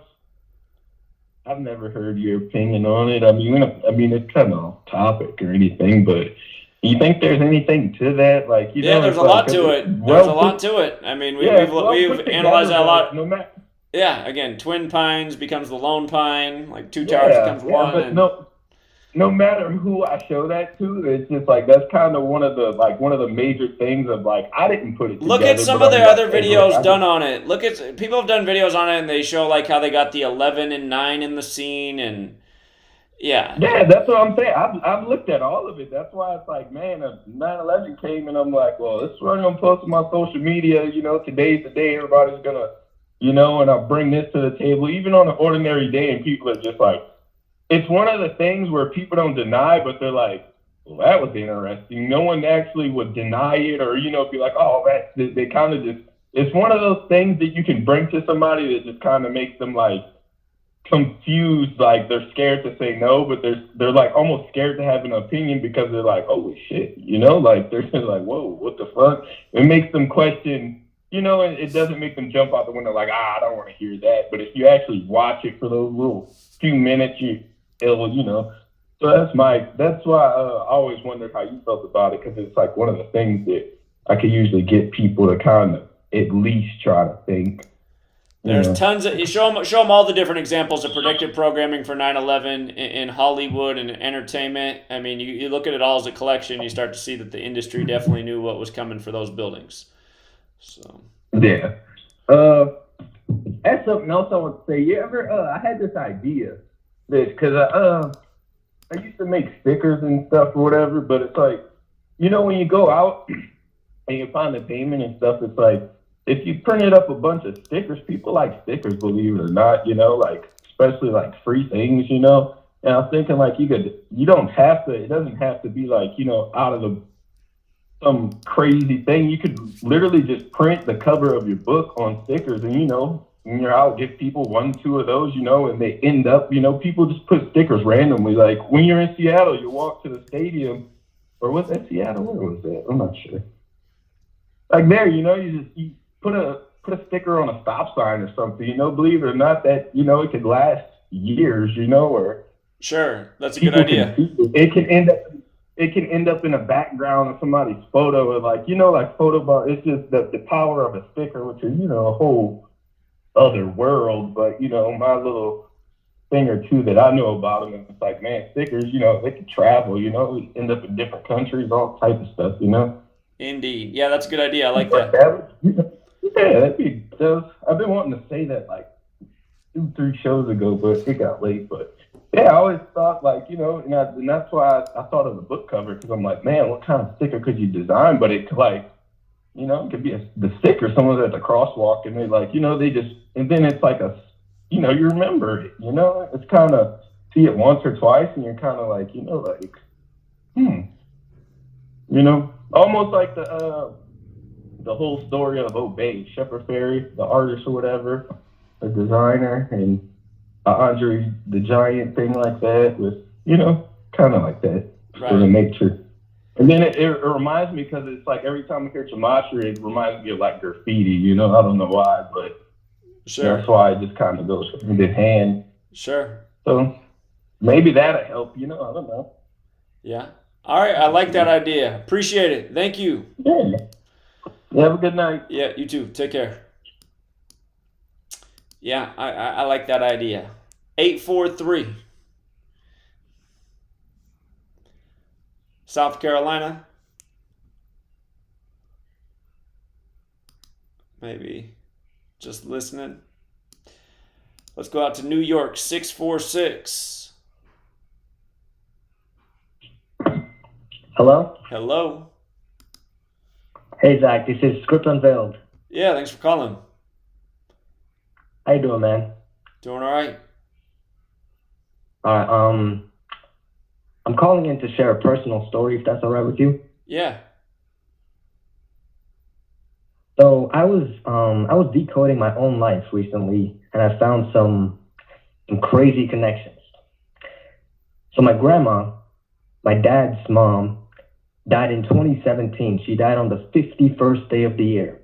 never heard your opinion on it. I mean, it's kind of off topic or anything, but you think there's anything to that? Like, you know, there's a lot to it. There's a lot to it. I mean, we've analyzed that a lot. Yeah, again, Twin Pines becomes the Lone Pine, like two towers becomes one. But no matter who I show that to, it's just like that's kind of one of the major things of like I didn't put it together. Look at some of the other videos done on it. Look at people have done videos on it and they show like how they got the 11 and 9 in the scene and yeah. Yeah, that's what I'm saying. I've looked at all of it. That's why it's like, man, 9/11 came and I'm like, well, this is what I'm gonna post on my social media. You know, today's the day. Everybody's gonna, you know, and I'll bring this to the table, even on an ordinary day, and people are just like. It's one of the things where people don't deny, but they're like, well, that was interesting. No one actually would deny it or, you know, be like, oh, they kind of just, it's one of those things that you can bring to somebody that just kind of makes them like confused. Like they're scared to say no, but they're like almost scared to have an opinion because they're like, holy shit, you know, like they're just like, whoa, what the fuck? It makes them question, you know, and it doesn't make them jump out the window like, I don't want to hear that. But if you actually watch it for those little few minutes, you know, so that's why I always wondered how you felt about it because it's like one of the things that I could usually get people to kind of at least try to think. There's tons of show them all the different examples of predictive programming for 9/11 in Hollywood and entertainment. I mean, you look at it all as a collection, you start to see that the industry definitely knew what was coming for those buildings. So yeah, that's something else I would say. You ever? I had this idea. Because I used to make stickers and stuff or whatever, but it's like, you know, when you go out and you find the payment and stuff, it's like, if you printed up a bunch of stickers, people like stickers, believe it or not, you know, like, especially like free things, you know, and I was thinking like it doesn't have to be like, you know, out of some crazy thing. You could literally just print the cover of your book on stickers and, you know, when you're out, give people 1-2 of those, you know, and they end up, you know, people just put stickers randomly. Like when you're in Seattle, you walk to the stadium, or was that Seattle? Where was that? I'm not sure. Like there, you know, you put a sticker on a stop sign or something, you know, believe it or not, that, you know, it could last years, you know, or sure, that's a good idea. It can end up in a background of somebody's photo, or like, you know, like photo bar. It's just the power of a sticker, which is, you know, a whole other world, but you know, my little thing or two that I know about them, it's like, man, stickers, you know, they can travel, you know, we end up in different countries, all type of stuff, you know. Indeed, yeah, that's a good idea. I like that. I've been wanting to say that like 2-3 shows ago, but it got late. But yeah, I always thought like, you know, and that's why I thought of the book cover, because I'm like, man, what kind of sticker could you design? But it could like, you know, it could be the sticker, someone's at the crosswalk and they like, you know, and then it's like you know, you remember it, you know, it's kind of see it once or twice and you're kind of like, you know, like, you know, almost like the whole story of Obey, Shepard Fairey, the artist or whatever, a designer, and Andre the Giant thing like that with, you know, kind of like that for the nature. And then it reminds me, because it's like every time I hear Gematria, it reminds me of like graffiti, you know, I don't know why, but sure, that's why it just kind of goes in hand. Sure. So maybe that'll help. I don't know. Yeah. All right. I like that idea. Appreciate it. Thank you. Yeah. You have a good night. Yeah, you too. Take care. Yeah, I like that idea. 843. South Carolina. Maybe just listening. Let's go out to New York, 646. Hello? Hello. Hey, Zach, this is Script Unveiled. Yeah, thanks for calling. How you doing, man? Doing all right. All right, I'm calling in to share a personal story, if that's all right with you. Yeah. So I was decoding my own life recently, and I found some crazy connections. So my grandma, my dad's mom, died in 2017. She died on the 51st day of the year.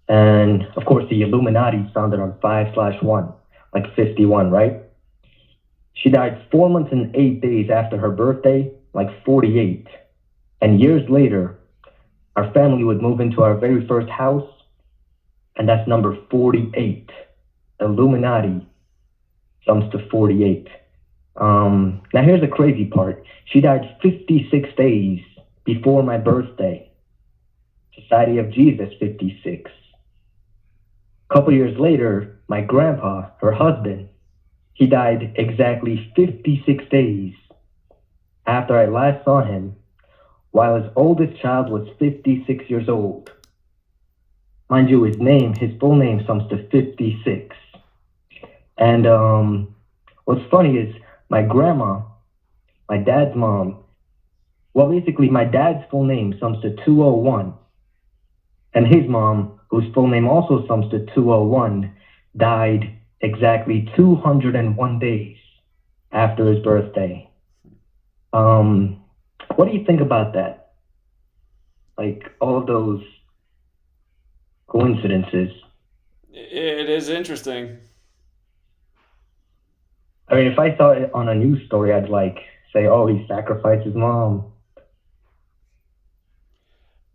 And of course, the Illuminati founded on 5/1, like 51, right? She died 4 months and 8 days after her birthday, like 48. And years later, our family would move into our very first house, and that's number 48. Illuminati jumps to 48. Now here's the crazy part. She died 56 days before my birthday. Society of Jesus, 56. A couple years later, my grandpa, her husband, he died exactly 56 days after I last saw him, while his oldest child was 56 years old. Mind you, his full name sums to 56. And what's funny is my grandma, my dad's mom, well, basically my dad's full name sums to 201. And his mom, whose full name also sums to 201, died exactly 201 days after his birthday. What do you think about that? Like, all of those coincidences. It is interesting. I mean, if I saw it on a news story, I'd say, oh, he sacrificed his mom.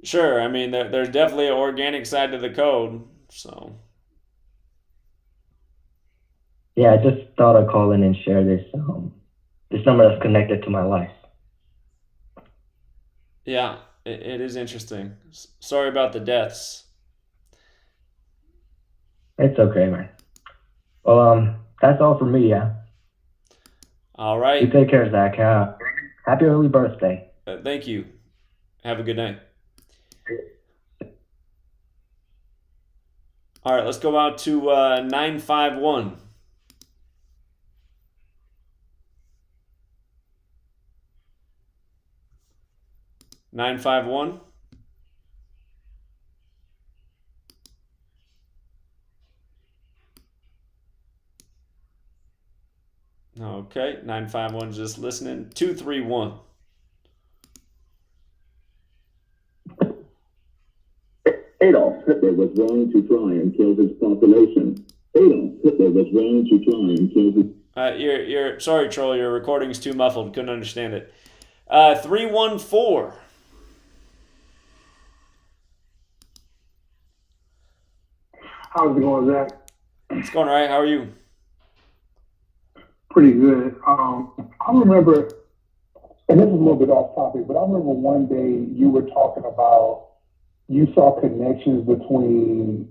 Sure. I mean, there's definitely an organic side to the code. So. Yeah, I just thought I'd call in and share this number that's connected to my life. Yeah, it is interesting. Sorry about the deaths. It's okay, man. Well, that's all for me, yeah. All right. You take care, Zach. Happy early birthday. Thank you. Have a good night. All right, let's go out to 951. Okay, 951 just listening. 231. Adolf Hitler was wrong to try and kill his population. Adolf Hitler was wrong to try and kill his... You're sorry, Troll. Your recording's too muffled. Couldn't understand it. 314. How's it going, Zach? It's going all right. How are you? Pretty good. I remember, and this is a little bit off topic, but I remember one day you were talking about you saw connections between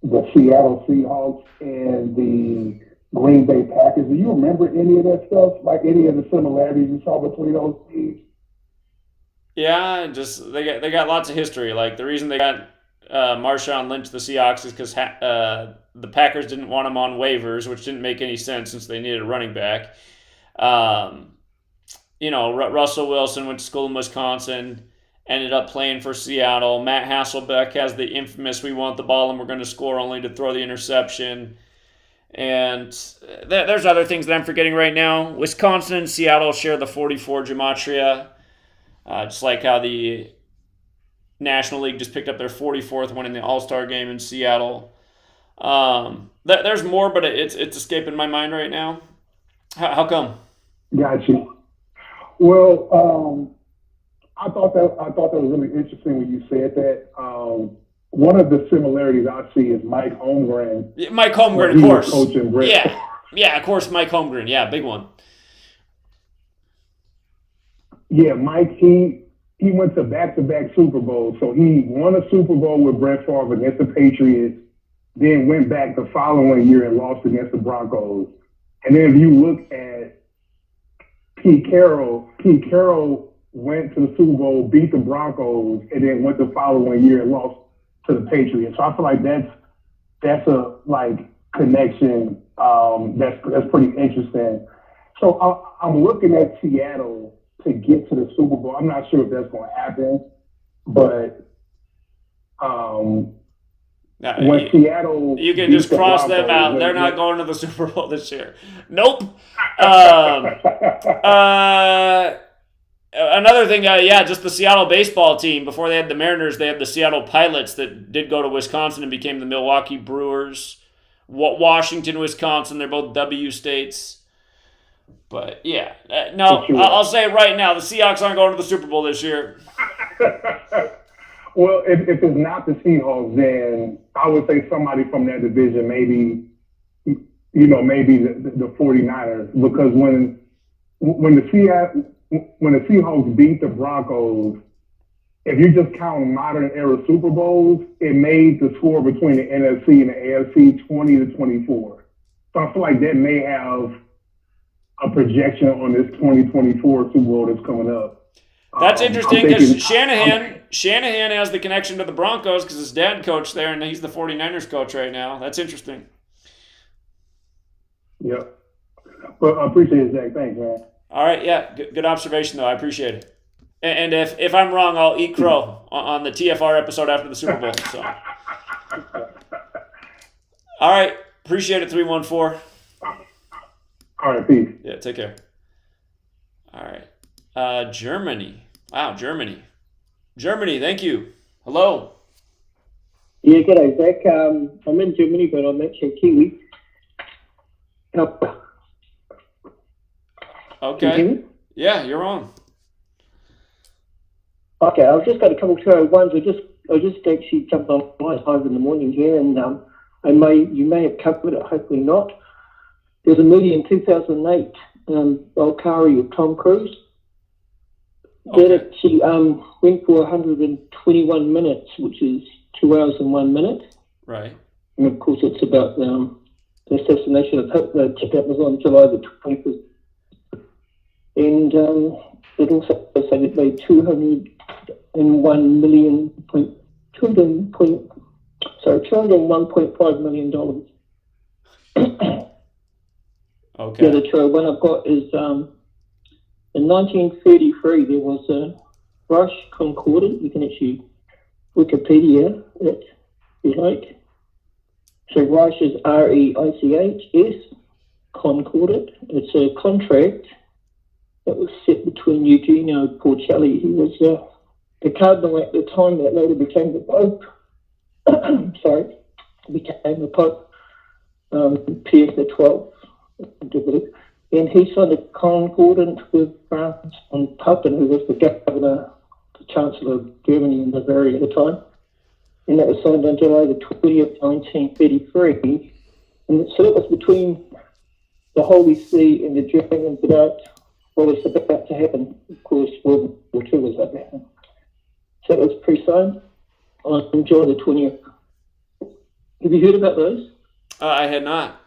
the Seattle Seahawks and the Green Bay Packers. Do you remember any of that stuff? Like any of the similarities you saw between those teams? Yeah, just they got lots of history. Like the reason they got Marshawn Lynch the Seahawks is because the Packers didn't want him on waivers, which didn't make any sense since they needed a running back. Russell Wilson went to school in Wisconsin, ended up playing for Seattle. Matt Hasselbeck has the infamous "we want the ball and we're going to score" only to throw the interception. And there's other things that I'm forgetting right now. Wisconsin and Seattle share the 44 Gematria, just like how the National League just picked up their 44th win in the All-Star game in Seattle. There's more, but it's escaping my mind right now. How come? Got you. Well, I thought that was really interesting when you said that. One of the similarities I see is Mike Holmgren. Yeah, Mike Holmgren, of course. Coaching Brett. Yeah, of course, Mike Holmgren. Yeah, big one. Yeah, Mike, he went to back-to-back Super Bowls. So he won a Super Bowl with Brett Favre against the Patriots, then went back the following year and lost against the Broncos. And then if you look at Pete Carroll went to the Super Bowl, beat the Broncos, and then went the following year and lost to the Patriots. So I feel like that's a connection that's pretty interesting. So I'm looking at Seattle to get to the Super Bowl. I'm not sure if that's going to happen, but when Seattle, you can just cross them out. They're not going to the Super Bowl this year. Nope. Another thing, just the Seattle baseball team. Before they had the Mariners, they had the Seattle Pilots that did go to Wisconsin and became the Milwaukee Brewers. Washington, Wisconsin, they're both W states. But, yeah. No, sure. I'll say it right now. The Seahawks aren't going to the Super Bowl this year. Well, if it's not the Seahawks, then I would say somebody from that division, maybe the 49ers. Because when the Seahawks beat the Broncos, if you just count modern era Super Bowls, it made the score between the NFC and the AFC 20-24. So I feel like that may have a projection on this 2024 Super Bowl that's coming up. That's interesting because Shanahan has the connection to the Broncos because his dad coached there and he's the 49ers coach right now. That's interesting. Yep. Well, I appreciate it, Zach. Thanks, man. All right, yeah, good observation, though. I appreciate it. And if I'm wrong, I'll eat crow on the TFR episode after the Super Bowl. So, all right, appreciate it, 314. All right, peace. Yeah, take care. All right, Germany. Wow, Germany, thank you. Hello. Yeah, g'day, Zach. I'm in Germany, but I'm actually Kiwi. Okay. Yeah, you're on. Okay, I've just got a couple of 201s. I just actually jumped on at 5 in the morning here, and you may have covered it, hopefully not. There's a movie in 2008, Valkyrie with Tom Cruise. That actually went for 121 minutes, which is 2 hours and 1 minute. Right. And of course, it's about the assassination of Hitler. That was on July the 20th. And it also said it made $201.5 million. Okay. The other one I've got is in 1933 there was a Rush Concordant. You can actually Wikipedia it if you like. So Rush is R-E-I-C-H-S, Concordant. It's a contract that was set between Eugenio Porcelli, who was the cardinal at the time that later became the Pope. Became the Pope, Pius XII, and he signed a concordant with France on Papen, who was the governor, the Chancellor of Germany and Bavaria at the time, and that was signed on July the 20th, 1933. And so that was between the Holy See and the Germans about what was about to happen. Of course, World War II was about to happen. So it was pre-signed on July the 20th. Have you heard about those? I had not.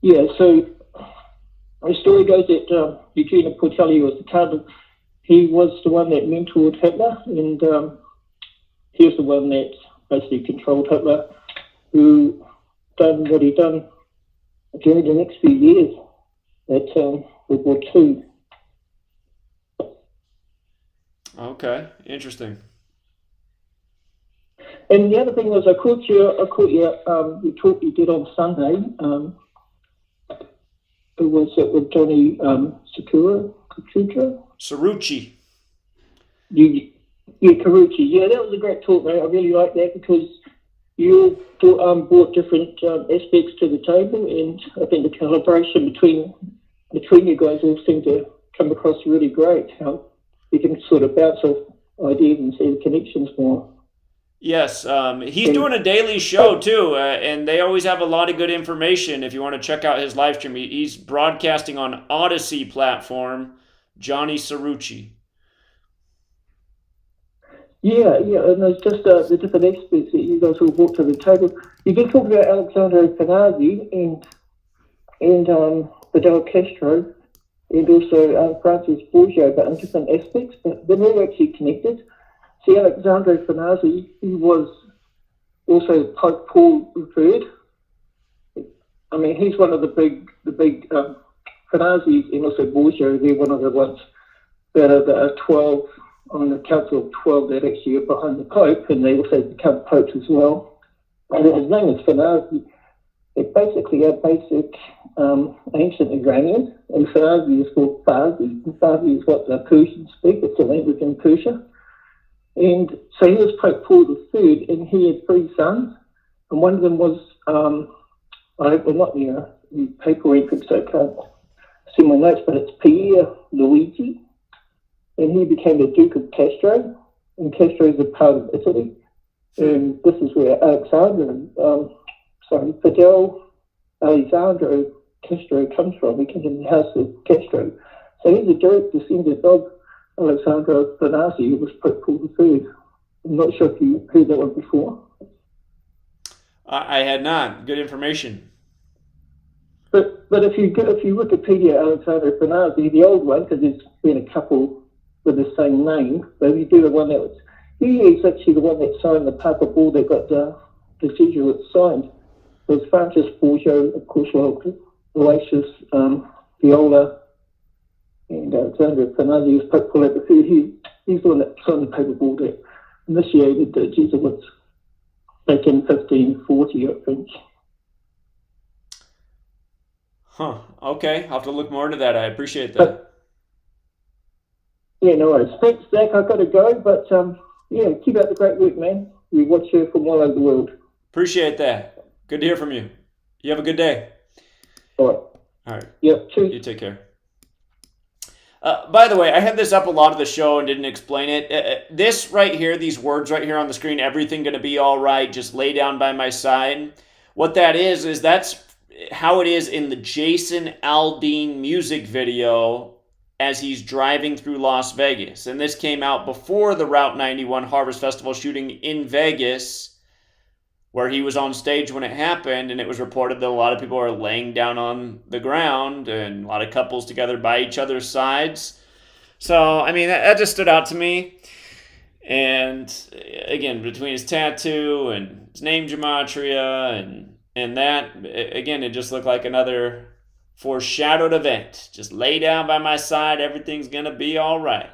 Yeah, so the story goes that Eugenio Porcelli was the cardinal. He was the one that mentored Hitler, and he was the one that basically controlled Hitler, who done what he done during the next few years at World War II. Okay, interesting. And the other thing was, I caught your talk you did on Sunday. It was with Johnny Carucci. Yeah, Carucci. Yeah, that was a great talk, mate. I really liked that because you brought different aspects to the table, and I think the collaboration between you guys all seem to come across really great. How you can sort of bounce off ideas and see the connections more. Yes, he's doing a daily show too, and they always have a lot of good information. If you want to check out his live stream, he's broadcasting on Odyssey platform. Johnny Cerrucci. Yeah, and there's just the different aspects that you guys all brought to the table. You did talk about Alexandre Panazzi and Fidel Castro, and also Francis Borgia, but in different aspects, but they're all actually connected. See, Alexandre Panazzi, he was also Pope Paul III. I mean, he's one of the big Panazzis, and also Borgia, they're one of the ones that are the 12 on the Council of 12 that actually are behind the Pope, and they also become popes as well. And his name is Panazzi. It's basically a basic ancient Iranian, and Panazzi is called Farsi. Farsi is what the Persians speak, it's a language in Persia. And so he was Pope Paul III, and he had 3 sons, and one of them was, not the paper reference, so I can't see my notes, but it's Pier Luigi, and he became the Duke of Castro, and Castro is a part of Italy, and this is where Fidel Alessandro Castro comes from. He comes from the house of Castro, so he's a direct descendant of Alessandro Panazzi, who was Pope Paul III. I'm not sure if you heard that one before. I had not. Good information. But if you Wikipedia Alexander Panazzi, the old one, because there's been a couple with the same name, but if you do the one that was, he is actually the one that signed the Papal Bull that got the Jesuits signed. It was Francis Borgia, of course, Aloysius Viola, and Alexander Panazzi was Pope Paul III. He's the one that signed the Papal Bull that initiated the Jesuits back in 1540, I think. Huh. Okay. I'll have to look more into that. I appreciate that. Yeah, no worries. Thanks, Zach. I've got to go, but keep up the great work, man. We watch you from all over the world. Appreciate that. Good to hear from you. You have a good day. All right. All right. Yep. Cheers. You take care. By the way, I had this up a lot of the show and didn't explain it. This right here, these words right here on the screen, everything going to be all right, just lay down by my side. What that is that's how it is in the Jason Aldean music video as he's driving through Las Vegas. And this came out before the Route 91 Harvest Festival shooting in Vegas, where he was on stage when it happened, and it was reported that a lot of people are laying down on the ground and a lot of couples together by each other's sides. So, I mean, that just stood out to me. And again, between his tattoo and his name Gematria and that, again, it just looked like another foreshadowed event. Just lay down by my side, everything's going to be all right.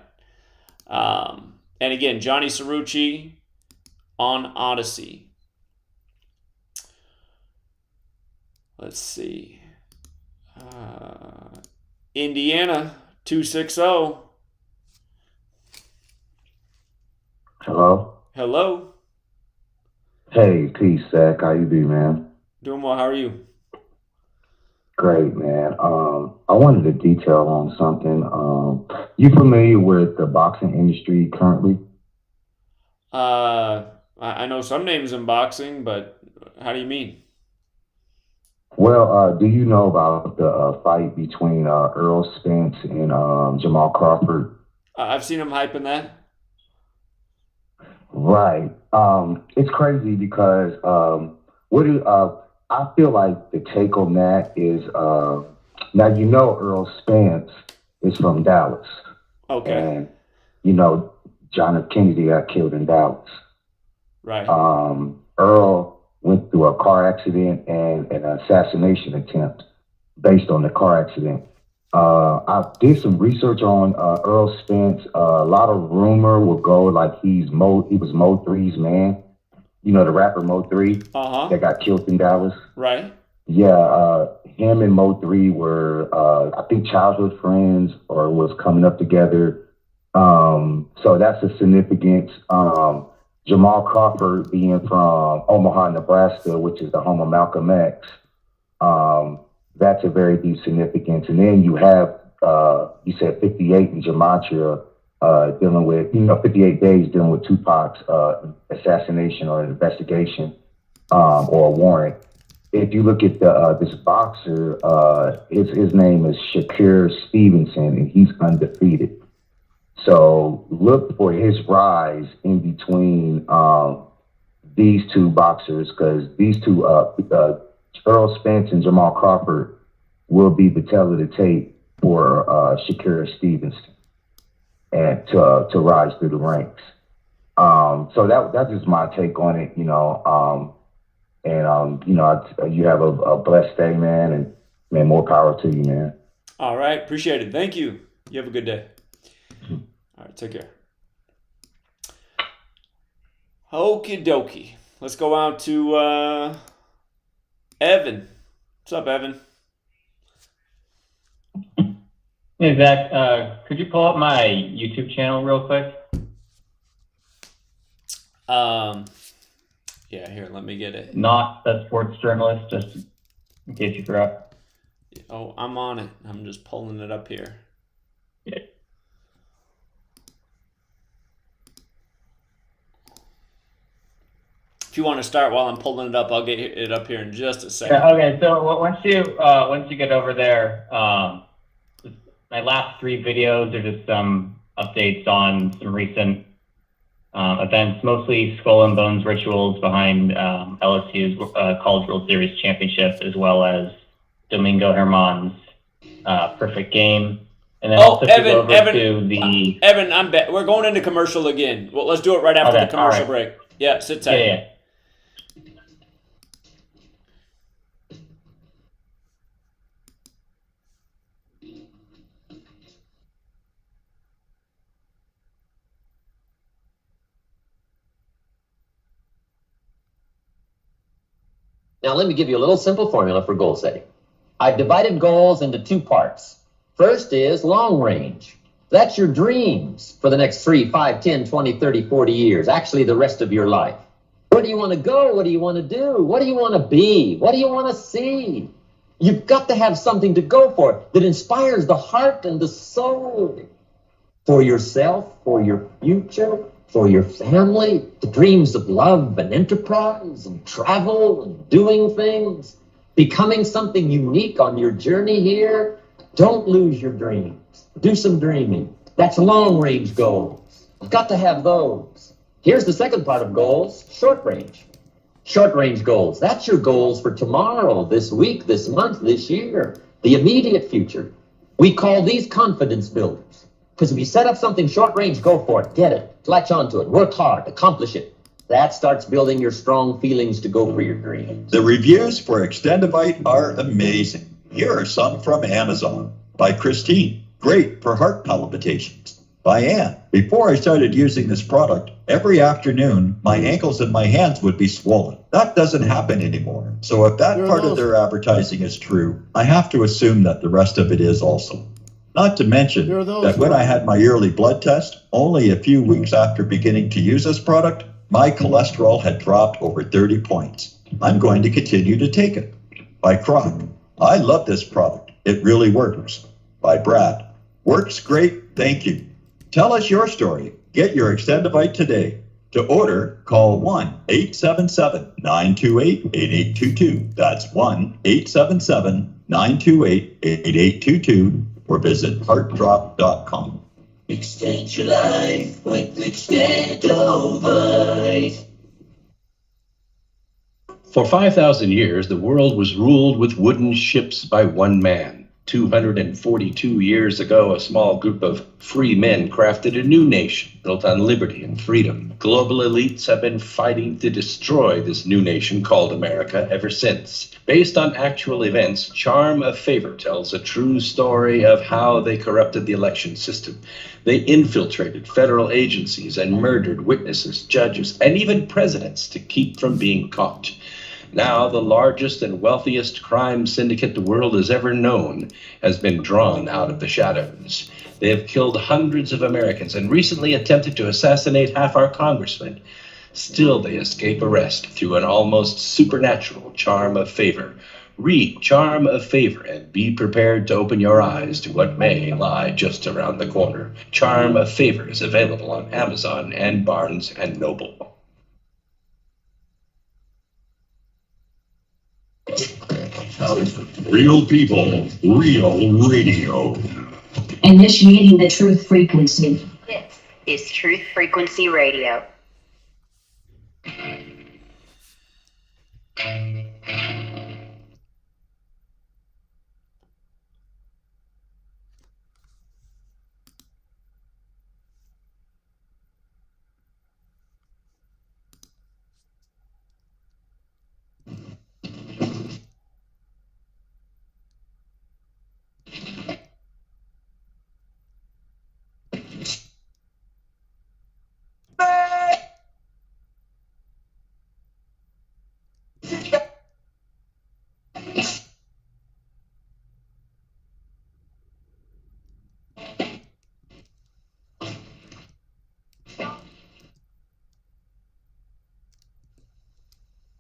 And again, Johnny Cerrucci on Odyssey. Let's see. Indiana 260. Hello. Hello. Hey, peace, Zach. How you be, man? Doing well. How are you? Great, man. I wanted to detail on something. You familiar with the boxing industry currently? I know some names in boxing, but how do you mean? Well, do you know about the fight between Earl Spence and Jamal Crawford? I've seen him hyping that. Right. It's crazy because I feel like the take on that is now you know Earl Spence is from Dallas. Okay. And you know John F. Kennedy got killed in Dallas. Right. Earl went through a car accident and an assassination attempt based on the car accident. I did some research on Earl Spence. A lot of rumor would go like he was Mo 3's man. You know, the rapper Mo 3 that got killed in Dallas. Right. Yeah, him and Mo 3 were, I think, childhood friends or was coming up together. So that's a significance. Jamal Crawford being from Omaha, Nebraska, which is the home of Malcolm X. That's a very deep significance. And then you have, you said 58 in Gematria, dealing with, 58 days dealing with Tupac's assassination or investigation or a warrant. If you look at this boxer, his name is Shakur Stevenson, and he's undefeated. So look for his rise in between these two boxers, because these two, Earl Spence and Jamal Crawford, will be the tail of the tape for Shakur Stevenson and to rise through the ranks. So that's just my take on it, you have a blessed day, man, and man, more power to you, man. All right, appreciate it. Thank you. You have a good day. All right, take care. Okie dokie. Let's go out to Evan. What's up, Evan? Hey, Zach, could you pull up my YouTube channel real quick? Yeah, here, let me get it. Not a sports journalist, just in case you forgot. Oh, I'm on it. I'm just pulling it up here. Yeah. If you want to start while I'm pulling it up, I'll get it up here in just a second. Yeah, okay, so once you get over there, my last 3 videos are just some updates on some recent events, mostly Skull and Bones rituals behind LSU's College World Series championship, as well as Domingo Germán's perfect game. And then also Evan, to the... Evan, I'm back. We're going into commercial again. Well, let's do it right after the commercial break. Yeah, sit tight. Yeah. Now, let me give you a little simple formula for goal setting. I've divided goals into 2 parts. First is long range. That's your dreams for the next 3, 5, 10, 20, 30, 40 years, actually the rest of your life. Where do you want to go? What do you want to do? What do you want to be? What do you want to see? You've got to have something to go for that inspires the heart and the soul for yourself, for your future, for your family, the dreams of love and enterprise and travel and doing things, becoming something unique on your journey here. Don't lose your dreams. Do some dreaming. That's long-range goals. You've got to have those. Here's the second part of goals, short range. Short-range goals. That's your goals for tomorrow, this week, this month, this year, the immediate future. We call these confidence builders. Because if you set up something short range, go for it, get it, latch onto it, work hard, accomplish it. That starts building your strong feelings to go for your dreams. The reviews for Extendivite are amazing. Here are some from Amazon. By Christine, great for heart palpitations. By Ann, before I started using this product, every afternoon, my ankles and my hands would be swollen. That doesn't happen anymore. So if that part of their advertising is true, I have to assume that the rest of it is also. Not to mention that when I had my yearly blood test, only a few weeks after beginning to use this product, my cholesterol had dropped over 30 points. I'm going to continue to take it. By Croc, I love this product. It really works. By Brad, works great, thank you. Tell us your story. Get your Extendivite today. To order, call 1-877-928-8822. That's 1-877-928-8822. Or visit heartdrop.com. Extend your life with Extendivite. For 5,000 years, the world was ruled with wooden ships by one man. 242 years ago, a small group of free men crafted a new nation built on liberty and freedom. Global elites have been fighting to destroy this new nation called America ever since. Based on actual events, Charm of Favor tells a true story of how they corrupted the election system. They infiltrated federal agencies and murdered witnesses, judges, and even presidents to keep from being caught. Now, the largest and wealthiest crime syndicate the world has ever known has been drawn out of the shadows. They have killed hundreds of Americans and recently attempted to assassinate half our congressmen. Still they escape arrest through an almost supernatural charm of favor. Read Charm of Favor and be prepared to open your eyes to what may lie just around the corner. Charm of Favor is available on Amazon and Barnes & Noble. Real people, real radio. Initiating the truth frequency. This is Truth Frequency Radio.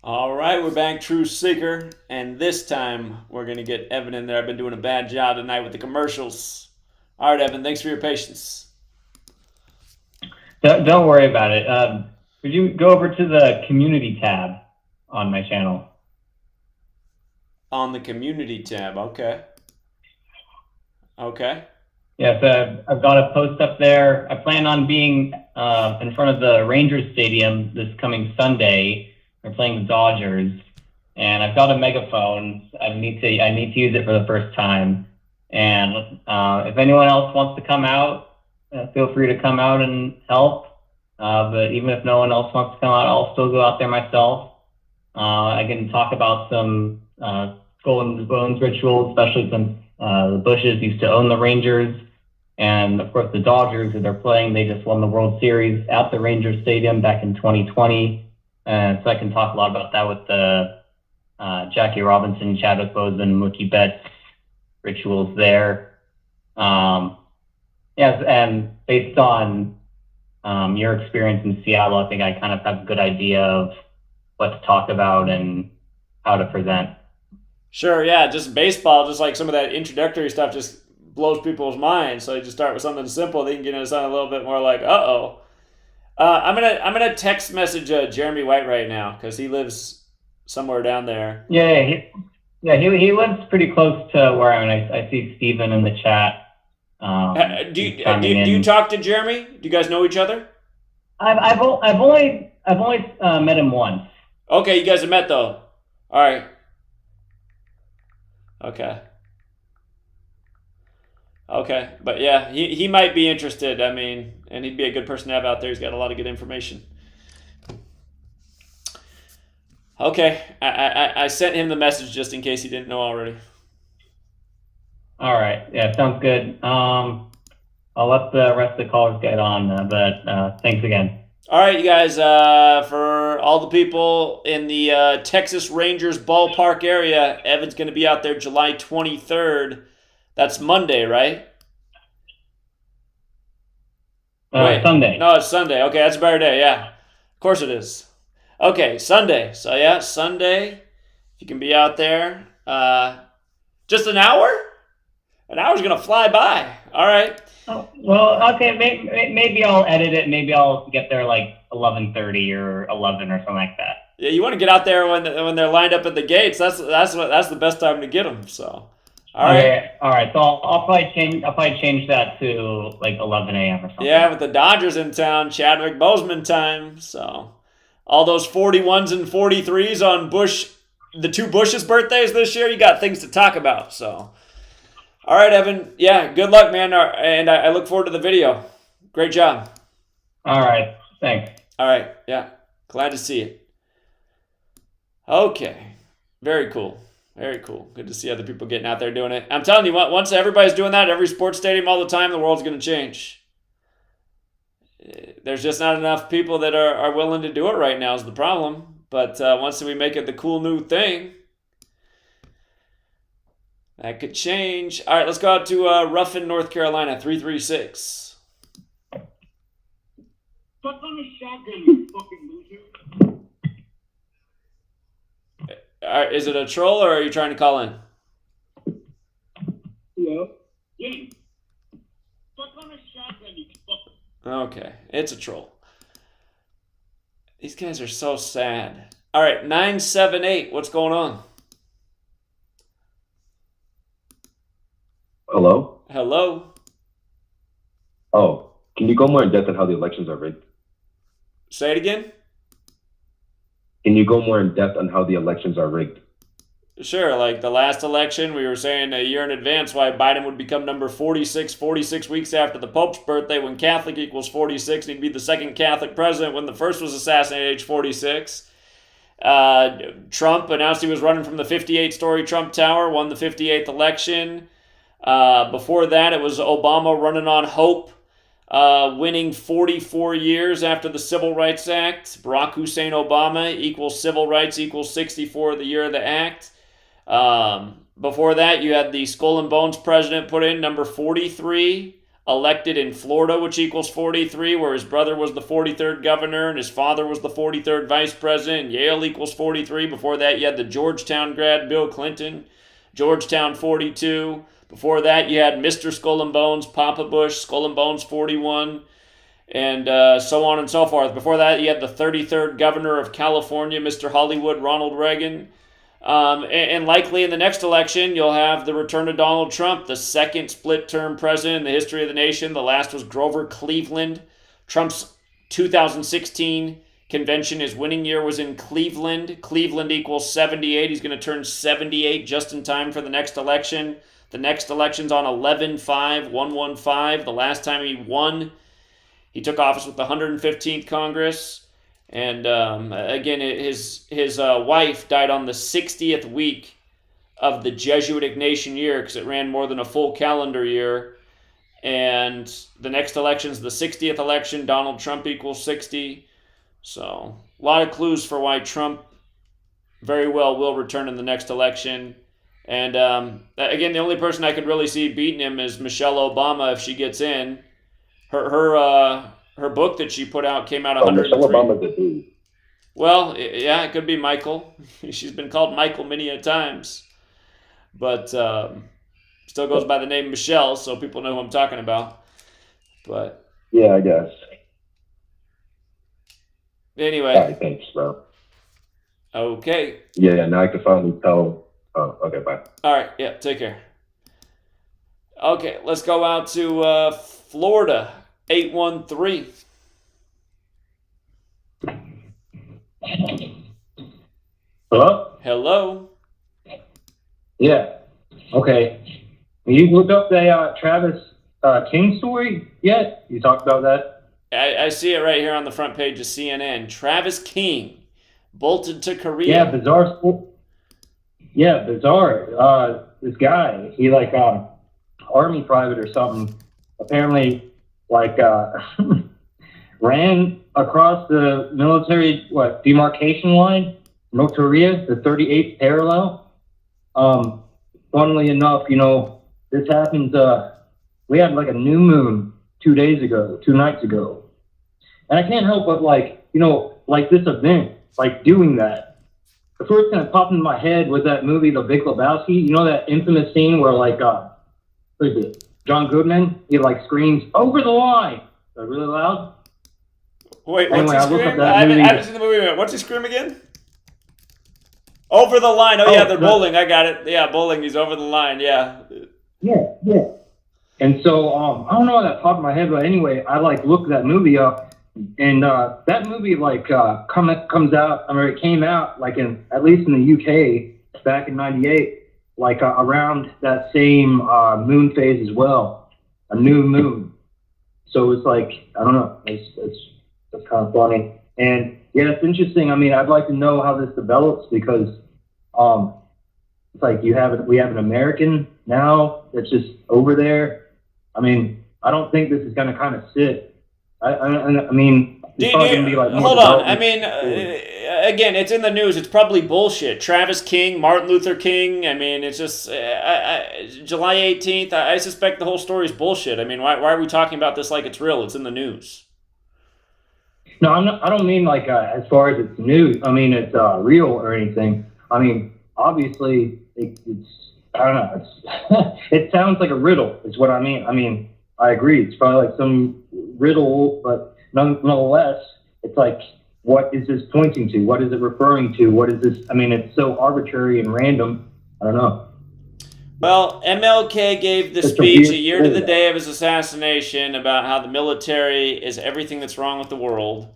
All right, we're back, True Seeker, and this time we're going to get Evan in there. I've been doing a bad job tonight with the commercials. All right, Evan, thanks for your patience. Don't worry about it. Would you go over to the community tab on my channel? On the community tab, okay. Okay. Yes, I've got a post up there. I plan on being in front of the Rangers Stadium this coming Sunday. They're playing the Dodgers, and I've got a megaphone. I need to use it for the first time. And if anyone else wants to come out, feel free to come out and help. But even if no one else wants to come out, I'll still go out there myself. I can talk about some Skull and Bones rituals, especially since the Bushes used to own the Rangers. And of course, the Dodgers, who they're playing, they just won the World Series at the Rangers Stadium back in 2020. So I can talk a lot about that with the Jackie Robinson, Chadwick Boseman, Mookie Betts rituals there. Yes, and based on your experience in Seattle, I think I kind of have a good idea of what to talk about and how to present. Sure, yeah, just baseball, just like some of that introductory stuff just blows people's minds. So you just start with something simple, they can get into something a little bit more like, uh-oh. I'm gonna text message Jeremy White right now because he lives somewhere down there. Yeah, he lives pretty close to where I'm. I see Steven in the chat. Do you talk to Jeremy? Do you guys know each other? I've only met him once. Okay, you guys have met though. All right. Okay, but yeah, he might be interested. I mean, and he'd be a good person to have out there. He's got a lot of good information. Okay, I sent him the message just in case he didn't know already. All right, yeah, sounds good. I'll let the rest of the callers get on, but thanks again. All right, you guys, for all the people in the Texas Rangers ballpark area, Evan's going to be out there July 23rd. That's Monday, right? Wait, Sunday. No, it's Sunday. Okay, that's a better day. Yeah, of course it is. Okay, Sunday. So yeah, Sunday. If you can be out there, just an hour. An hour's gonna fly by. All right. Oh, well, okay. Maybe I'll edit it. Maybe I'll get there like 11:30 or 11 or something like that. Yeah, you want to get out there when they're lined up at the gates. That's the best time to get them. So. All right. So I'll probably change that to like 11 a.m. or something. Yeah, with the Dodgers in town, Chadwick Boseman time. So all those 41s and 43s on the two Bush's birthdays this year, you got things to talk about. So, all right, Evan. Yeah, good luck, man. And I look forward to the video. Great job. All right. Thanks. All right. Yeah. Glad to see it. Okay. Very cool. Very cool. Good to see other people getting out there doing it. I'm telling you what, once everybody's doing that, every sports stadium all the time, the world's going to change. There's just not enough people that are willing to do it right now is the problem. But once we make it the cool new thing, that could change. All right, let's go out to Ruffin, North Carolina, 336. Fuck on a shotgun, you fucking loser. Is it a troll or are you trying to call in? Hello? Yeah. Fuck on a shotgun, you fucking... Okay, it's a troll. These guys are so sad. All right, 978, what's going on? Hello? Hello? Oh, can you go more in depth on how the elections are rigged? Say it again? Can you go more in depth on how the elections are rigged? Sure, like the last election, we were saying a year in advance why Biden would become number 46 weeks after the Pope's birthday when Catholic equals 46. He'd be the second Catholic president when the first was assassinated at age 46. Trump announced he was running from the 58-story Trump Tower, won the 58th election. Before that, it was Obama running on hope, winning 44 years after the Civil Rights Act. Barack Hussein Obama equals civil rights equals 64 the year of the act. Before that, you had the Skull and Bones president put in number 43, elected in Florida, which equals 43, where his brother was the 43rd governor and his father was the 43rd vice president. Yale equals 43. Before that, you had the Georgetown grad Bill Clinton, Georgetown 42. Before that, you had Mr. Skull and Bones, Papa Bush, Skull and Bones 41, and so on and so forth. Before that, you had the 33rd governor of California, Mr. Hollywood, Ronald Reagan. And likely in the next election, you'll have the return of Donald Trump, the second split-term president in the history of the nation. The last was Grover Cleveland. Trump's 2016 convention, his winning year was in Cleveland. Cleveland equals 78. He's going to turn 78 just in time for the next election. The next election's on 11/5/115. The last time he won, he took office with the 115th Congress. And again, his wife died on the 60th week of the Jesuit Ignatian year because it ran more than a full calendar year. And the next election's the 60th election. Donald Trump equals 60. So a lot of clues for why Trump very well will return in the next election. And again, the only person I could really see beating him is Michelle Obama if she gets in. Her book that she put out came out 103. Michelle Obama's a dude. Well, yeah, it could be Michael. She's been called Michael many a times. But still goes by the name Michelle, so people know who I'm talking about. But yeah, I guess. Anyway. All right, thanks, bro. Okay. Yeah, now I can finally tell. Oh, okay, bye. All right, yeah, take care. Okay, let's go out to Florida, 813. Hello? Hello? Yeah. Okay. You looked up the Travis King story yet? You talked about that? I see it right here on the front page of CNN. Travis King bolted to Korea. Yeah, bizarre. Yeah, bizarre. This guy, he like army private or something, apparently like ran across the military demarcation line, North Korea, the 38th parallel. Funnily enough, this happens. We had like a new moon 2 nights ago, and I can't help but like this event, like doing that. The first thing that popped into my head was that movie, The Big Lebowski. You know that infamous scene where who is it? John Goodman, he like screams over the line. They're really loud. Wait, anyway, what's he scream? I haven't seen the movie yet. What's he scream again? Over the line. Oh yeah, they're bowling. I got it. Yeah, bowling. He's over the line. Yeah. Yeah. And so I don't know how that popped in my head, but anyway, I like looked that movie up, and that movie comes out. I mean, it came out like at least in the UK back in '98, like around that same moon phase as well, a new moon. So it's like I don't know. It's kind of funny, and yeah, it's interesting. I mean, I'd like to know how this develops because it's like we have an American now that's just over there. I mean, I don't think this is going to kind of sit. I mean, it's probably going to be like more hold on. I mean, again, it's in the news. It's probably bullshit. Travis King, Martin Luther King. I mean, it's just July 18th. I suspect the whole story is bullshit. I mean, why are we talking about this like it's real? It's in the news. No, I don't mean like as far as it's news. I mean it's real or anything. I mean, obviously it's I don't know. It's it sounds like a riddle. Is what I mean. I mean, I agree. It's probably like some riddle, but nonetheless, it's like, what is this pointing to? What is it referring to? What is this? I mean, it's so arbitrary and random. I don't know. Well, MLK gave the speech a year to the day of his assassination about how the military is everything that's wrong with the world.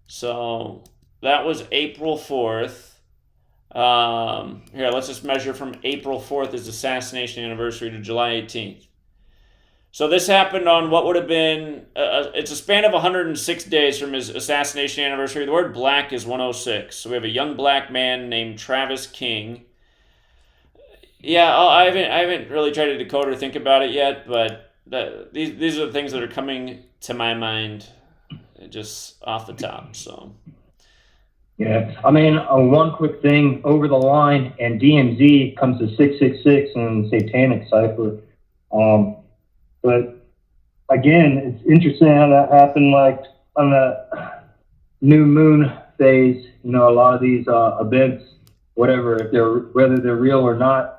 So that was April 4th. Here, let's just measure from April 4th, his assassination anniversary, to July 18th. So this happened on what would have been, it's a span of 106 days from his assassination anniversary. The word black is 106. So we have a young black man named Travis King. Yeah, I haven't really tried to decode or think about it yet, but these are the things that are coming to my mind just off the top. So yeah, I mean, one quick thing, Over the Line and DMZ comes to 666 and Satanic Cipher. But again, it's interesting how that happened, like on the new moon phase. You know, a lot of these events, whether they're real or not,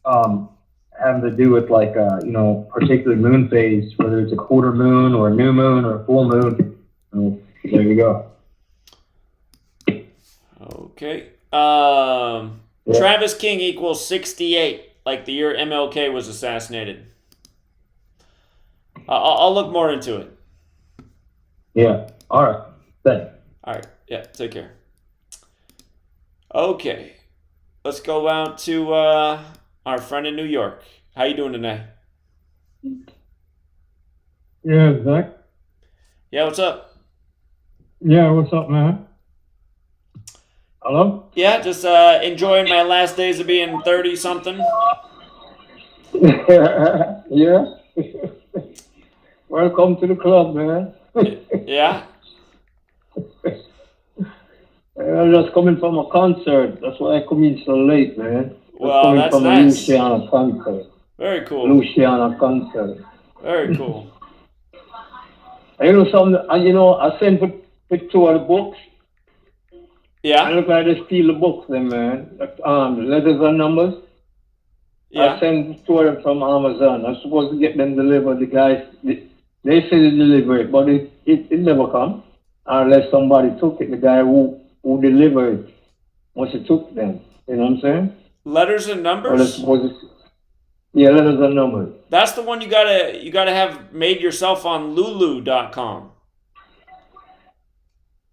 having to do with like particular moon phase, whether it's a quarter moon or a new moon or a full moon. There you go. Okay. Travis King equals 68, like the year MLK was assassinated. I'll look more into it. Yeah. All right. Thanks. All right. Yeah. Take care. Okay. Let's go out to our friend in New York. How you doing today? Yeah, Zach. Yeah. What's up? Yeah, what's up, man? Hello? Yeah. Just enjoying my last days of being 30-something. Yeah. Welcome to the club, man. Yeah. I'm just coming from a concert. That's why I come in so late, man. Well, that's from nice. A Luciana concert. Very cool. Luciana concert. Very cool. You know something? I sent for 2 of the books. Yeah. I look like they steal the books, then, man. Letters and numbers. Yeah. I sent 2 of them from Amazon. I'm supposed to get them delivered. The guys, they say they deliver it, but it never come unless somebody took it. The guy who delivered it must have took them. You know what I'm saying? Letters and numbers. Yeah, letters and numbers. That's the one you gotta have made yourself on Lulu.com.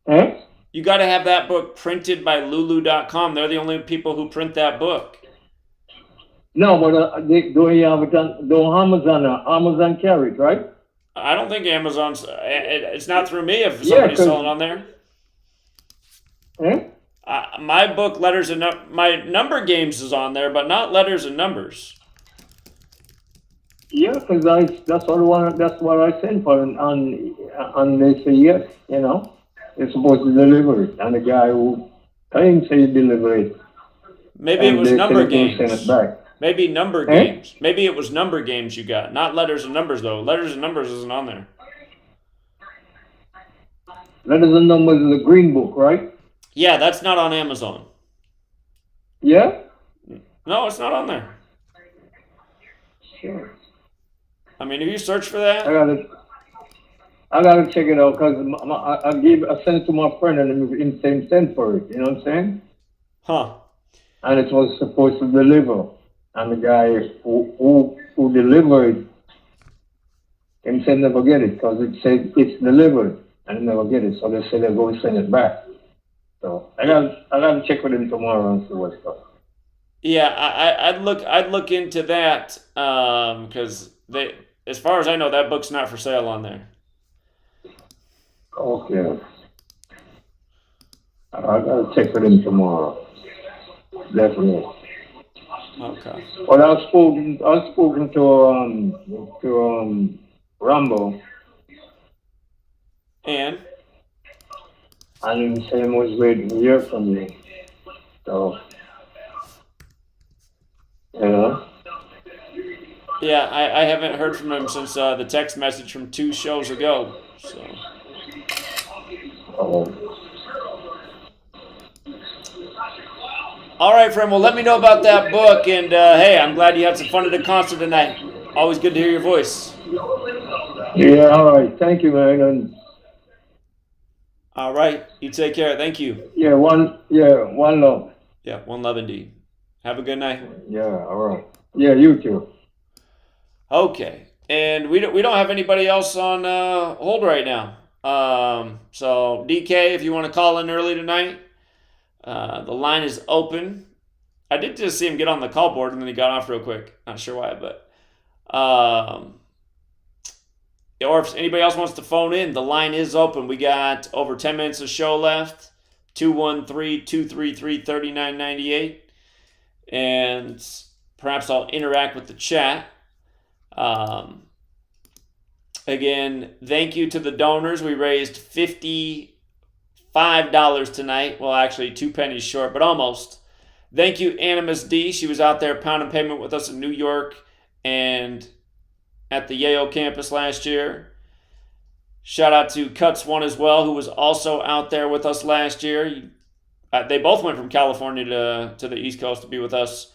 Eh? You gotta have that book printed by Lulu.com. They're the only people who print that book. No, but don't you have it on? Don't Amazon carry it, right? I don't think Amazon's. It's not through me if somebody's selling on there. Eh? My book, Letters and my Number Games is on there, but not Letters and Numbers. Yeah, because that's what I sent for, and they say yes. You know, they're supposed to deliver it, and the guy who claims he delivered it. Maybe it was Number Games. Send it back. Maybe Number Games. Maybe it was Number Games you got, not Letters and Numbers though. Letters and Numbers isn't on there. Letters and Numbers is a green book, right? Yeah, that's not on Amazon. Yeah? No, it's not on there. Sure. I mean, if you search for that, I gotta check it out because I sent it to my friend and he sent for it. You know what I'm saying? Huh. And it was supposed to deliver, and the guy who delivered him said never get it because it said it's delivered and never get it. So they said they're going to send it back. So I gotta check with him tomorrow and see what's up. Yeah, I'd look into that because as far as I know, that book's not for sale on there. Okay. I gotta check with him tomorrow. Definitely. Okay. Well, I've spoken to Rambo. And he said he was waiting to hear from me. So, you know. Yeah, I haven't heard from him since the text message from 2 shows ago. So. All right, friend. Well, let me know about that book. And hey, I'm glad you had some fun at the concert tonight. Always good to hear your voice. Yeah, all right. Thank you, man. And all right. You take care. Thank you. yeah, one love. Yeah, one love indeed. Have a good night. Yeah, all right. Yeah, you too. Okay. And we don't have anybody else on hold right now. So DK, if you want to call in early tonight, the line is open. I did just see him get on the call board and then he got off real quick. Not sure why, but or if anybody else wants to phone in, the line is open. We got over 10 minutes of show left. 213-233-3998. And perhaps I'll interact with the chat. Again, thank you to the donors. We raised $55 tonight. Well, actually 2 pennies short, but almost. Thank you, Animus D. She was out there pounding pavement with us in New York and at the Yale campus last year. Shout out to Cuts One as well, who was also out there with us last year. They both went from California to the East Coast to be with us.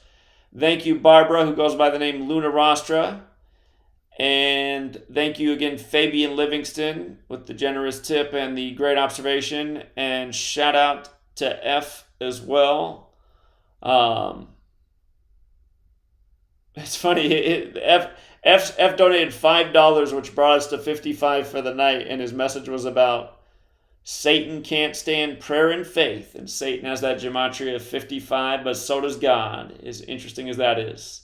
Thank you, Barbara, who goes by the name Luna Rostra. And thank you again, Fabian Livingston, with the generous tip and the great observation. And shout out to F as well. It's funny. F donated $5, which brought us to $55 for the night, and his message was about Satan can't stand prayer and faith, and Satan has that gematria of 55, but so does God. As interesting as that is.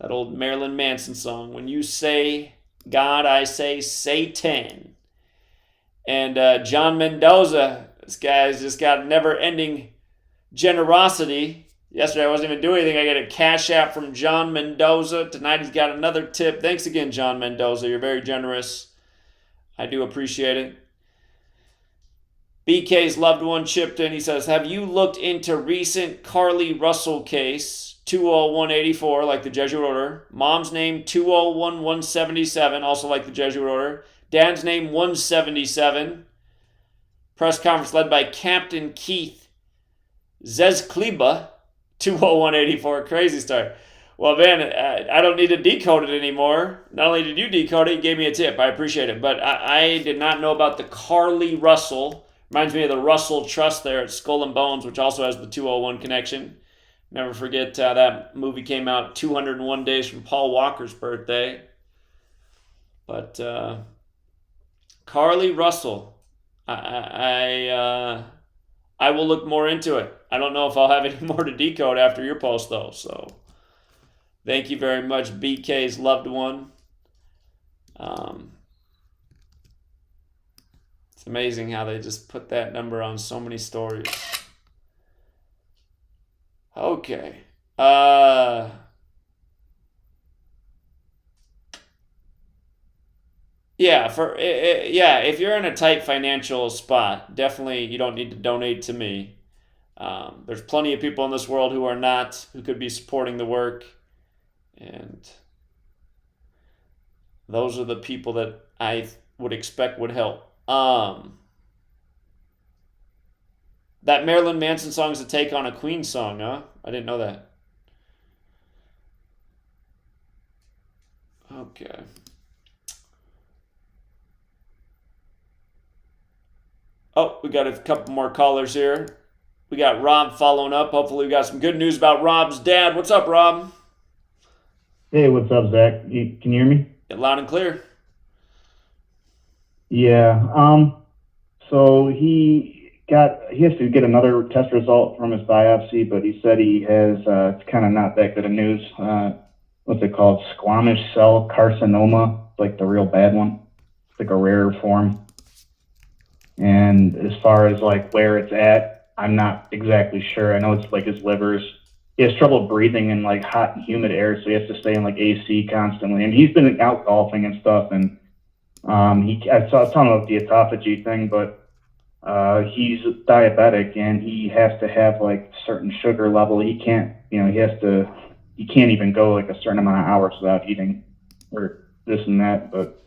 That old Marilyn Manson song, when you say God, I say Satan. And John Mendoza, this guy's just got never-ending generosity. Yesterday I wasn't even doing anything. I got a cash app from John Mendoza. Tonight he's got another tip. Thanks again, John Mendoza. You're very generous. I do appreciate it. BK's loved one chipped in. He says, have you looked into recent Carly Russell case? 20184, like the Jesuit order. Mom's name 201177, also like the Jesuit order. Dad's name 177. Press conference led by Captain Keith Zezkliba. 20184, crazy start. Well, man, I don't need to decode it anymore. Not only did you decode it, you gave me a tip. I appreciate it. But I did not know about the Carly Russell. Reminds me of the Russell Trust there at Skull and Bones, which also has the 201 connection. Never forget that movie came out 201 days from Paul Walker's birthday. But Carly Russell, I will look more into it. I don't know if I'll have any more to decode after your post, though. So thank you very much, BK's loved one. It's amazing how they just put that number on so many stories. Okay. If you're in a tight financial spot, definitely you don't need to donate to me. There's plenty of people in this world who are not, who could be supporting the work, and those are the people that I would expect would help. That Marilyn Manson song is a take on a Queen song, huh? I didn't know that. Okay. Oh, we got a couple more callers here. We got Rob following up. Hopefully we got some good news about Rob's dad. What's up, Rob? Hey, what's up, Zach? Can you hear me? Yeah, loud and clear. Yeah. So he has to get another test result from his biopsy, but he said he has, it's kind of not that good of news. What's it called? Squamous cell carcinoma, like the real bad one. It's like a rare form. And as far as like where it's at, I'm not exactly sure. I know it's like his liver's, he has trouble breathing in like hot and humid air, so he has to stay in like AC constantly. And he's been out golfing and stuff, and I was talking about the autophagy thing, but he's diabetic and he has to have like a certain sugar level. He can't, he can't even go like a certain amount of hours without eating or this and that. But,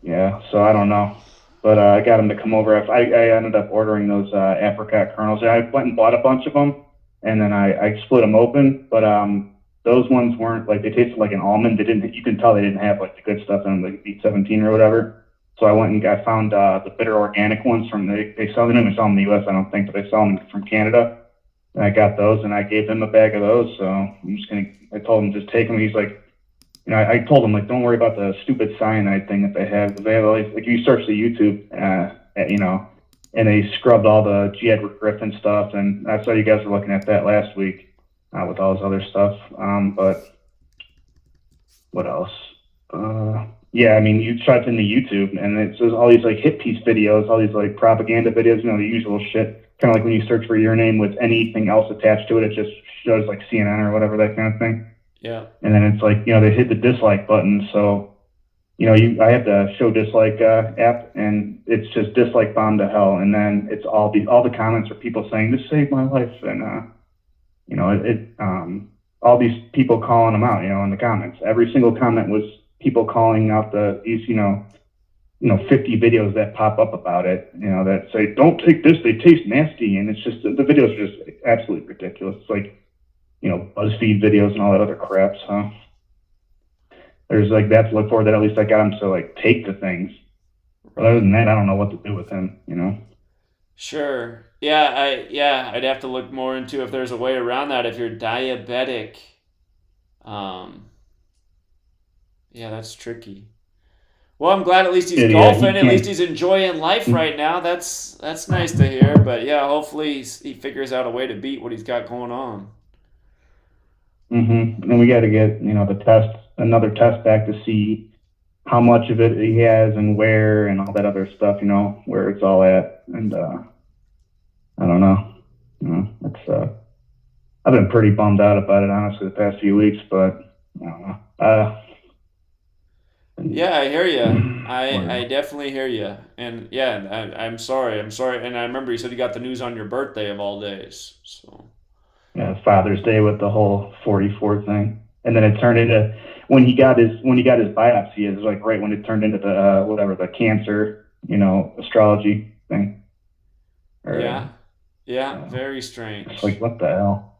yeah, so I don't know. but I got him to come over. I ended up ordering those apricot kernels. I went and bought a bunch of them, and then I split them open. But those ones weren't like, they tasted like an almond. They didn't. You can tell they didn't have like the good stuff in them, like B17 or whatever. So I went and I found the bitter organic ones from they sell them. They don't sell them in the U.S. I don't think, but they sell them from Canada. And I got those, and I gave him a bag of those. So I'm just gonna. I told him just take them. He's like, you know, I told him like, don't worry about the stupid cyanide thing that they have. They have like, you search the YouTube, you know, and they scrubbed all the G. Edward Griffin stuff, and I saw you guys were looking at that last week with all this other stuff. But what else? Yeah, I mean, you type into YouTube, and it says all these like hit piece videos, all these like propaganda videos, you know, the usual shit. Kind of like when you search for your name with anything else attached to it, it just shows like CNN or whatever, that kind of thing. Yeah. And then it's like, you know, they hit the dislike button. So, you know, I have the show dislike app, and it's just dislike bomb to hell. And then it's all the comments are people saying, this saved my life. And, you know, all these people calling them out, you know, in the comments. Every single comment was people calling out these, you know, 50 videos that pop up about it, you know, that say, don't take this, they taste nasty. And it's just, the videos are just absolutely ridiculous. It's like, you know, BuzzFeed videos and all that other crap. So there's like that to look forward, that at least I got him to like take the things. But other than that, I don't know what to do with him, you know? Sure. Yeah, I'd have to look more into if there's a way around that if you're diabetic. Yeah, that's tricky. Well, I'm glad at least he's golfing. At least he's enjoying life right now. That's nice to hear. But yeah, hopefully he figures out a way to beat what he's got going on. Mm-hmm. And we got to get, you know, another test back to see how much of it he has and where and all that other stuff, you know, where it's all at. And I don't know. You know, it's I've been pretty bummed out about it, honestly, the past few weeks, but I don't know. Yeah, I hear you. I definitely hear you. And yeah, I'm sorry. And I remember you said you got the news on your birthday of all days. So yeah, Father's Day with the whole 44 thing, and then it turned into when he got his biopsy. It was like right when it turned into the the cancer, you know, astrology thing. Yeah, very strange. It's like, what the hell?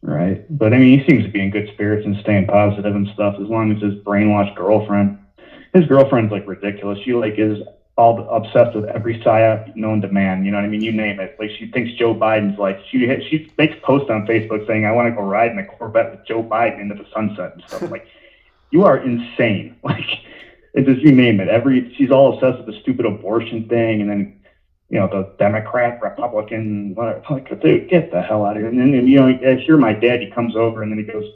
Right. But I mean, he seems to be in good spirits and staying positive and stuff, as long as his brainwashed his girlfriend's like ridiculous. She like is all obsessed with every psyop known to man. You know what I mean? You name it. Like, she thinks Joe Biden's like, she makes posts on Facebook saying, I want to go ride in a Corvette with Joe Biden into the sunset and stuff. Like, you are insane. Like, it's just, you name it. She's all obsessed with the stupid abortion thing, and then, you know, the Democrat, Republican, whatever. Like, dude, get the hell out of here. And then, you know, if you're my dad, he comes over, and then he goes,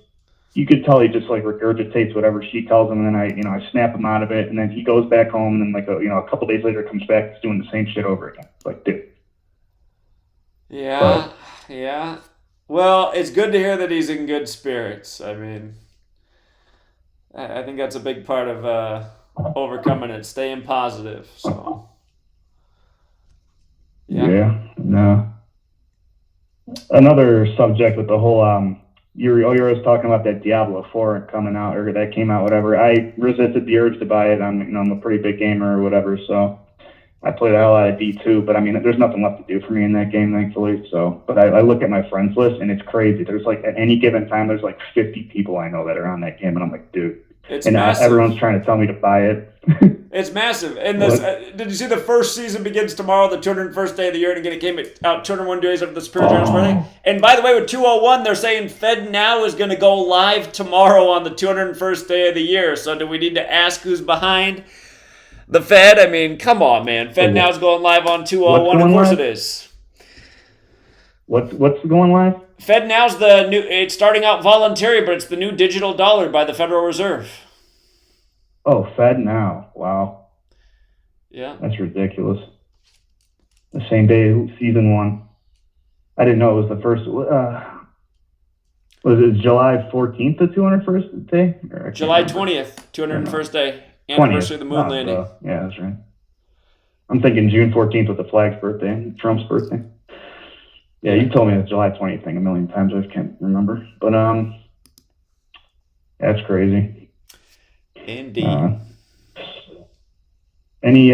you could tell he just like regurgitates whatever she tells him, and then I snap him out of it, and then he goes back home, and then like a couple days later comes back, he's doing the same shit over again. It's like, dude. Yeah. Well, it's good to hear that he's in good spirits. I mean, I think that's a big part of overcoming it, staying positive. So. Yeah. No. Another subject with the whole you was talking about that Diablo 4 coming out, or that came out, whatever. I resisted the urge to buy it. I'm a pretty big gamer or whatever, so I played the hell out of D2. But I mean, there's nothing left to do for me in that game, thankfully. So, but I look at my friends list, and it's crazy. There's like at any given time, there's like 50 people I know that are on that game, and I'm like, dude. It's massive. Everyone's trying to tell me to buy it. It's massive. And this, did you see the first season begins tomorrow, the 201st day of the year, and again, it came out 201 days after the Superior General's birthday. And by the way, with 201, they're saying Fed Now is going to go live tomorrow on the 201st day of the year. So do we need to ask who's behind the Fed? I mean, come on, man. Fed Now is going live on 201. Of course it is. What's going live? Fed Now's the new, it's starting out voluntary, but it's the new digital dollar by the Federal Reserve. Oh, Fed Now. Wow. Yeah. That's ridiculous. The same day season 1. I didn't know it was the first, was it July 14th, the 201st day? July 20th, 201st day. Anniversary of the moon landing. Yeah, that's right. I'm thinking June 14th with the flag's birthday, Trump's birthday. Yeah, you told me the July 20th thing a million times. I can't remember. But, that's crazy. Indeed. And Any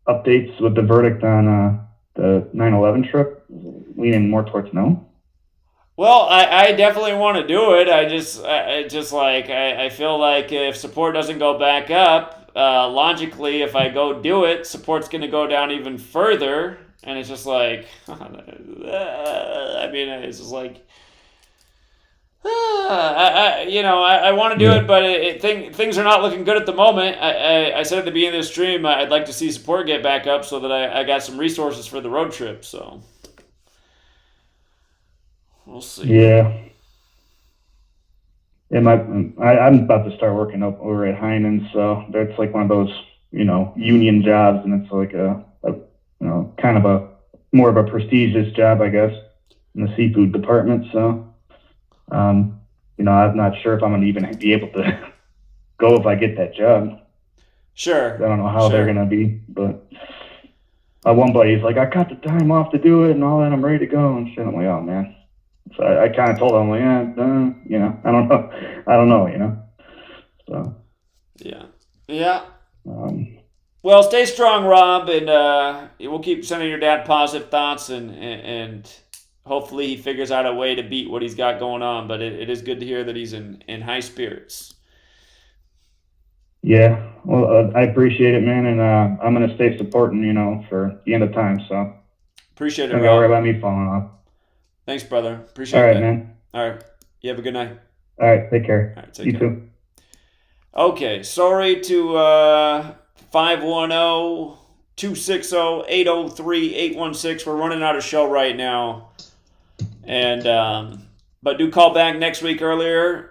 updates with the verdict on the 9/11 trip? Leaning more towards no. Well, I definitely want to do it. I feel like if support doesn't go back up, logically, if I go do it, support's going to go down even further. And it's just like, I mean, it's just like, I want to do it, but things are not looking good at the moment. I said at the beginning of the stream, I'd like to see support get back up so that I got some resources for the road trip. So we'll see. Yeah. I'm about to start working over at Heinen's, so that's like one of those, union jobs, and it's like a kind of a more of a prestigious job, I guess, in the seafood department. So, I'm not sure if I'm going to even be able to go if I get that job. Sure. I don't know how they're going to be, but one buddy's like, I got the time off to do it and all that. I'm ready to go and shit. I'm like, oh man. So I kind of told him, like, I don't know. So. Yeah. Well, stay strong, Rob, and we'll keep sending your dad positive thoughts, and hopefully he figures out a way to beat what he's got going on. But it is good to hear that he's in high spirits. Yeah, well, I appreciate it, man, and I'm going to stay supporting, for the end of time. So appreciate it, Rob. Rob. Don't worry about me falling off. Thanks, brother. Appreciate it. All right, man. All right. You have a good night. All right. Take care. All right. Take you care. Too. Okay. Sorry to 510-260-803-816. We're running out of show right now. And but do call back next week earlier,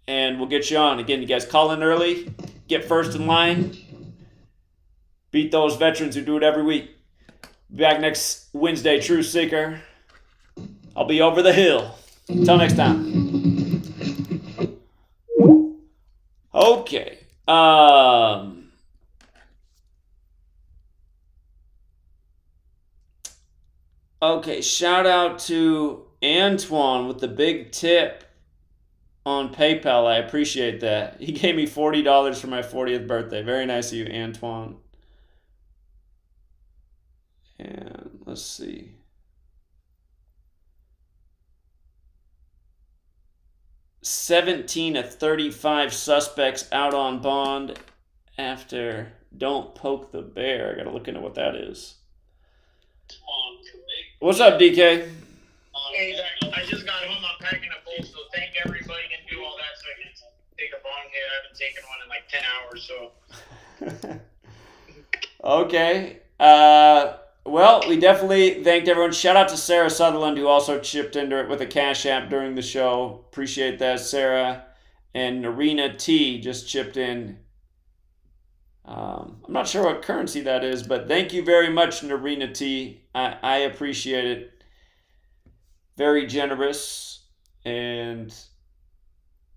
and we'll get you on. Again, you guys call in early. Get first in line. Beat those veterans who do it every week. Be back next Wednesday, True Seeker. I'll be over the hill. Until next time. Okay. Okay, shout out to Antoine with the big tip on PayPal. I appreciate that. He gave me $40 for my 40th birthday. Very nice of you, Antoine. And let's see. 17 of 35 suspects out on bond after Don't Poke the Bear. I gotta look into what that is. What's up, DK? Hey, I just got home. I'm packing a bowl, so thank everybody and do all that so I can take a bong hit. I haven't taken one in like 10 hours, so. Okay. Well, we definitely thanked everyone. Shout out to Sarah Sutherland, who also chipped in with a Cash App during the show. Appreciate that, Sarah. And Narina T just chipped in. I'm not sure what currency that is, but thank you very much, Narina T. I appreciate it. Very generous. And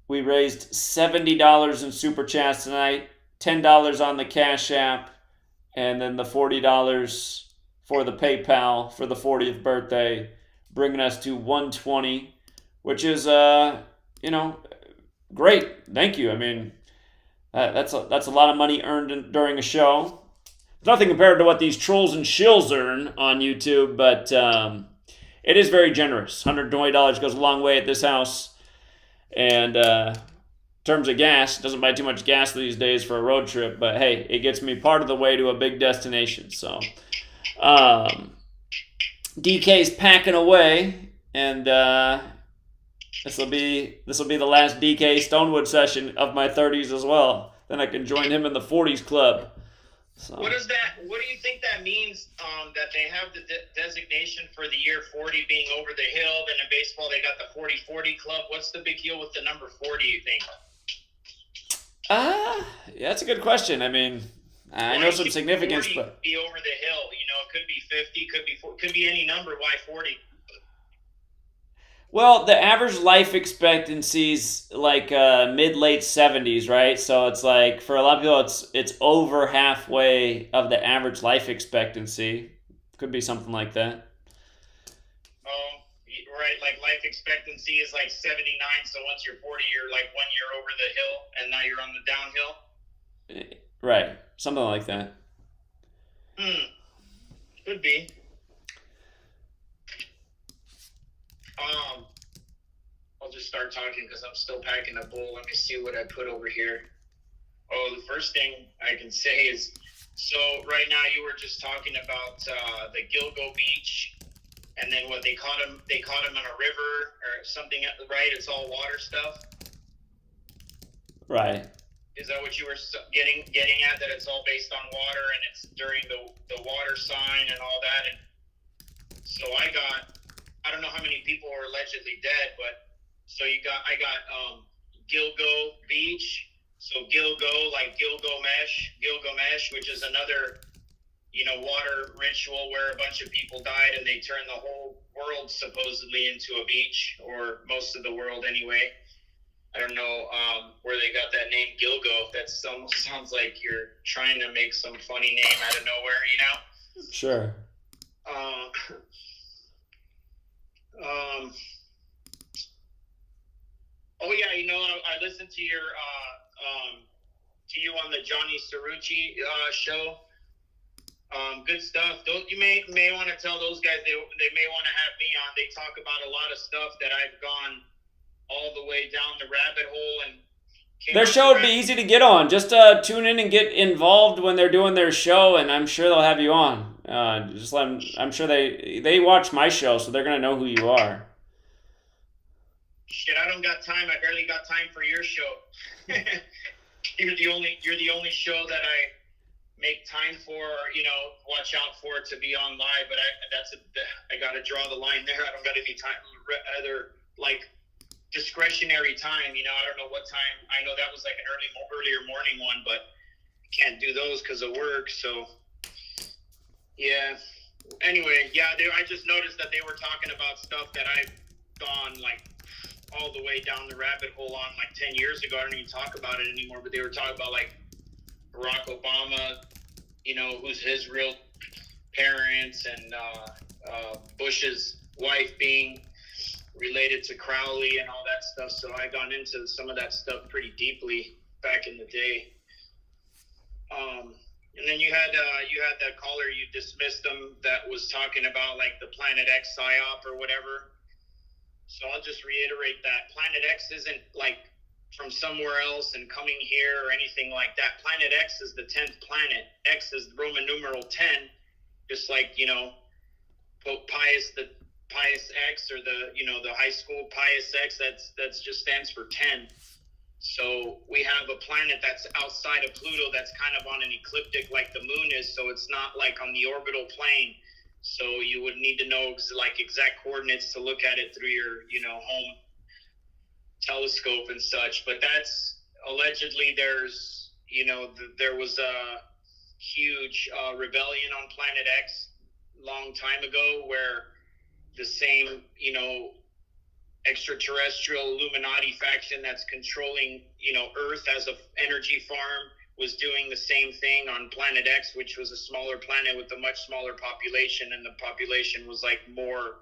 we raised $70 in Super Chats tonight, $10 on the Cash App, and then the $40 for the PayPal for the 40th birthday, bringing us to $120, which is, great. Thank you. I mean, that's a lot of money earned during a show. Nothing compared to what these trolls and shills earn on YouTube, but it is very generous. $120 goes a long way at this house. And in terms of gas, it doesn't buy too much gas these days for a road trip, but hey, it gets me part of the way to a big destination. So DK's packing away, and this will be the last DK Stonewood session of my 30s as well. Then I can join him in the 40s club. So. What do you think that means, that they have the designation for the year 40 being over the hill? Then in baseball, they got the 40-40 club. What's the big deal with the number 40, you think? Yeah, that's a good question. I mean, I know some significance, but be over the hill. It could be 50, could be any number. Why 40? Well, the average life expectancy's like mid-late 70s, right? So it's like for a lot of people, it's over halfway of the average life expectancy. Could be something like that. Oh, right. Like life expectancy is like 79. So once you're 40, you're like 1 year over the hill, and now you're on the downhill. Right. something like that. Could be. I'll just start talking because I'm still packing a bowl. Let me see what I put over here. Oh, the first thing I can say is, so right now you were just talking about the Gilgo Beach, and then what they caught him on a river or something, right? It's all water stuff. Right. Is that what you were getting at? That it's all based on water, and it's during the water sign and all that. And so I don't know how many people were allegedly dead, but so I got Gilgo Beach. So Gilgo, like Gilgamesh, which is another, water ritual where a bunch of people died and they turned the whole world supposedly into a beach, or most of the world anyway. I don't know where they got that name Gilgo. That almost sounds like you're trying to make some funny name out of nowhere, Sure. Oh yeah, I listened to your to you on the Johnny Cerrucci show. Good stuff. You may want to tell those guys they may want to have me on. They talk about a lot of stuff that I've gone all the way down the rabbit hole, and Their show would be easy to get on. Just tune in and get involved when they're doing their show, and I'm sure they'll have you on. Just let them, I'm sure they watch my show, so they're gonna know who you are. Shit, I don't got time. I barely got time for your show. You're the only show that I make time for, watch out for to be on live. But I got to draw the line there. I don't got any time, other like discretionary time. I don't know what time. I know that was like an earlier morning one, but can't do those because of work. So yeah. Anyway, yeah, I just noticed that they were talking about stuff that I've gone like all the way down the rabbit hole on like 10 years ago. I don't even talk about it anymore, but they were talking about like Barack Obama, who's his real parents, and Bush's wife being related to Crowley and all that stuff. So I gone into some of that stuff pretty deeply back in the day. And then you had that caller, you dismissed him, that was talking about like the Planet X psyop or whatever. So I'll just reiterate that Planet X isn't like from somewhere else and coming here or anything like that. Planet X is the 10th planet. X is Roman numeral 10, just like, Pope Pius X, or the high school Pius X, that's just stands for 10. So we have a planet that's outside of Pluto that's kind of on an ecliptic like the moon is, so it's not like on the orbital plane. So you would need to know like exact coordinates to look at it through your, home telescope and such. But that's allegedly there was a huge rebellion on Planet X a long time ago, where the same, extraterrestrial Illuminati faction that's controlling, Earth as an energy farm was doing the same thing on Planet X, which was a smaller planet with a much smaller population, and the population was like more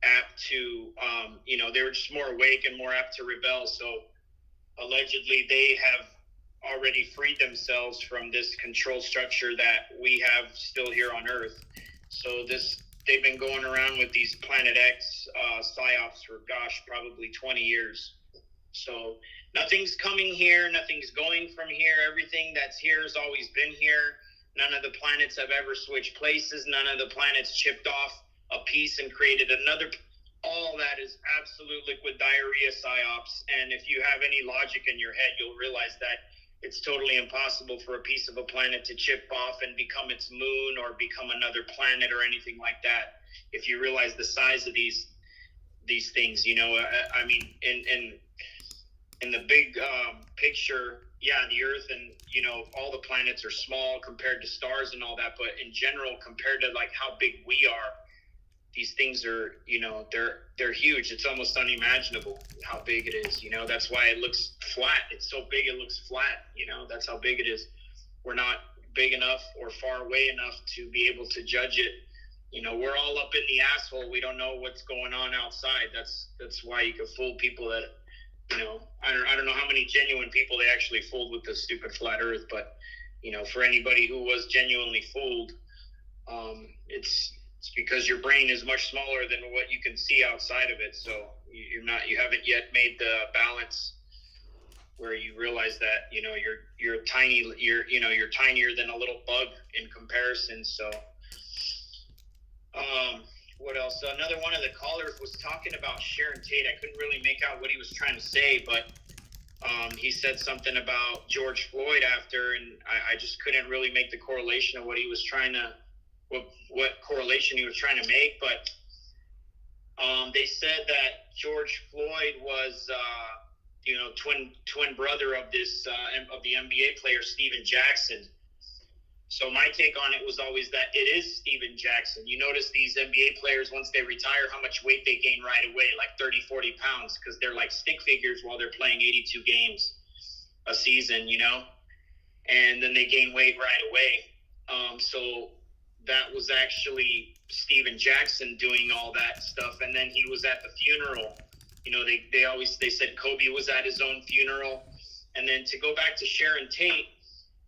apt to, they were just more awake and more apt to rebel. So allegedly they have already freed themselves from this control structure that we have still here on Earth. So they've been going around with these Planet X psyops for, probably 20 years. So nothing's coming here, nothing's going from here. Everything that's here has always been here. None of the planets have ever switched places. None of the planets chipped off a piece and created another. All that is absolute liquid diarrhea psyops. And if you have any logic in your head, you'll realize that it's totally impossible for a piece of a planet to chip off and become its moon or become another planet or anything like that. If you realize the size of these things, I mean, in the big picture, yeah, the Earth and, all the planets are small compared to stars and all that. But in general, compared to like how big we are, these things are, they're huge. It's almost unimaginable how big it is. That's why it looks flat. It's so big it looks flat. That's how big it is. We're not big enough or far away enough to be able to judge it. We're all up in the asshole. We don't know what's going on outside. That's why you can fool people that, I don't know how many genuine people they actually fooled with the stupid flat Earth, but for anybody who was genuinely fooled, it's because your brain is much smaller than what you can see outside of it. So you haven't yet made the balance where you realize that, you're tinier than a little bug in comparison. So, what else? Another one of the callers was talking about Sharon Tate. I couldn't really make out what he was trying to say, but he said something about George Floyd after, and I just couldn't really make the correlation of what he was trying to, what correlation he was trying to make. But they said that George Floyd was, twin brother of this of the NBA player Steven Jackson. So my take on it was always that it is Steven Jackson. You notice these NBA players, once they retire, how much weight they gain right away, like 30, 40 pounds, because they're like stick figures while they're playing 82 games a season, and then they gain weight right away. So that was actually Steven Jackson doing all that stuff. And then he was at the funeral. They said Kobe was at his own funeral. And then to go back to Sharon Tate,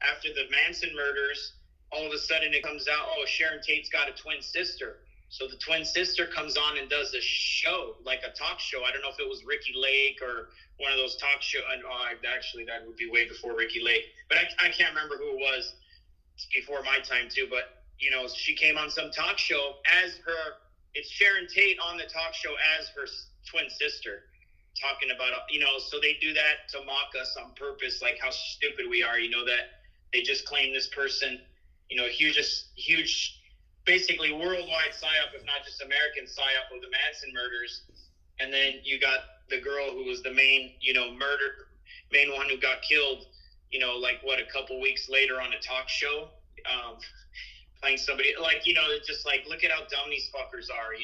after the Manson murders, all of a sudden it comes out, Sharon Tate's got a twin sister. So the twin sister comes on and does a show, like a talk show. I don't know if it was Ricky Lake or one of those talk shows. Actually, that would be way before Ricky Lake. But I can't remember who it was. It's before my time, too. But, she came on some talk show it's Sharon Tate on the talk show as her twin sister, talking about, so they do that to mock us on purpose, like how stupid we are, that they just claim this person, huge, basically worldwide psyop, if not just American psyop of the Manson murders. And then you got the girl who was the main one who got killed, a couple weeks later on a talk show, playing somebody, just like, look at how dumb these fuckers are,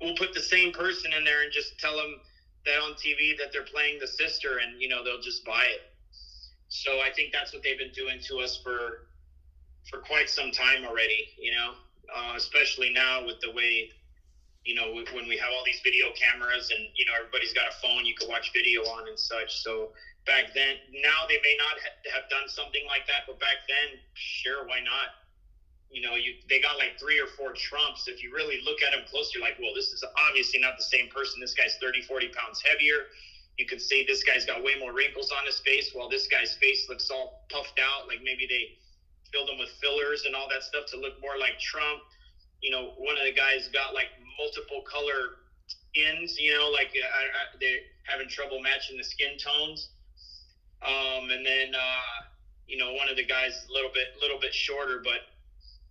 we'll put the same person in there and just tell them that on TV that they're playing the sister, and they'll just buy it. So I think that's what they've been doing to us for quite some time already, especially now with the way, when we have all these video cameras and, everybody's got a phone you can watch video on and such. So back then, now they may not have done something like that, but back then, sure, why not? They got like 3 or 4 Trumps. If you really look at them close, you're like, well, this is obviously not the same person. This guy's 30, 40 pounds heavier. You could say this guy's got way more wrinkles on his face, while this guy's face looks all puffed out. Like maybe they filled him with fillers and all that stuff to look more like Trump. One of the guys got like multiple color skins, they're having trouble matching the skin tones. And then, one of the guys a little bit shorter, but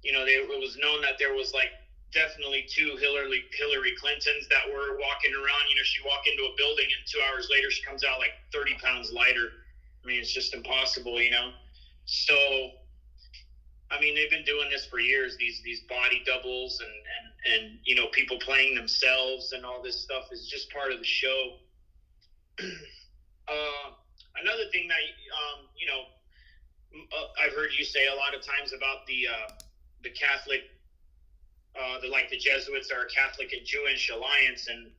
it was known that there was like definitely 2 Hillary Clintons that were walking around. She'd walk into a building and 2 hours later she comes out like 30 pounds lighter. I mean, it's just impossible, So, I mean, they've been doing this for years. These body doubles and people playing themselves and all this stuff is just part of the show. Another thing that I've heard you say a lot of times about the Catholic, the Jesuits are a Catholic and Jewish alliance, and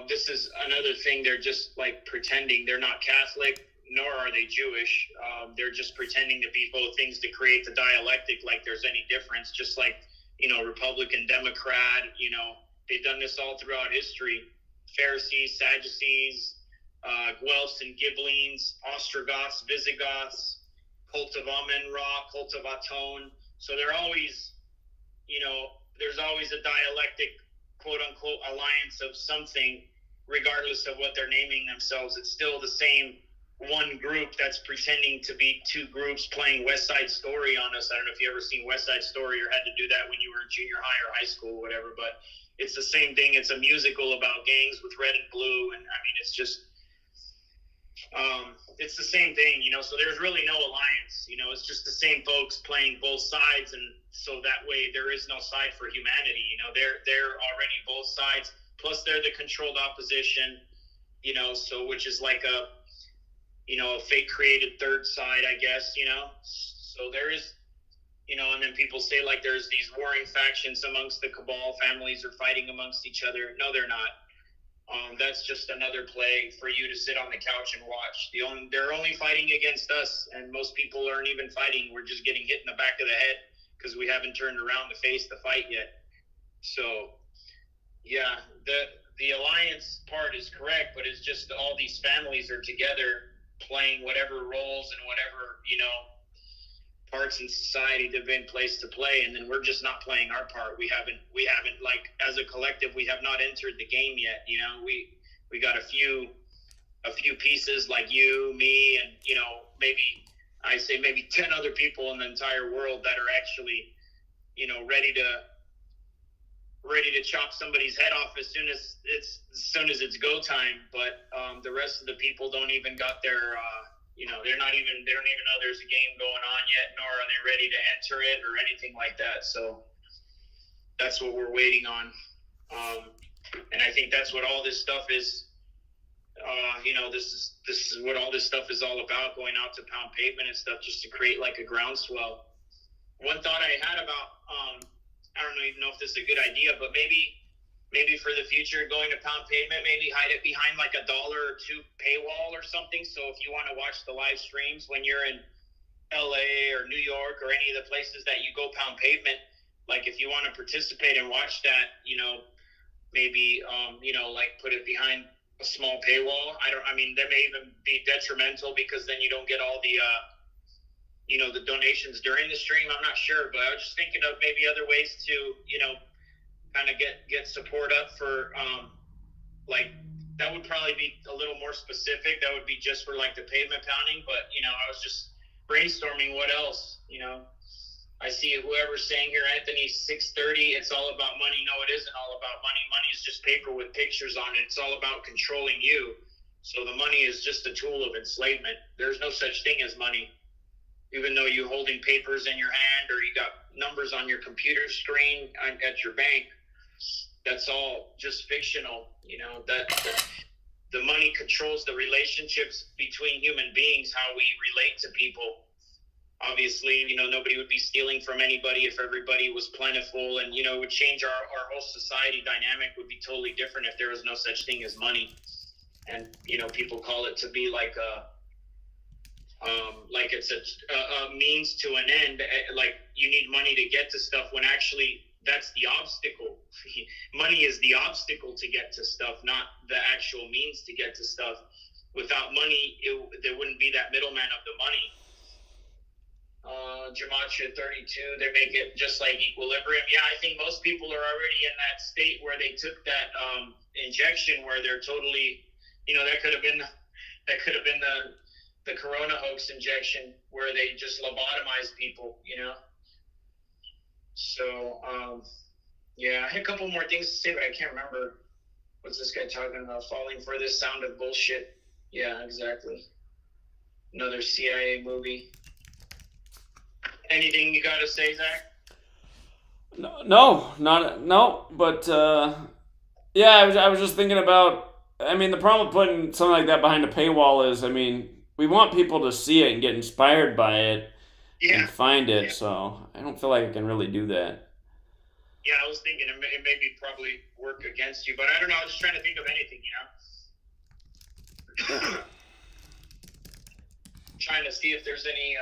this is another thing. They're just like pretending they're not Catholic, nor are they Jewish. They're just pretending to be both things to create the dialectic, like there's any difference. Just like Republican, Democrat. They've done this all throughout history. Pharisees, Sadducees, Guelphs and Ghibellines, Ostrogoths, Visigoths, cult of Amun-Ra, cult of Aton. So they're always, there's always a dialectic, quote unquote, alliance of something, regardless of what they're naming themselves. It's still the same one group that's pretending to be 2 groups playing West Side Story on us. I don't know if you ever seen West Side Story or had to do that when you were in junior high or high school or whatever, but it's the same thing. It's a musical about gangs with red and blue. And I mean, it's just, it's the same thing, so there's really no alliance, it's just the same folks playing both sides. And so that way there is no side for humanity, they're already both sides, plus they're the controlled opposition, so which is like a fake created third side, I guess, so there is, and then people say like there's these warring factions amongst the cabal, families are fighting amongst each other. No, they're not. That's just another play for you to sit on the couch and watch. They're only fighting against us, and most people aren't even fighting. We're just getting hit in the back of the head because we haven't turned around to face the fight yet. So, yeah, the alliance part is correct, but it's just all these families are together playing whatever roles and whatever, parts in society they've been placed to play, and then we're just not playing our part. We haven't like, as a collective, we have not entered the game yet. We got a few pieces like you, me, and maybe 10 other people in the entire world that are actually ready to chop somebody's head off as soon as it's go time. But the rest of the people don't even got their they don't even know there's a game going on yet, nor are they ready to enter it or anything like that. So that's what we're waiting on. And I think that's what all this stuff is. This is what all this stuff is all about, going out to pound pavement and stuff, just to create like a groundswell. One thought I had about, I don't even know if this is a good idea, but maybe for the future, going to pound pavement, maybe hide it behind like $1 or $2 paywall or something. So if you want to watch the live streams when you're in LA or New York or any of the places that you go pound pavement, like if you want to participate and watch that, maybe like put it behind a small paywall. That may even be detrimental because then you don't get all the the donations during the stream. I'm not sure, but I was just thinking of maybe other ways to kind of get support up for like, that would probably be a little more specific. That would be just for like the pavement pounding, but I was just brainstorming what else. I see whoever's saying here, Anthony, 630, it's all about money. No, it isn't all about money. Money is just paper with pictures on it. It's all about controlling you. So the money is just a tool of enslavement. There's no such thing as money. Even though you're holding papers in your hand or you got numbers on your computer screen at your bank, that's all just fictional. That the money controls the relationships between human beings, how we relate to people. Obviously, nobody would be stealing from anybody if everybody was plentiful, and it would change our whole society dynamic would be totally different if there was no such thing as money. And people call it to be like it's a means to an end. Like you need money to get to stuff, when actually that's the obstacle. Money is the obstacle to get to stuff, not the actual means to get to stuff. Without money, there wouldn't be that middleman of the money. Gematria 32, they make it just like equilibrium. Yeah, I think most people are already in that state where they took that injection where they're totally, that could have been the corona hoax injection where they just lobotomized people, So, yeah, I had a couple more things to say, but I can't remember. What's this guy talking about? Falling for this sound of bullshit. Yeah, exactly. Another CIA movie. Anything you got to say, Zach? No, but yeah, I was just thinking about, the problem with putting something like that behind a paywall is, we want people to see it and get inspired by it and find it, so I don't feel like I can really do that. Yeah, I was thinking it may probably work against you, but I don't know, I was just trying to think of anything, Trying to see if there's any,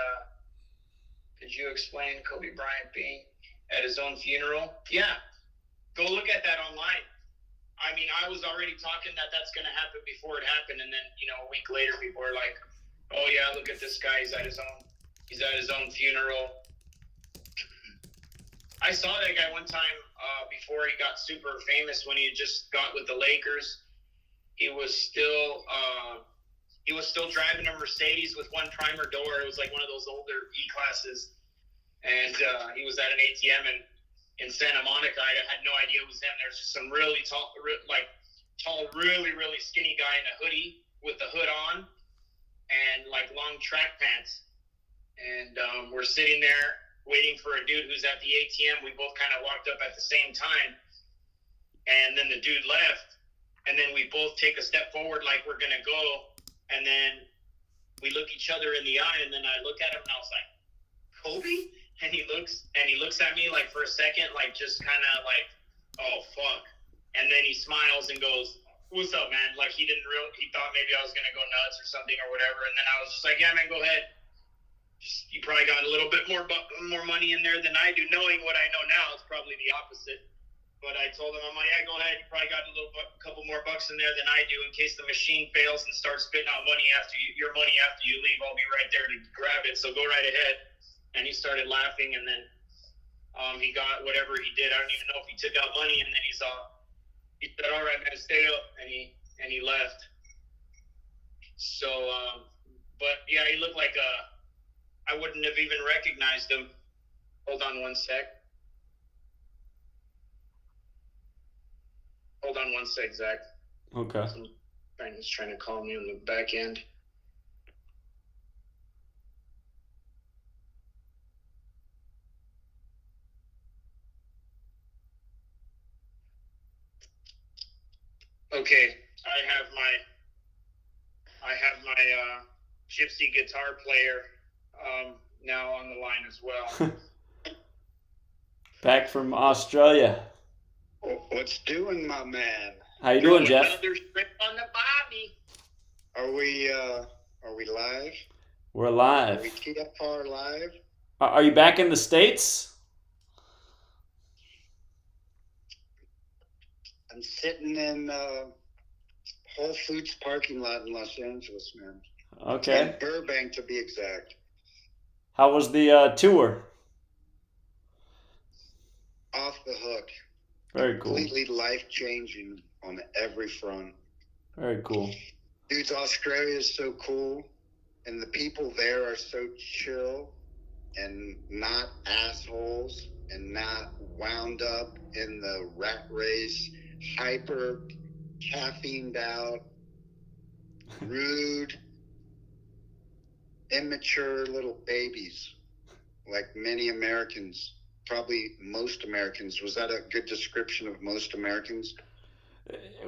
could you explain Kobe Bryant being at his own funeral? Yeah, go look at that online. I was already talking that's going to happen before it happened, and then, a week later, people are like, oh yeah, look at this guy, he's at his own funeral. I saw that guy one time before he got super famous, when he had just got with the Lakers. He was still driving a Mercedes with one primer door. It was like one of those older E-classes. And he was at an ATM in Santa Monica. I had no idea it was him. There's just some really tall, really, really skinny guy in a hoodie with the hood on and like long track pants. And we're sitting there waiting for a dude who's at the ATM. We both kind of walked up at the same time. And then the dude left. And then we both take a step forward like we're going to go. And then we look each other in the eye. And then I look at him and I was like, Kobe? And he looks at me for a second, just kind of like, oh, fuck. And then he smiles and goes, what's up, man? Like, he thought maybe I was going to go nuts or something or whatever. And then I was just like, yeah, man, go ahead. You probably got a little bit more money in there than I do. Knowing what I know now, it's probably the opposite. But I told him, I'm like, yeah, go ahead. You probably got a couple more bucks in there than I do in case the machine fails and starts spitting out your money after you leave. I'll be right there to grab it. So go right ahead. And he started laughing, and then he got whatever he did. I don't even know if he took out money. And then he said, all right, man, stay up. And he left. So, but yeah, he looked like I wouldn't have even recognized him. Hold on one sec. Hold on one sec, Zach. Okay. He's trying to call me on the back end. Okay, I have my gypsy guitar player now on the line as well. Back from Australia. What's doing, my man? How you doing, Jeff? Another strip on the Bobby. Are we live? We're live. Are we TFR live? Are you back in the States? I'm sitting in Whole Foods parking lot in Los Angeles, man. Okay. In Burbank, to be exact. How was the tour? Off the hook. Very cool. Completely life-changing on every front. Very cool. Dudes, Australia is so cool, and the people there are so chill and not assholes and not wound up in the rat race, hyper caffeined out, rude, immature little babies like many Americans. Probably most Americans. Was that a good description of most Americans?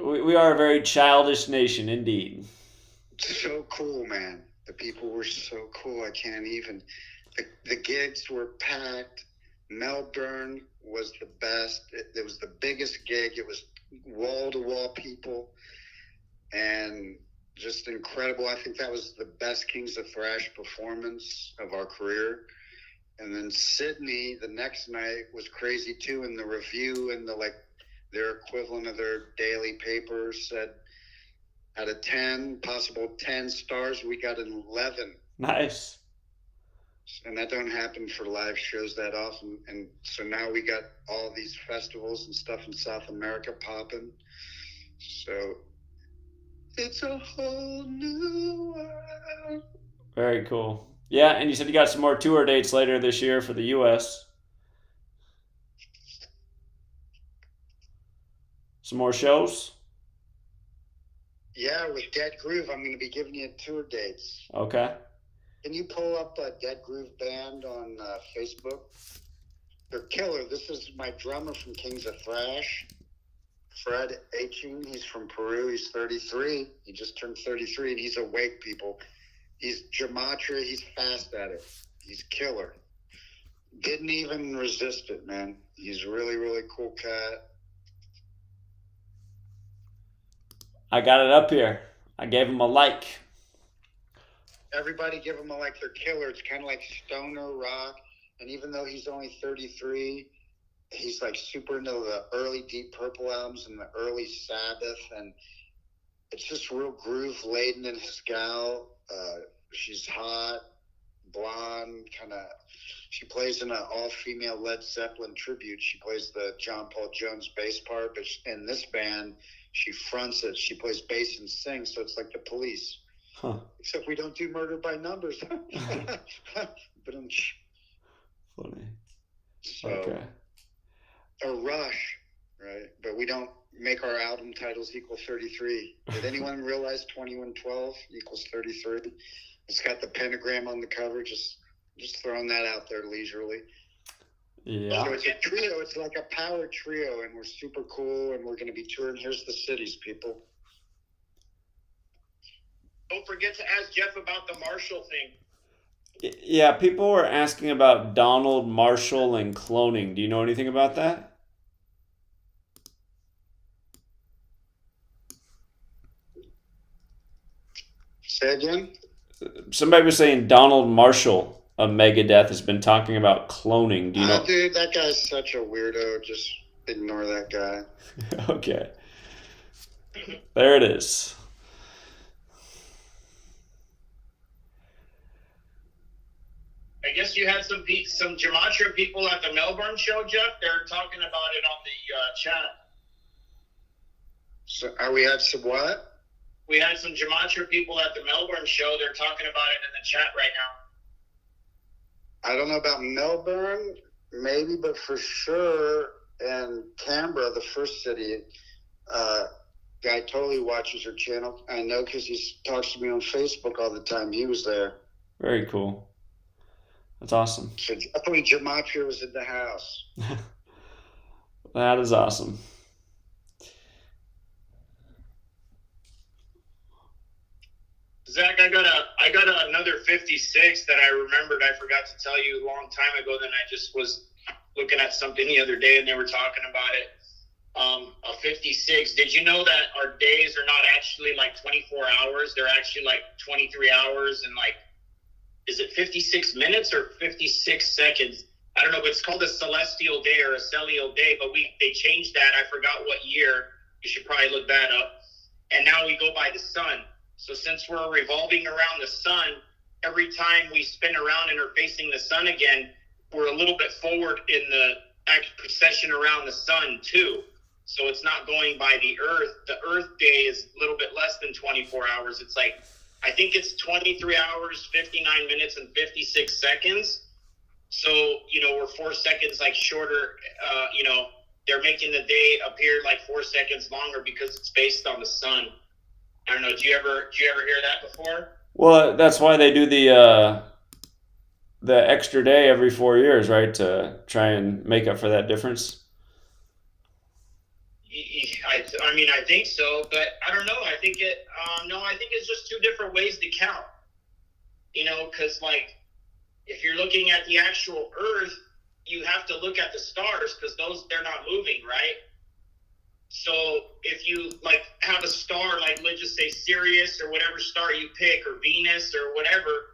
We are a very childish nation, indeed. So cool, man. The people were so cool. I can't even. The gigs were packed. Melbourne was the best. It was the biggest gig. It was wall-to-wall people. And just incredible. I think that was the best Kings of Thrash performance of our career. And then Sydney, the next night, was crazy too. And the review and their equivalent of their daily paper said, out of 10, possible 10 stars, we got an 11. Nice. And that don't happen for live shows that often. And so now we got all these festivals and stuff in South America popping. So it's a whole new world. Very cool. Yeah, and you said you got some more tour dates later this year for the U.S. Some more shows? Yeah, with Dead Groove, I'm going to be giving you tour dates. Okay. Can you pull up a Dead Groove Band on Facebook? They're killer. This is my drummer from Kings of Thrash, Fred Aching. He's from Peru. He's 33. He just turned 33, and he's awake, people. He's Gematria. He's fast at it. He's killer. Didn't even resist it, man. He's a really, really cool cat. I got it up here. I gave him a like. Everybody give him a like. They're killer. It's kind of like stoner rock. And even though he's only 33, he's like super into the early Deep Purple albums and the early Sabbath. And it's just real groove laden in his gal. She's hot, blonde, kind of. She plays in an all-female Led Zeppelin tribute. She plays the John Paul Jones bass part, but in this band, she fronts it. She plays bass and sings, so it's like the Police. Huh. Except we don't do murder by numbers. But funny. So, okay. A Rush, right? But we don't make our album titles equal 33. Did anyone realize 2112 equals 33? It's got the pentagram on the cover. Just throwing that out there leisurely. Yeah. So it's a trio. It's like a power trio, and we're super cool, and we're going to be touring. Here's the cities, people. Don't forget to ask Jeff about the Marshall thing. Yeah, people were asking about Donald Marshall and cloning. Do you know anything about that? Say again? Somebody was saying Donald Marshall of Megadeth has been talking about cloning. Do you know? Dude, that guy's such a weirdo. Just ignore that guy. Okay. There it is. I guess you had some Gematria people at the Melbourne show, Jeff. They're talking about it on the chat. So, we had some what? We had some Gematria people at the Melbourne show. They're talking about it in the chat right now. I don't know about Melbourne, maybe, but for sure in Canberra, the first city, guy totally watches your channel. I know because he talks to me on Facebook all the time. He was there. Very cool. That's awesome. So definitely Gematria was in the house. That is awesome. Zach, I got another 56 that I remembered. I forgot to tell you a long time ago. Then I just was looking at something the other day, and they were talking about it. A 56. Did you know that our days are not actually like 24 hours? They're actually like 23 hours and like, is it 56 minutes or 56 seconds? I don't know, but it's called a celestial day or a celestial day, but they changed that. I forgot what year. You should probably look that up. And now we go by the sun. So since we're revolving around the sun, every time we spin around and are facing the sun again, we're a little bit forward in the precession around the sun too. So it's not going by the earth. The earth day is a little bit less than 24 hours. It's like, I think it's 23 hours, 59 minutes, and 56 seconds. So, we're 4 seconds like shorter, they're making the day appear like 4 seconds longer because it's based on the sun. I don't know. Did you ever hear that before? Well, that's why they do the extra day every 4 years, right? To try and make up for that difference. I think so, but I don't know. I think it's just two different ways to count. Because like, if you're looking at the actual Earth, you have to look at the stars because they're not moving, right? So if you like have a star, like let's just say Sirius or whatever star you pick, or Venus or whatever,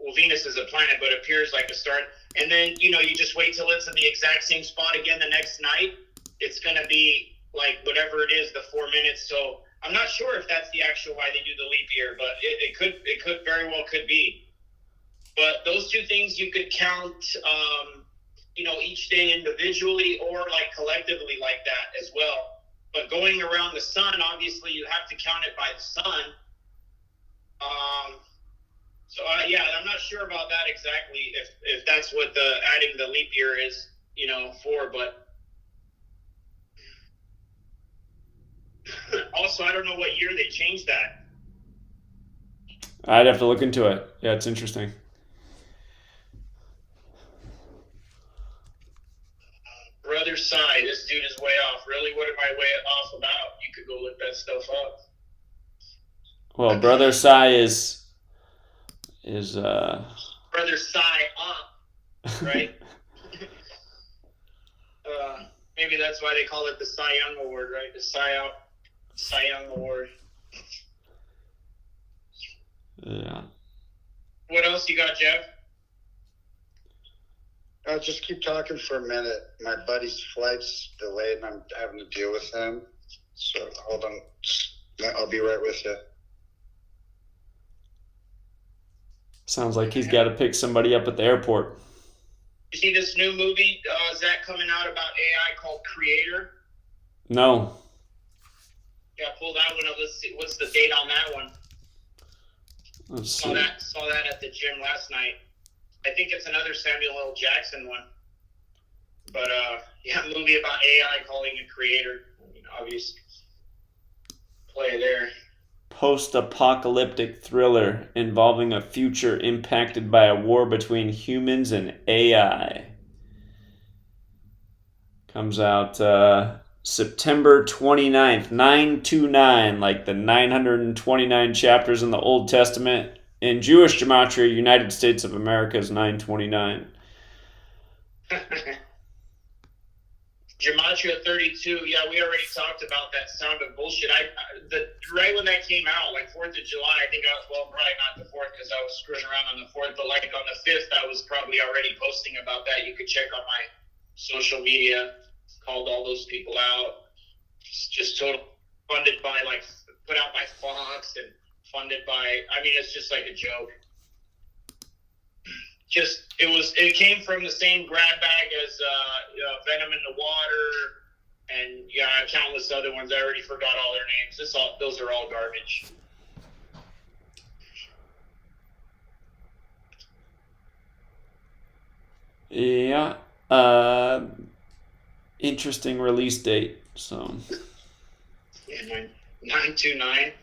well, Venus is a planet, but it appears like a star. And then, you just wait till it's in the exact same spot again the next night. It's going to be like whatever it is, the 4 minutes. So I'm not sure if that's the actual why they do the leap year, but it could very well could be. But those two things you could count, each day individually or like collectively like that as well. But going around the sun, obviously you have to count it by the sun. I'm not sure about that exactly if that's what the adding the leap year is, for, but also I don't know what year they changed that. I'd have to look into it. Yeah, it's interesting. Brother Sai, this dude is way off. Really? What am I way off about? You could go look that stuff up. Well, Brother Sai is Brother Sai up, right? Maybe that's why they call it the Cy Young Award, right? The Cy Young Award. Yeah. What else you got, Jeff? I'll just keep talking for a minute. My buddy's flight's delayed and I'm having to deal with him. So hold on. I'll be right with you. Sounds like he's got to pick somebody up at the airport. You see this new movie, Zach, coming out about AI called Creator? No. Yeah, pull that one up. Let's see. What's the date on that one? Let's see. Saw that at the gym last night. I think it's another Samuel L. Jackson one. But, a movie about AI calling it Creator. Obvious play there. Post-apocalyptic thriller involving a future impacted by a war between humans and AI. Comes out September 29th, 929, like the 929 chapters in the Old Testament. In Jewish Gematria, United States of America is 929. Gematria 32. Yeah, we already talked about that sound of bullshit. Right when that came out, like 4th of July, I think probably not the 4th because I was screwing around on the 4th, but like on the 5th, I was probably already posting about that. You could check on my social media, called all those people out. Just total funded by, like, put out by Fox and funded by, I mean, it's just like a joke. It came from the same grab bag as Venom in the Water and countless other ones. I already forgot all their names. Those are all garbage. Yeah. Interesting release date. So. Yeah, 929.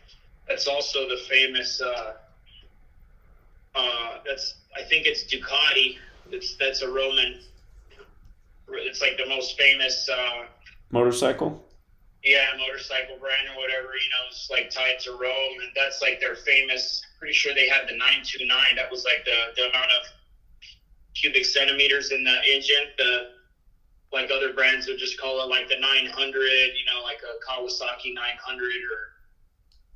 That's also the famous. I think it's Ducati. That's a Roman. It's like the most famous. Motorcycle. Yeah, motorcycle brand or whatever. It's like tied to Rome, and that's like their famous. Pretty sure they had the 929. That was like the amount of cubic centimeters in the engine. Like other brands would just call it like the 900. Like a Kawasaki 900 or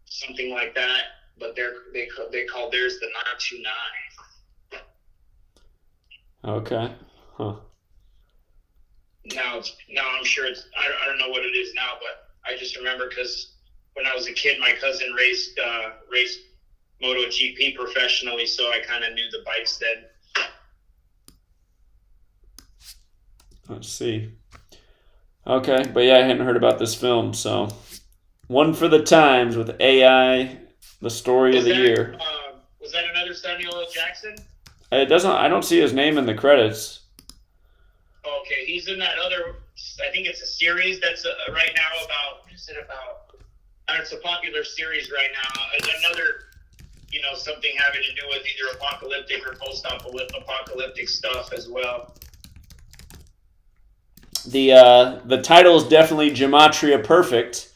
something like that. But they call theirs the 929. Okay. Huh. Now I'm sure it's I don't know what it is now, but I just remember because when I was a kid, my cousin raced MotoGP professionally, so I kind of knew the bikes then. Let's see. Okay, but yeah, I hadn't heard about this film, so one for the times with AI, the story of the year. Was that another Samuel L. Jackson? It doesn't. I don't see his name in the credits. Okay, he's in that other. I think it's a series that's right now about. What is it about? It's a popular series right now. Another, something having to do with either apocalyptic or post-apocalyptic stuff as well. The title is definitely Gematria Perfect.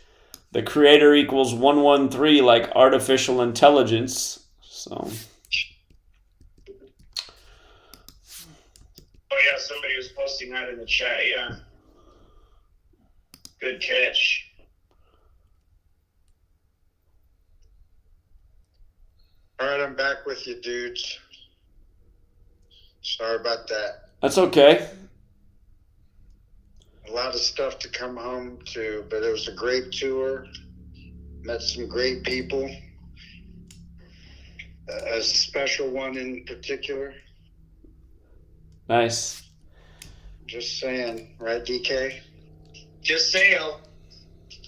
The creator equals 113, like artificial intelligence. So. Oh yeah, somebody was posting that in the chat. Yeah. Good catch. All right, I'm back with you, dudes. Sorry about that. That's okay. A lot of stuff to come home to, but it was a great tour. Met some great people. A special one in particular. Nice. Just saying, right, DK? Just sail.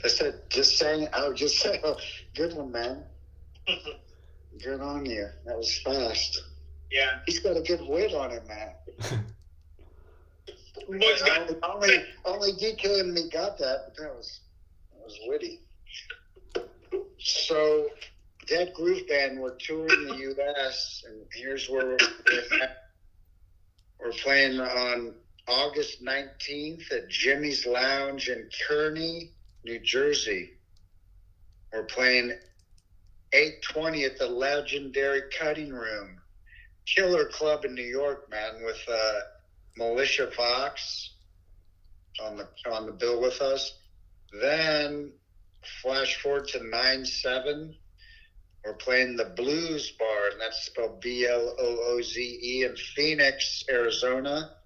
I said, just saying. Oh, just sail. Good one, man. Good on you. That was fast. Yeah. He's got a good wit on him, man. Only DK and me got that, but that was witty. So, Dead Groove Band, we're touring the U.S., and here's where we're playing on August 19th at Jimmy's Lounge in Kearney, New Jersey. We're playing 8:20 at the legendary Cutting Room, killer club in New York, man, with Militia Vox on the bill with us. Then flash forward to 9/7. We're playing the Blues Bar, and that's spelled BLOOZE in Phoenix, Arizona.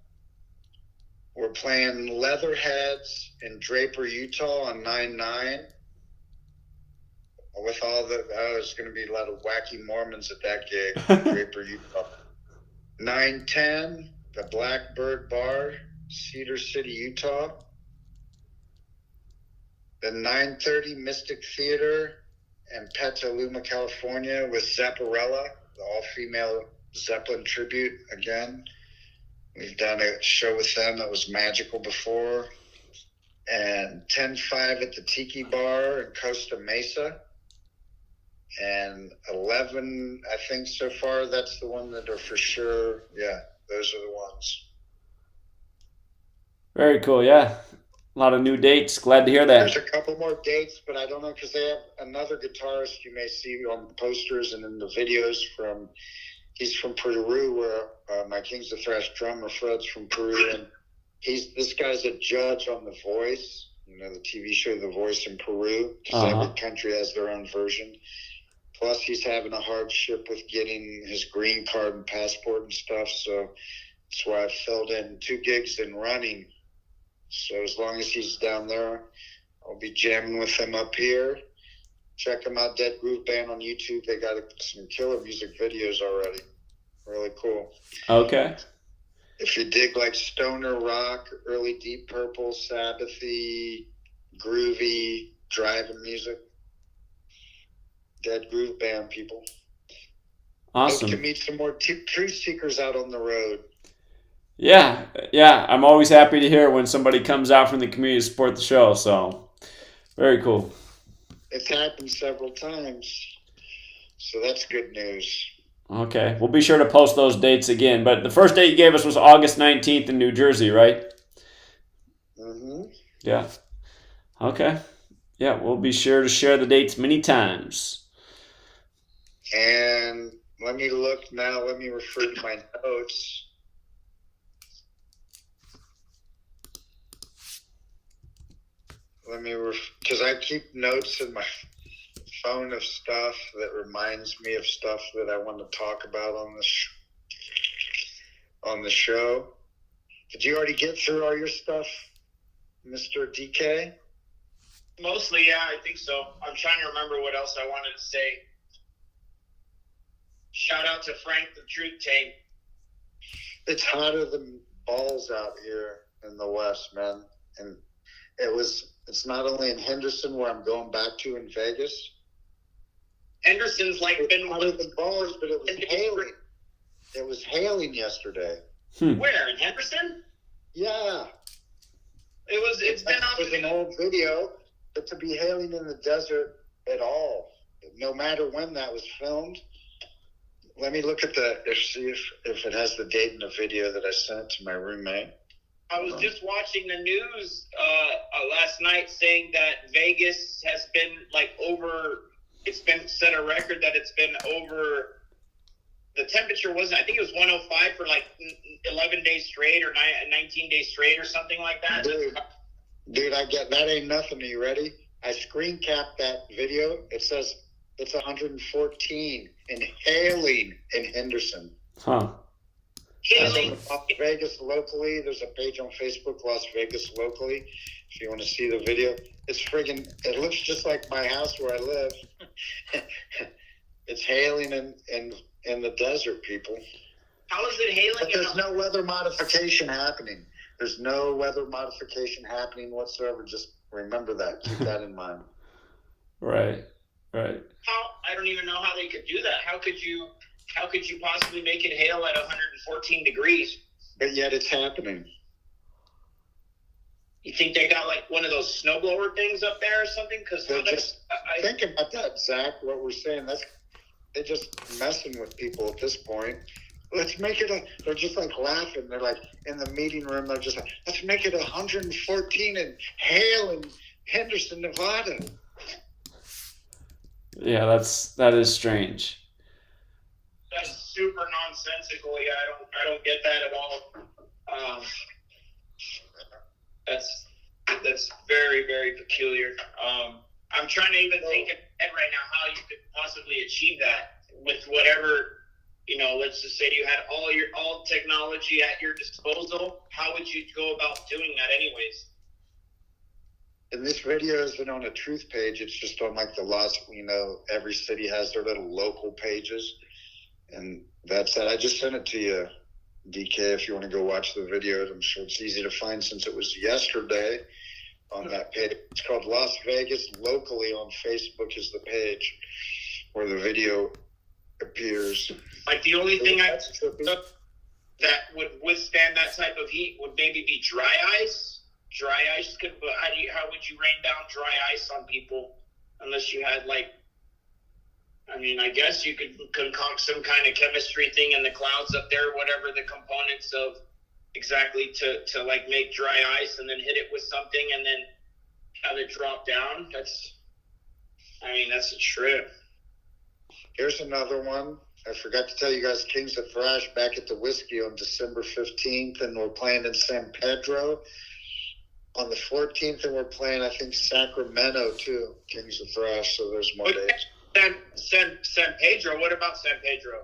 We're playing Leatherheads in Draper, Utah on 9/9. With all there's going to be a lot of wacky Mormons at that gig, Draper, Utah. 9/10, the Blackbird Bar, Cedar City, Utah. Then 9:30, Mystic Theater in Petaluma, California with Zepparella, the all-female Zeppelin tribute again. We've done a show with them that was magical before. And 10/5 at the Tiki Bar in Costa Mesa. And 11, I think so far, that's the one that are for sure. Yeah, those are the ones. Very cool, yeah. A lot of new dates. Glad to hear that. There's a couple more dates, but I don't know because they have another guitarist you may see on the posters and in the videos he's from Peru, where my Kings of Thrash drummer Fred's from Peru, and This guy's a judge on The Voice, the TV show The Voice in Peru, because every country has their own version. Plus, he's having a hardship with getting his green card and passport and stuff, so that's why I filled in 2 gigs in running. So as long as he's down there, I'll be jamming with him up here. Check them out, Dead Groove Band on YouTube. They got some killer music videos already. Really cool. Okay. If you dig like stoner rock, early Deep Purple, Sabbathy, groovy, driving music, Dead Groove Band, people. Awesome. Hope to meet some more truth seekers out on the road. Yeah. I'm always happy to hear when somebody comes out from the community to support the show. So, very cool. It's happened several times, so that's good news. Okay, we'll be sure to post those dates again. But the first date you gave us was August 19th in New Jersey, right? Mm-hmm. Yeah. Okay. Yeah, we'll be sure to share the dates many times. And let me look now. Let me refer to my notes. Because I keep notes in my phone of stuff that reminds me of stuff that I want to talk about on the show. Did you already get through all your stuff, Mr. DK? Mostly, yeah, I think so. I'm trying to remember what else I wanted to say. Shout out to Frank the Truth Tank. It's hotter than balls out here in the West, man. And it's not only in Henderson, where I'm going back to in Vegas. Henderson's been hotter than balls, but it was hailing. It was hailing yesterday. Where, in Henderson? Yeah. It's been on. It was an old video, but to be hailing in the desert at all, no matter when that was filmed. Let me look at see if it has the date in the video that I sent to my roommate. I was just watching the news last night saying that Vegas has been it's been set a record that it's been over, the temperature wasn't, I think it was 105 for 11 days straight or 19 days straight or something like that. Dude, that ain't nothing. Are you ready? I screen capped that video. It says it's 114 and hailing in Henderson. Huh. Las Vegas locally. There's a page on Facebook, Las Vegas locally. If you want to see the video, it looks just like my house where I live. It's hailing in the desert, people. How is it hailing? But there's no weather modification happening. There's no weather modification happening whatsoever. Just remember that. Keep that in mind. Right. I don't even know how they could do that. How could you possibly make it hail at 114 degrees? But yet it's happening. You think they got one of those snowblower things up there or something? Because think about that, Zach. What we're saying, they're just messing with people at this point. Let's make it they're just laughing. They're in the meeting room. They're just let's make it 114 and hail in Henderson, Nevada. Yeah, that is strange. That's super nonsensical. Yeah, I don't get that at all. That's very, very peculiar. I'm trying to even think in my head right now how you could possibly achieve that with whatever, let's just say you had all technology at your disposal. How would you go about doing that anyways? And this video isn't on a truth page. It's just on the lost, every city has their little local pages. And that's that. I just sent it to you, DK, if you want to go watch the video. I'm sure it's easy to find since it was yesterday on that page. It's called Las Vegas Locally on Facebook is the page where the video appears. The only thing that would withstand that type of heat would maybe be dry ice. Dry ice how would you rain down dry ice on people unless you had I guess you could concoct some kind of chemistry thing in the clouds up there, whatever the components of exactly to make dry ice and then hit it with something and then have it drop down. That's a trip. Here's another one. I forgot to tell you guys, Kings of Thrash back at the Whiskey on December 15th, and we're playing in San Pedro on the 14th, and we're playing, I think, Sacramento too, Kings of Thrash, so there's more days. San Pedro, what about San Pedro?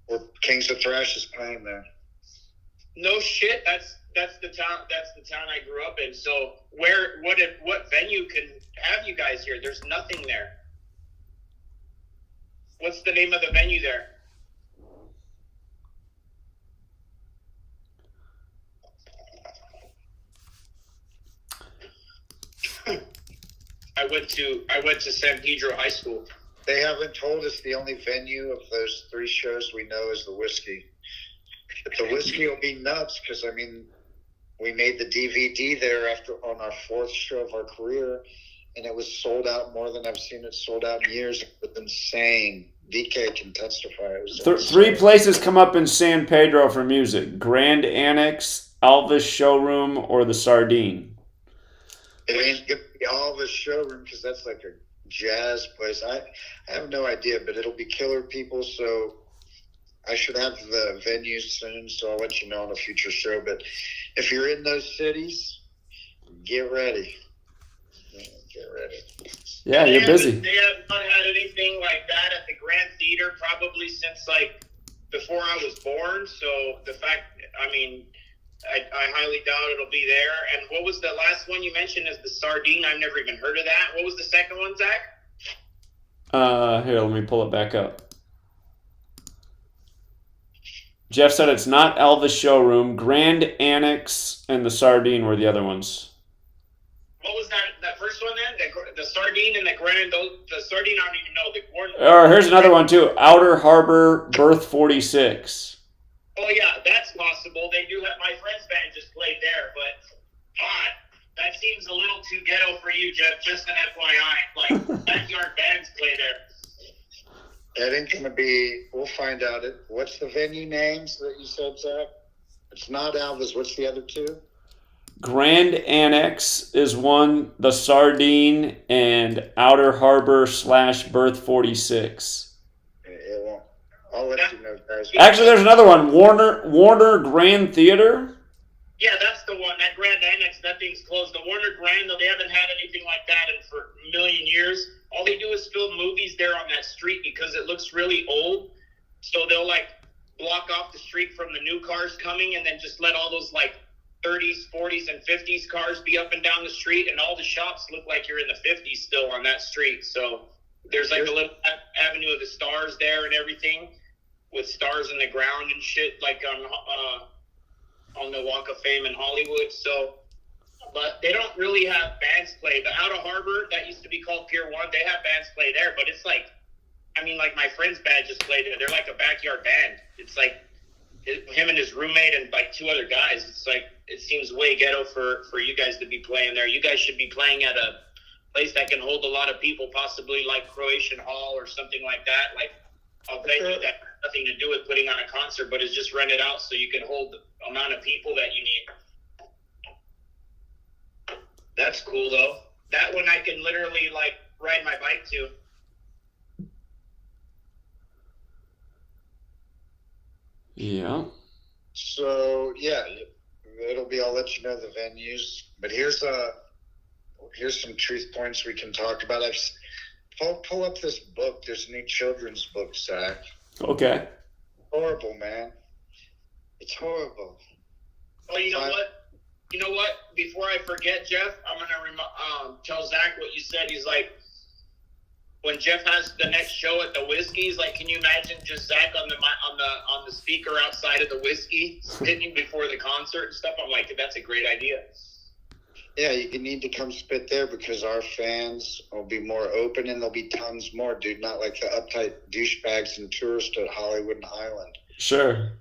Where Kings of Thrash is playing there. No shit, that's the town I grew up in. So what venue can have you guys here? There's nothing there. What's the name of the venue there? I went to San Pedro High School. They haven't told us. The only venue of those 3 shows we know is the Whiskey. But the Whiskey will be nuts because, I mean, we made the DVD there on our 4th show of our career, and it was sold out more than I've seen it sold out in years. It was insane. DK can testify. It was 3 places come up in San Pedro for music: Grand Annex, Alva's Showroom, or the Sardine. It ain't going to be Alva's Showroom because that's like a jazz place. I have no idea, but it'll be killer people, so I should have the venues soon, so I'll let you know on a future show. But if you're in those cities, get ready. Get ready. Yeah, you're busy. They have not had anything like that at the Grand Theater probably since like before I was born. So the fact, I mean, I highly doubt it'll be there. And what was the last one you mentioned as the Sardine? I've never even heard of that. What was the second one, Zach? Here, let me pull it back up. Jeff said it's not Alva's Showroom. Grand Annex and the Sardine were the other ones. What was that first one then? The Sardine and the Grand, the Sardine I don't even know. Or here's another one too. Outer Harbor, Berth 46. Oh yeah, that's possible. They do have, my friend's band just played there, but that seems a little too ghetto for you, Jeff. Just an FYI, like backyard bands play there. That ain't gonna be. We'll find out. What's the venue names that you said, Zach? It's not Alva's. What's the other 2? Grand Annex is one, the Sardine, and Outer Harbor / Berth 46. It won't. I'll let you know, guys. Actually, there's another one. Warner Grand Theater. Yeah, that's the one. That Grand Annex, that thing's closed. The Warner Grand, though, they haven't had anything like that for a million years. All they do is film movies there on that street because it looks really old. So they'll like block off the street from the new cars coming and then just let all those like 30s, 40s, and 50s cars be up and down the street, and all the shops look like you're in the 50s still on that street. So there's like a little Avenue of the Stars there and everything with stars in the ground and shit, like on the Walk of Fame in Hollywood. So, but they don't really have bands play. The Outer Harbor, that used to be called Pier 1, they have bands play there, but it's like, I mean, like my friend's band just played there. They're like a backyard band. It's like him and his roommate and like 2 other guys. It's like, it seems way ghetto for you guys to be playing there. You guys should be playing at a place that can hold a lot of people, possibly like Croatian Hall or something like that. Like I'll bet you that has nothing to do with putting on a concert, but it's just rented out so you can hold the amount of people that you need. That's cool though. That one I can literally like ride my bike to. Yeah. So yeah, it'll be. I'll let you know the venues. But here's some truth points we can talk about. Pull up this book. There's a new children's book, Zach. Okay. Horrible, man. It's horrible. Oh, you know what? You know what? Before I forget, Jeff, I'm gonna tell Zach what you said. He's like, when Jeff has the next show at the Whiskey, he's like, can you imagine just Zach on the speaker outside of the Whiskey, spitting before the concert and stuff? I'm like, that's a great idea. Yeah, you need to come spit there because our fans will be more open and there'll be tons more, dude. Not like the uptight douchebags and tourists at Hollywood and Highland. Sure.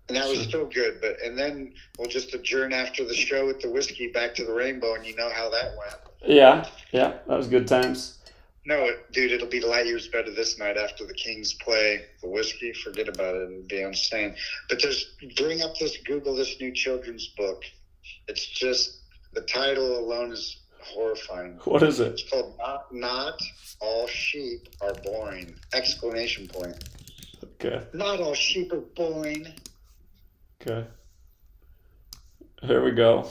And that was still good, and then we'll just adjourn after the show at the Whiskey back to the Rainbow, and you know how that went. Yeah, that was good times. No, dude, it'll be light years better this night after the Kings play the Whiskey. Forget about it; it'll be insane. But Google this new children's book. It's just the title alone is horrifying. What is it? It's called "Not All Sheep Are Boring!" ! Okay. Not all sheep are boring. Okay. Here we go.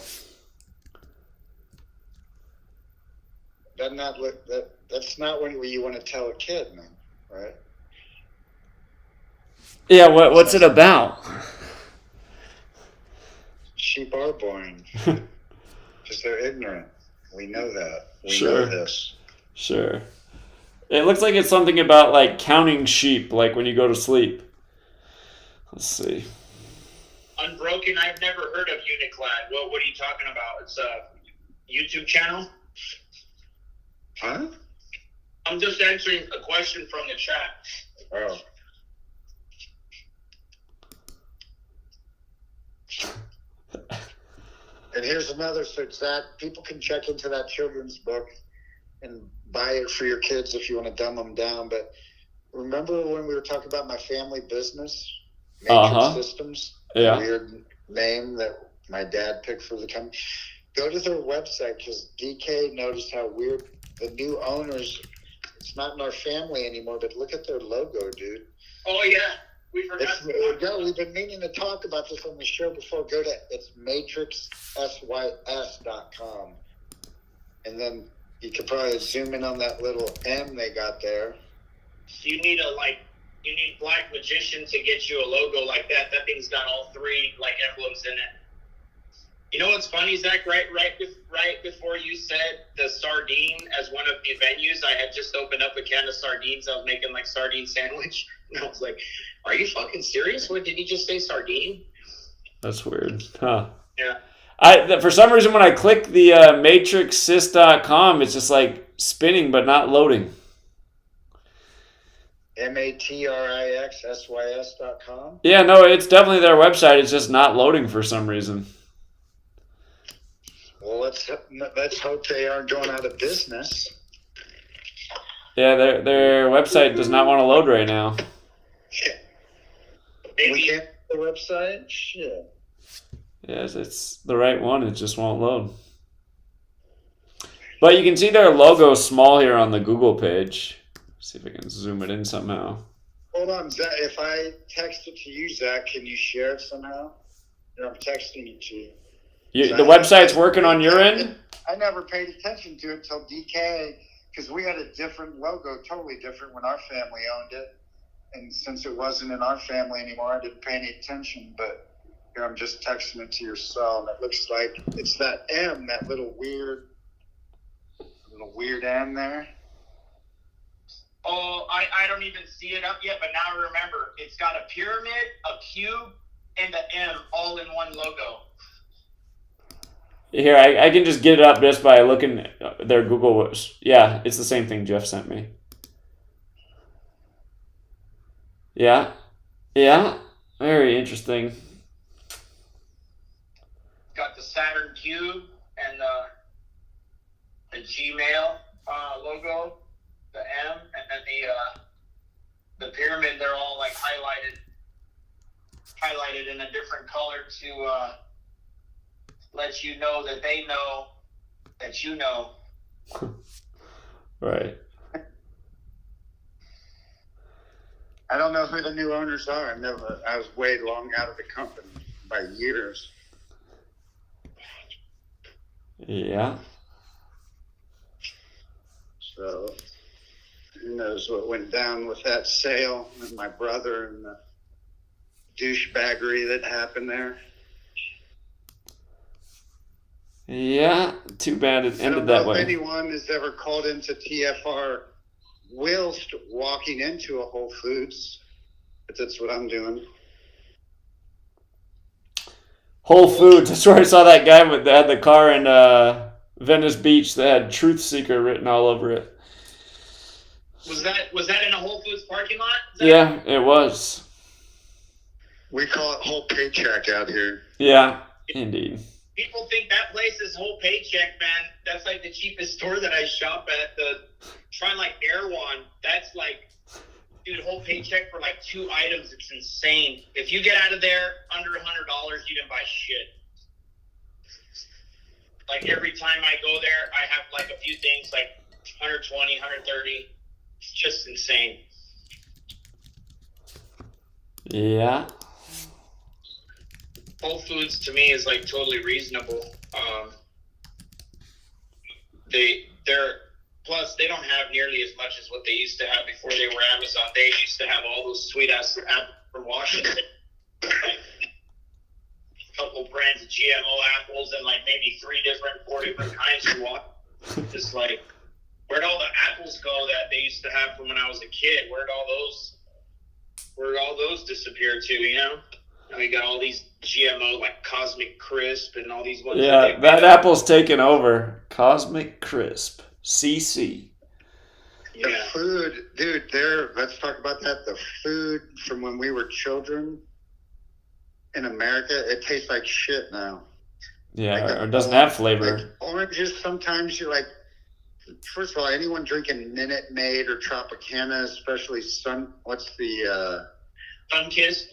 Doesn't that look that's not what you want to tell a kid, man, right? Yeah, what's it about? Sheep are boring. Because they're ignorant. We know that. We know this. Sure. It looks like it's something about like counting sheep, like when you go to sleep. Let's see. Unbroken, I've never heard of Uniclad. What are you talking about? It's a YouTube channel? Huh? I'm just answering a question from the chat. Oh. And here's another search that people can check into that children's book and buy it for your kids if you want to dumb them down. But remember when we were talking about my family business, Matrix Systems? Yeah. Weird name that my dad picked for the company. Go to their website because DK noticed how weird the new owners. It's not in our family anymore, but look at their logo, dude. Oh yeah. We forgot. We've been meaning to talk about this on the show before. Go to it's matrixsys.com, and then you could probably zoom in on that little M they got there. You need Black Magician to get you a logo like that. That thing's got all three like emblems in it. You know what's funny, Zach? Right before you said the sardine as one of the venues, I had just opened up a can of sardines. I was making like sardine sandwich, and I was like, "Are you fucking serious? What did he just say, sardine?" That's weird, huh? Yeah. For some reason, when I click the matrixsys.com, it's just like spinning but not loading. matrixsys.com. Yeah, no, it's definitely their website. It's just not loading for some reason. Well, let's hope they aren't going out of business. Yeah, their website does not want to load right now. We can't the website? Shit. Yes, it's the right one. It just won't load. But you can see their logo small here on the Google page. See if I can zoom it in somehow. Hold on, Zach. If I text it to you, Zach, can you share it somehow? I'm texting it to you. The website's working on your end? I never paid attention to it till DK, because we had a different logo, totally different when our family owned it. And since it wasn't in our family anymore, I didn't pay any attention. But here, I'm just texting it to your cell, and it looks like it's that M, that little weird M there. Oh, I don't even see it up yet, but now I remember. It's got a pyramid, a cube, and the M all in one logo. Here, I can just get it up just by looking at their Google. Yeah, it's the same thing Jeff sent me. Yeah. Very interesting. Got the Saturn cube and the Gmail logo, the M, and then the pyramid. They're all like highlighted in a different color to let you know that they know that you know. Right. I don't know who the new owners are. I was way long out of the company by years. Yeah. So who knows what went down with that sale with my brother and the douchebaggery that happened there. Yeah, too bad it ended that way. If anyone has ever called into TFR whilst walking into a Whole Foods, but that's what I'm doing. Whole Foods, that's where I saw that guy that had the car in Venice Beach that had Truth Seeker written all over it. Was that in a Whole Foods parking lot? Yeah, it was. We call it Whole Paycheck out here. Yeah, indeed. People think that place is Whole Paycheck, man. That's like the cheapest store that I shop at. Try like Erewhon. That's like, dude, Whole Paycheck for like 2 items. It's insane. If you get out of there under $100, you didn't buy shit. Like every time I go there, I have like a few things like 120, 130. It's just insane. Yeah. Whole Foods to me is like totally reasonable. They're plus they don't have nearly as much as what they used to have before they were Amazon. They used to have all those sweet ass apples from Washington, like a couple brands of GMO apples and like maybe 4 different kinds from Washington. Just like where'd all the apples go that they used to have from when I was a kid? Where'd all those disappear to? You know, and we got all these GMO like Cosmic Crisp and all these ones. Yeah, that apple's taken over. Cosmic Crisp. CC. The food, dude, let's talk about that. The food from when we were children in America, it tastes like shit now. Yeah, like or doesn't have flavor. Like oranges, sometimes you're like, first of all, anyone drinking Minute Maid or Tropicana, especially what's the... Sunkist?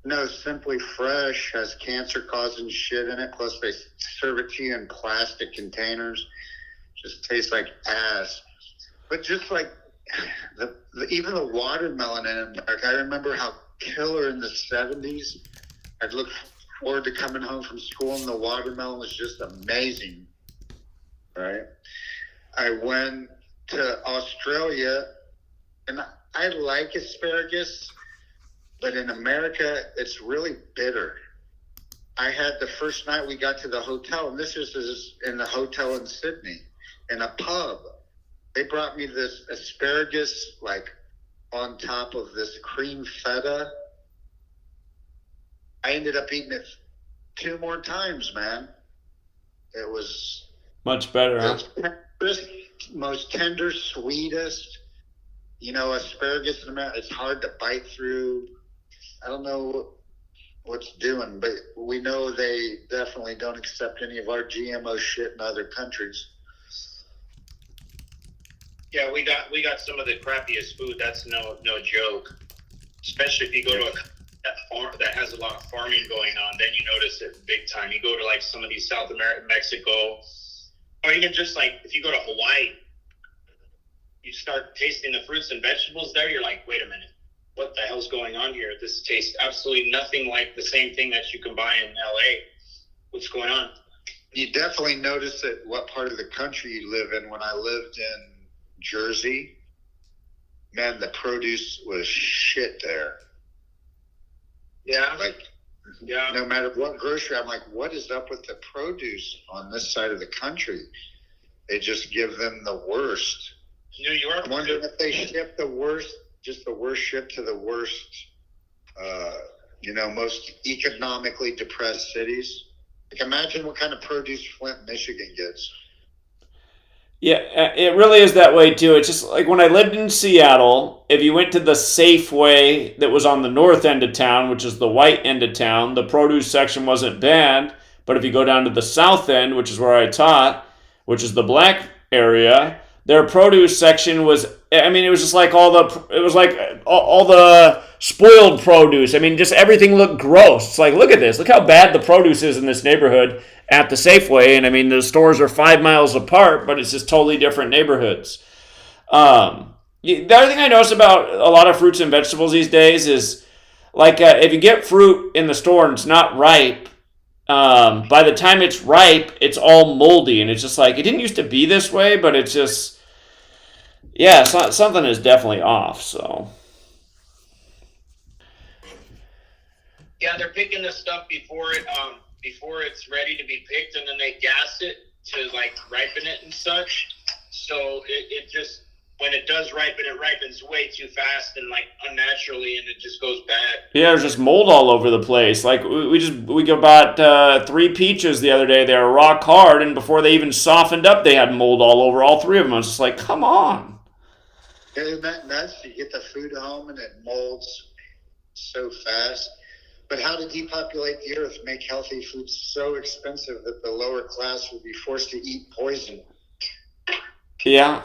No, Simply Fresh has cancer-causing shit in it. Plus, they serve it to you in plastic containers. Just tastes like ass. But just like even the watermelon in America, I remember how killer in the 70s. I'd look forward to coming home from school, and the watermelon was just amazing. Right? I went to Australia, and I like asparagus. But in America, it's really bitter. I had the first night we got to the hotel, and this is in the hotel in Sydney, in a pub. They brought me this asparagus, like, on top of this cream feta. I ended up eating it 2 more times, man. It was... Much better, huh? Most tender, sweetest. You know, asparagus in America, it's hard to bite through. I don't know what's doing, but we know they definitely don't accept any of our GMO shit in other countries. Yeah, we got some of the crappiest food. That's no joke. Especially if you go to that farm that has a lot of farming going on, then you notice it big time. You go to like some of these South America, Mexico, or even just like if you go to Hawaii, you start tasting the fruits and vegetables there. You're like, wait a minute. What the hell's going on here? This tastes absolutely nothing like the same thing that you can buy in LA. What's going on? You definitely notice it what part of the country you live in. When I lived in Jersey, man, the produce was shit there. Yeah. Like, yeah. No matter what grocery, I'm like, what is up with the produce on this side of the country? They just give them the worst. New York. I'm wondering if they ship the worst. Just the worst ship to the worst, most economically depressed cities. Like, imagine what kind of produce Flint, Michigan gets. Yeah, it really is that way too. It's just like when I lived in Seattle, if you went to the Safeway that was on the north end of town, which is the white end of town, the produce section wasn't bad. But if you go down to the south end, which is where I taught, which is the black area, their produce section was, I mean, it was just like all the spoiled produce. I mean, just everything looked gross. It's like, look at this. Look how bad the produce is in this neighborhood at the Safeway. And I mean, the stores are 5 miles apart, but it's just totally different neighborhoods. The other thing I notice about a lot of fruits and vegetables these days is, like, if you get fruit in the store and it's not ripe, by the time it's ripe, it's all moldy. And it's just like, it didn't used to be this way, but it's just... Yeah, something is definitely off, so. Yeah, they're picking the stuff before it's ready to be picked, and then they gas it to like ripen it and such. So it just, when it does ripen, it ripens way too fast and like unnaturally, and it just goes bad. Yeah, there's just mold all over the place. Like we bought 3 peaches the other day. They were rock hard, and before they even softened up, they had mold all over all 3 of them. I was just like, come on. Isn't that nuts? You get the food home and it molds so fast. But how to depopulate the earth, make healthy food so expensive that the lower class will be forced to eat poison. Yeah.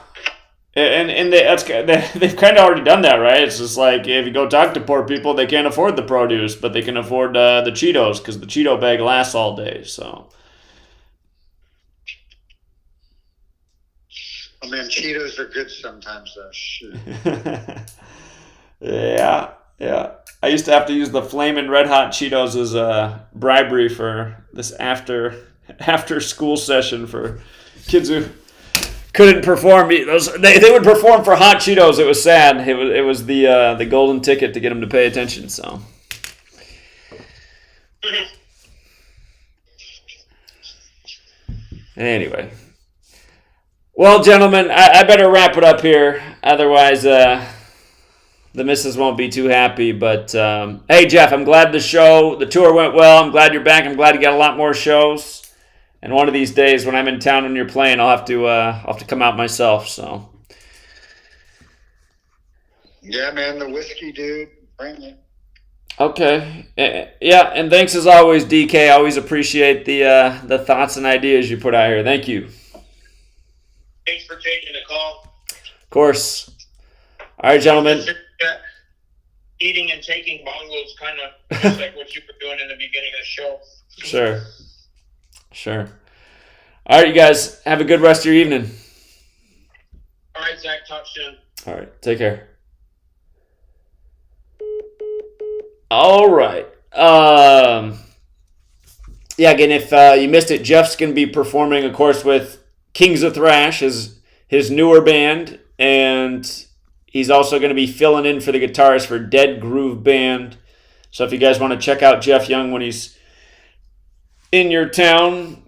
And they've kind of already done that, right? It's just like, if you go talk to poor people, they can't afford the produce, but they can afford the Cheetos because the Cheeto bag lasts all day, so... Oh man, Cheetos are good sometimes though. Shit. Yeah. I used to have to use the Flamin' Red Hot Cheetos as a bribery for this after school session for kids who couldn't perform. They would perform for hot Cheetos. It was sad. It was the golden ticket to get them to pay attention. So. Anyway. Well, gentlemen, I better wrap it up here. Otherwise, the missus won't be too happy. But, hey, Jeff, I'm glad the tour went well. I'm glad you're back. I'm glad you got a lot more shows. And one of these days when I'm in town and you're playing, I'll have to come out myself. So. Yeah, man, the whiskey, dude. Bring it. Okay. Yeah, and thanks as always, DK. I always appreciate the thoughts and ideas you put out here. Thank you. Thanks for taking the call. Of course. All right, gentlemen. Eating and taking bongos, kind of just like what you were doing in the beginning of the show. Sure. All right, you guys. Have a good rest of your evening. All right, Zach. Talk soon. All right. Take care. All right. Yeah, again, if you missed it, Jeff's going to be performing, of course, with Kings of Thrash, his newer band, and he's also going to be filling in for the guitarist for Dead Groove Band. So if you guys want to check out Jeff Young when he's in your town,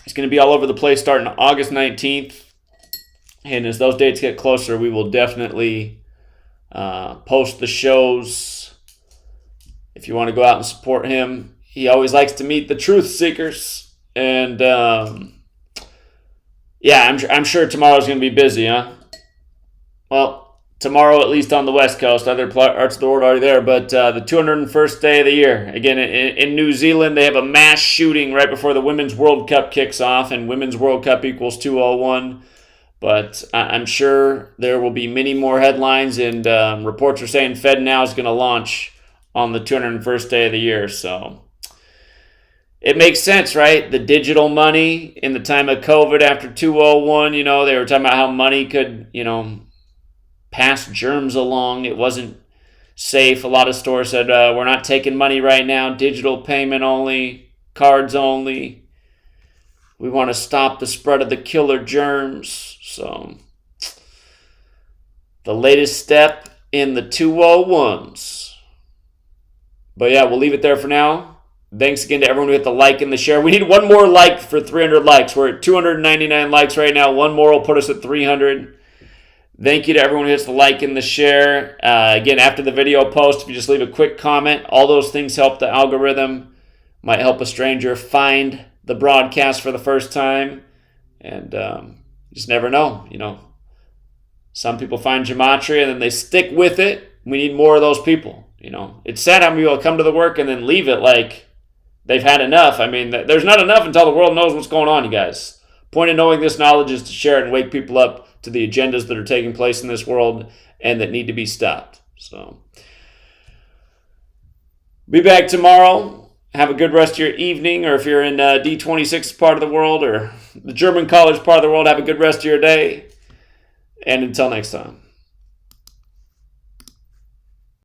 he's going to be all over the place starting August 19th. And as those dates get closer, we will definitely post the shows. If you want to go out and support him, he always likes to meet the truth seekers. And yeah, I'm sure tomorrow's going to be busy, huh? Well, tomorrow at least on the West Coast. Other parts of the world are already there. But the 201st day of the year. Again, in New Zealand, they have a mass shooting right before the Women's World Cup kicks off. And Women's World Cup equals 201. But I'm sure there will be many more headlines. And reports are saying FedNow is going to launch on the 201st day of the year. So it makes sense, right? The digital money in the time of COVID after 201, they were talking about how money could, pass germs along. It wasn't safe. A lot of stores said, we're not taking money right now. Digital payment only, cards only. We want to stop the spread of the killer germs. So the latest step in the 201s. But yeah, we'll leave it there for now. Thanks again to everyone who hit the like and the share. We need one more like for 300 likes. We're at 299 likes right now. One more will put us at 300. Thank you to everyone who hits the like and the share. Again, after the video post, if you just leave a quick comment, all those things help the algorithm. Might help a stranger find the broadcast for the first time. And just never know, Some people find Gematria and then they stick with it. We need more of those people. It's sad how many people come to the work and then leave it like they've had enough. I mean, there's not enough until the world knows what's going on, you guys. Point of knowing this knowledge is to share it and wake people up to the agendas that are taking place in this world and that need to be stopped. So, be back tomorrow. Have a good rest of your evening, or if you're in D26 part of the world or the German college part of the world, have a good rest of your day. And until next time.